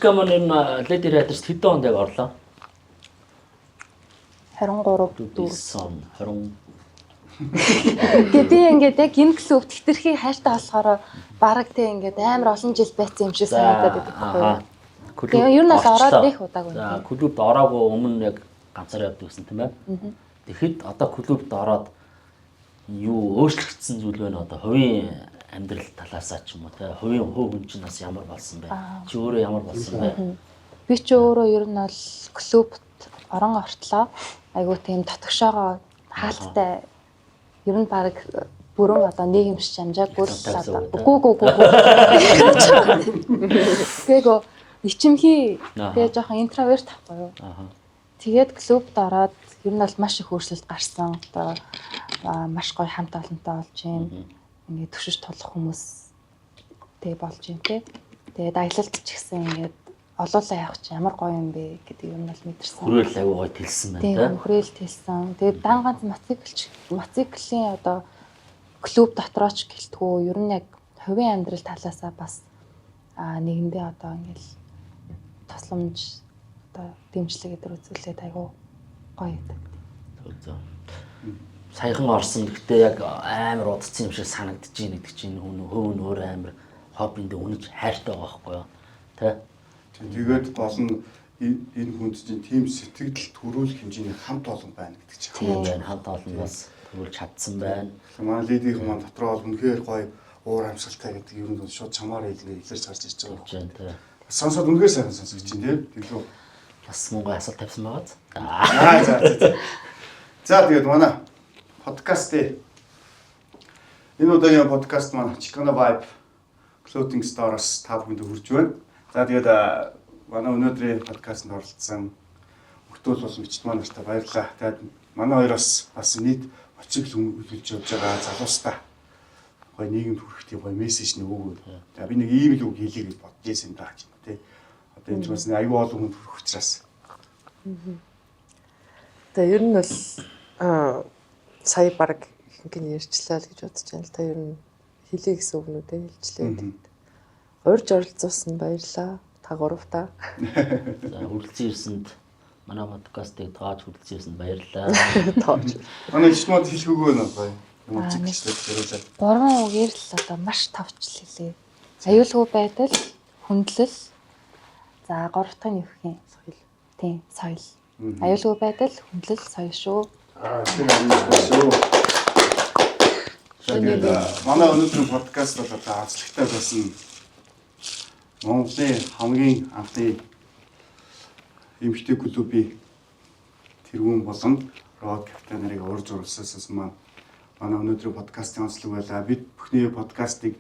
Мичкамон энэ Lady Riders хэдэн онд яг орлоо? 23 20 Тэгээ би ингээд яг энэ клуб тэтэрхий хайртай болохоор бараг тэг ингээд амар олон жил байцсан юм шиг санагдаад байдаг байхгүй. Тэгээ ер нь бол ороод их удаагүй. За клубд ороогүй өмнө яг ганцаар явдаг гэсэн тийм ээ. Тэгэхэд одоо клубд ороод юу өөрчлөгдсөн зүйл байна одоо хувийн амьдрал талаасаа ч юм уу те хувийн хүн чинь бас ямар болсон бэ? Чи өөрөө ямар болсон бэ? Би ч өөрөө ер нь бол клубт орон ортлоо. Айгуу тийм татгшоогоо хаалттай ер нь баг бүрэн одоо нэг юм шиг амжаагүй л одоо гүү. Гээгөө ичимхий тэгээ жоохон интроверт тахгүй юу? Тэгээд клубт ороод ер нь бол маш их өөрчлөлт гарсан. Одоо маш гоё хамт олонтой болж байна. ингээд төвшөж тулах хүмүүс тэг болж юм те. Тэгээд аялалд ч гэсэн ингээд олоолаа явах чинь ямар гоё юм бэ гэдэг юм бол мэдэрсэн. Хүрээлэл аягүй гоё тэлсэн байна Тийм, те. хүрээлэл тэлсэн. Тэгээд дан ганц мотоциклийн одоо клуб дотроо ч гэлтгүү ер нь яг хувийн амьдрал талаасаа бас нэгэндээ одоо ингээл тусламж одоо дэмжлэг гэдэр үзүүлээд айгүй гоё гэдэг. Зөв. Саяхан орсон гэхдээ яг амар удцсан юм шиг санагдаж байна гэдэг чинь хөвн өөр амар хоббинд үнэж хайртай байгаа байхгүй юу? Тэ? Тэгээд гол нь энэ хүнд чинь тийм сэтгэл төрүүлэх хэмжээний хамт олон байна гэдэг чинь. Тийм байна. Хамт олон бас төрүүлж чадсан байна. Манай лидийн маань дотроо бол үнэхээр гоё уур амьсгалтай гэдэг ер нь шууд чамаар илэрч гарч ирж байгаа Жин тэ. Сонсоод үнэхээр сайн сонсогч чинь тийм. Тэглөө. Бас мөнгө асуулт тавьсан байгааз. За. За тэгээд манай подкастын энэ удаагийн подкаст маань Chicano Vibe Clothing Store-оос та бүхэнд хүрж байна. За тэгээд манай өнөөдрийн подкастт оролцсон өгтөл болон бичт маань нартай баярлалаа. Тэгээд манай хоёроос бас нийт очиг хөлж явж байгаа залуустаа гоё нийгэмд хүрэх тийм гоё мессеж нэг өгөө. За би нэг ийм л үг хэлье гэж бодож байсан юм даа ч юм тий. Одоо энэ ч бас аюу олон хүнд хүрэх учраас. Тэгээ ер нь бол сая баг ихэнх ярьчлаа л гэж бодож байна л та ер нь хэлээ гэсэн үгнүүдээ хэлжлээ. Урьж оролцуулсан баярлаа. Та гуравтаа. За хүрэлцэн ирсэнд манай подкастыг тааж хүрэлцэн ирсэнд баярлалаа. Тоож. Манай чимод хэлэх өгөө нэ гоё. Юм зэгчлээ зэрүүлээ. Гурван үгээр л одоо маш товч хэлээ. Аюулгүй байдал, хүндлэл. За гурав дахь нь юу гэх юм? Соёл. Тийм, соёл. Аюулгүй байдал, хүндлэл, соёл шүү. Тийм шүү. Тэгээд манай өнөөдрийн подкаст бол одоо азлагтай байсан Монголын хамгийн анхны эмэгтэй клубын тэргүүн болон род капитан нарыг урьж оруулсаас маань манай өнөөдрийн подкастын онцлог байлаа. Бид бүхний подкастыг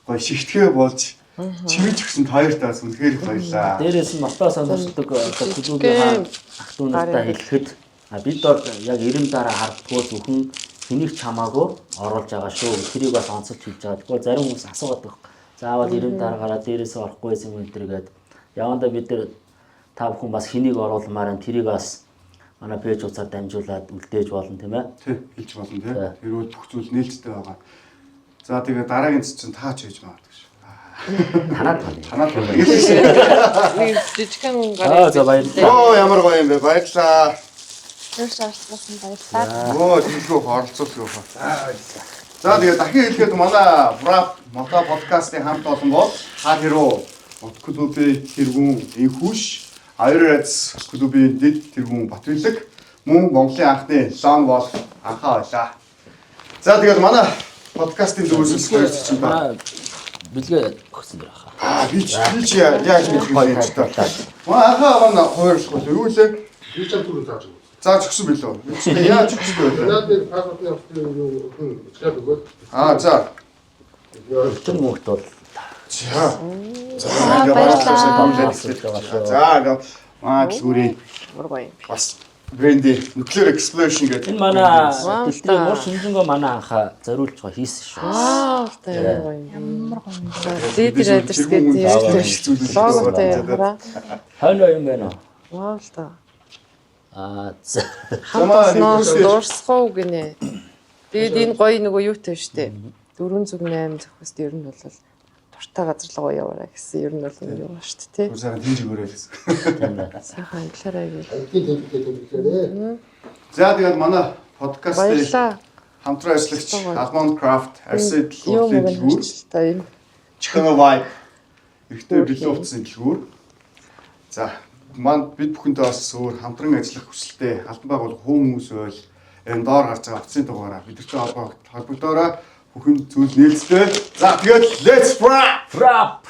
гоё шигтгэе болж чимж өгсөн хоёртаас үнэхээр их баярлаа. Дээрээс нь мартаа сонирхдаг клубийн ах дүү нартай хэлэхэд бид бол яг 90 дараа харддаггүй зөвхөн хэнийг ч хамаагүй оруулж байгаа шүү. Тэрийг бас онцолж хэлж байгаа. Тэгвэл зарим хүмүүс асуугаад байна. Заавал 90 дараагаараа дээрээс орохгүй байсан юм энтергээд явандаа бид нар та бүхэн бас хэнийг оруулмаар энэ тэрийг бас манай пэйж утсаар дамжуулаад үлдээж болно тийм ээ. Тий, хэлж болно тий. Тэрүүд бүх зүйл нээлттэй байгаа. За тэгээ дараагийн чинь таач хийж магадгүй шүү. Танаад байна. Нэг жижигхэн гараа. За баярлалаа. Оо ямар гоё юм бэ. Баярлалаа. Өрш оролцуулсан баярлалаа. Оо тиймэрхүү оролцуулах юм байна. За тэгээ дахин хэлгээд манай Wrap мото подкастын хамт олон бол та хэрүү клубын тэргүүн Инхүш, Irish клубын дэд тэргүүн Батбилэг мөн Монголын анхны Лон бол анхаа байлаа. За тэгээд манай подкастын зөвлөсөн чинь байна. Билгээ өгсөн дэр хаа. Би чи яаж мэдэх юм бэ та. Манай анхаа маань хойрлох бол юу лээ? Би ч түрүү зааж өгсөн. Зааж өгсөн билүү? Яаж өгсөн бэ? Наад дээр паспортын авсан юм чад өгөөд. За. Тэр мөнгөд бол За баярлалаа. За маа дэлгүүрийн Ямар гоё юм. бас бренди nuclear explosion гэдэг. энэ манай дэлхийн мөр шинжэнгөө манай анхаа зориулж байгаа хийсэн шүү. Та ямар гоё юм. Ямар гоё юм. Лидер адрес гэдэг ярьж логотой хараа. Хойно юм байна уу? Вау л та. Хамааснаас дуурсах уу гинэ. Тэгээд энэ гоё нөгөө юутай штэ. 408 зөвхөст ер нь бол дуртай газар руу яваарай гэсэн ер нь бол юм юу штэ тий. Сайхан тийж өгөөрэй гэсэн. Тийм байна. Сайхан амтлаарай гэж. тэмдэглээ. За тэгээд манай подкастын Баярлаа. хамтран ажиллагч Almond Craft, Acid Юу Clothing мөн дэлгүүр, та юм. Chicano Vibe эртөө билүү утасны дэлгүүр. За манд бид бүхэнтэй бас өөр хамтран ажиллах хүсэлтэй албан байгууллага хүмүүс байл энэ доор гарч байгаа утасны дугаараа бидэртэй холбогдоорой бүхэн зүйл нээлттэй. За тэгээд let's wrap.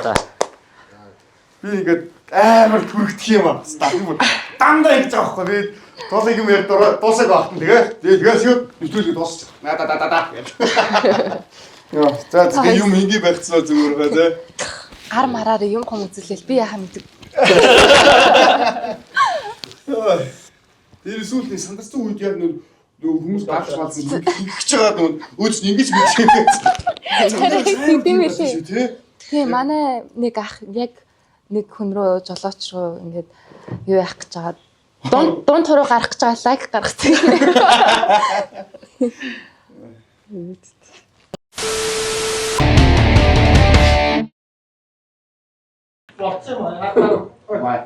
За. Би ингээд амар түрэгдэх юм аа. Дандаа ингэж байгаа байхгүй. Би тулыг юм яар дуусах багтан тэгээ шууд нэвтрүүлэг дуусчих. Да. Яа, за юм ингээ байцлаа зүгээр бай тэ. Гар мараар юм хом үзүүлэл би яхаа мэдээ. Тэр сүүлний сандарсан үед яг нөө хүмүүс гарч малсан ингэж байгаа нөө өөч ингэж Тийм ээ. Тийм манай нэг ах яг нэг хүн рүү жолооч руу ингээд юу яах гэж байгаа. Дунд туруу гарах гэж байгаа лайк гаргацсан. Болцсон байна.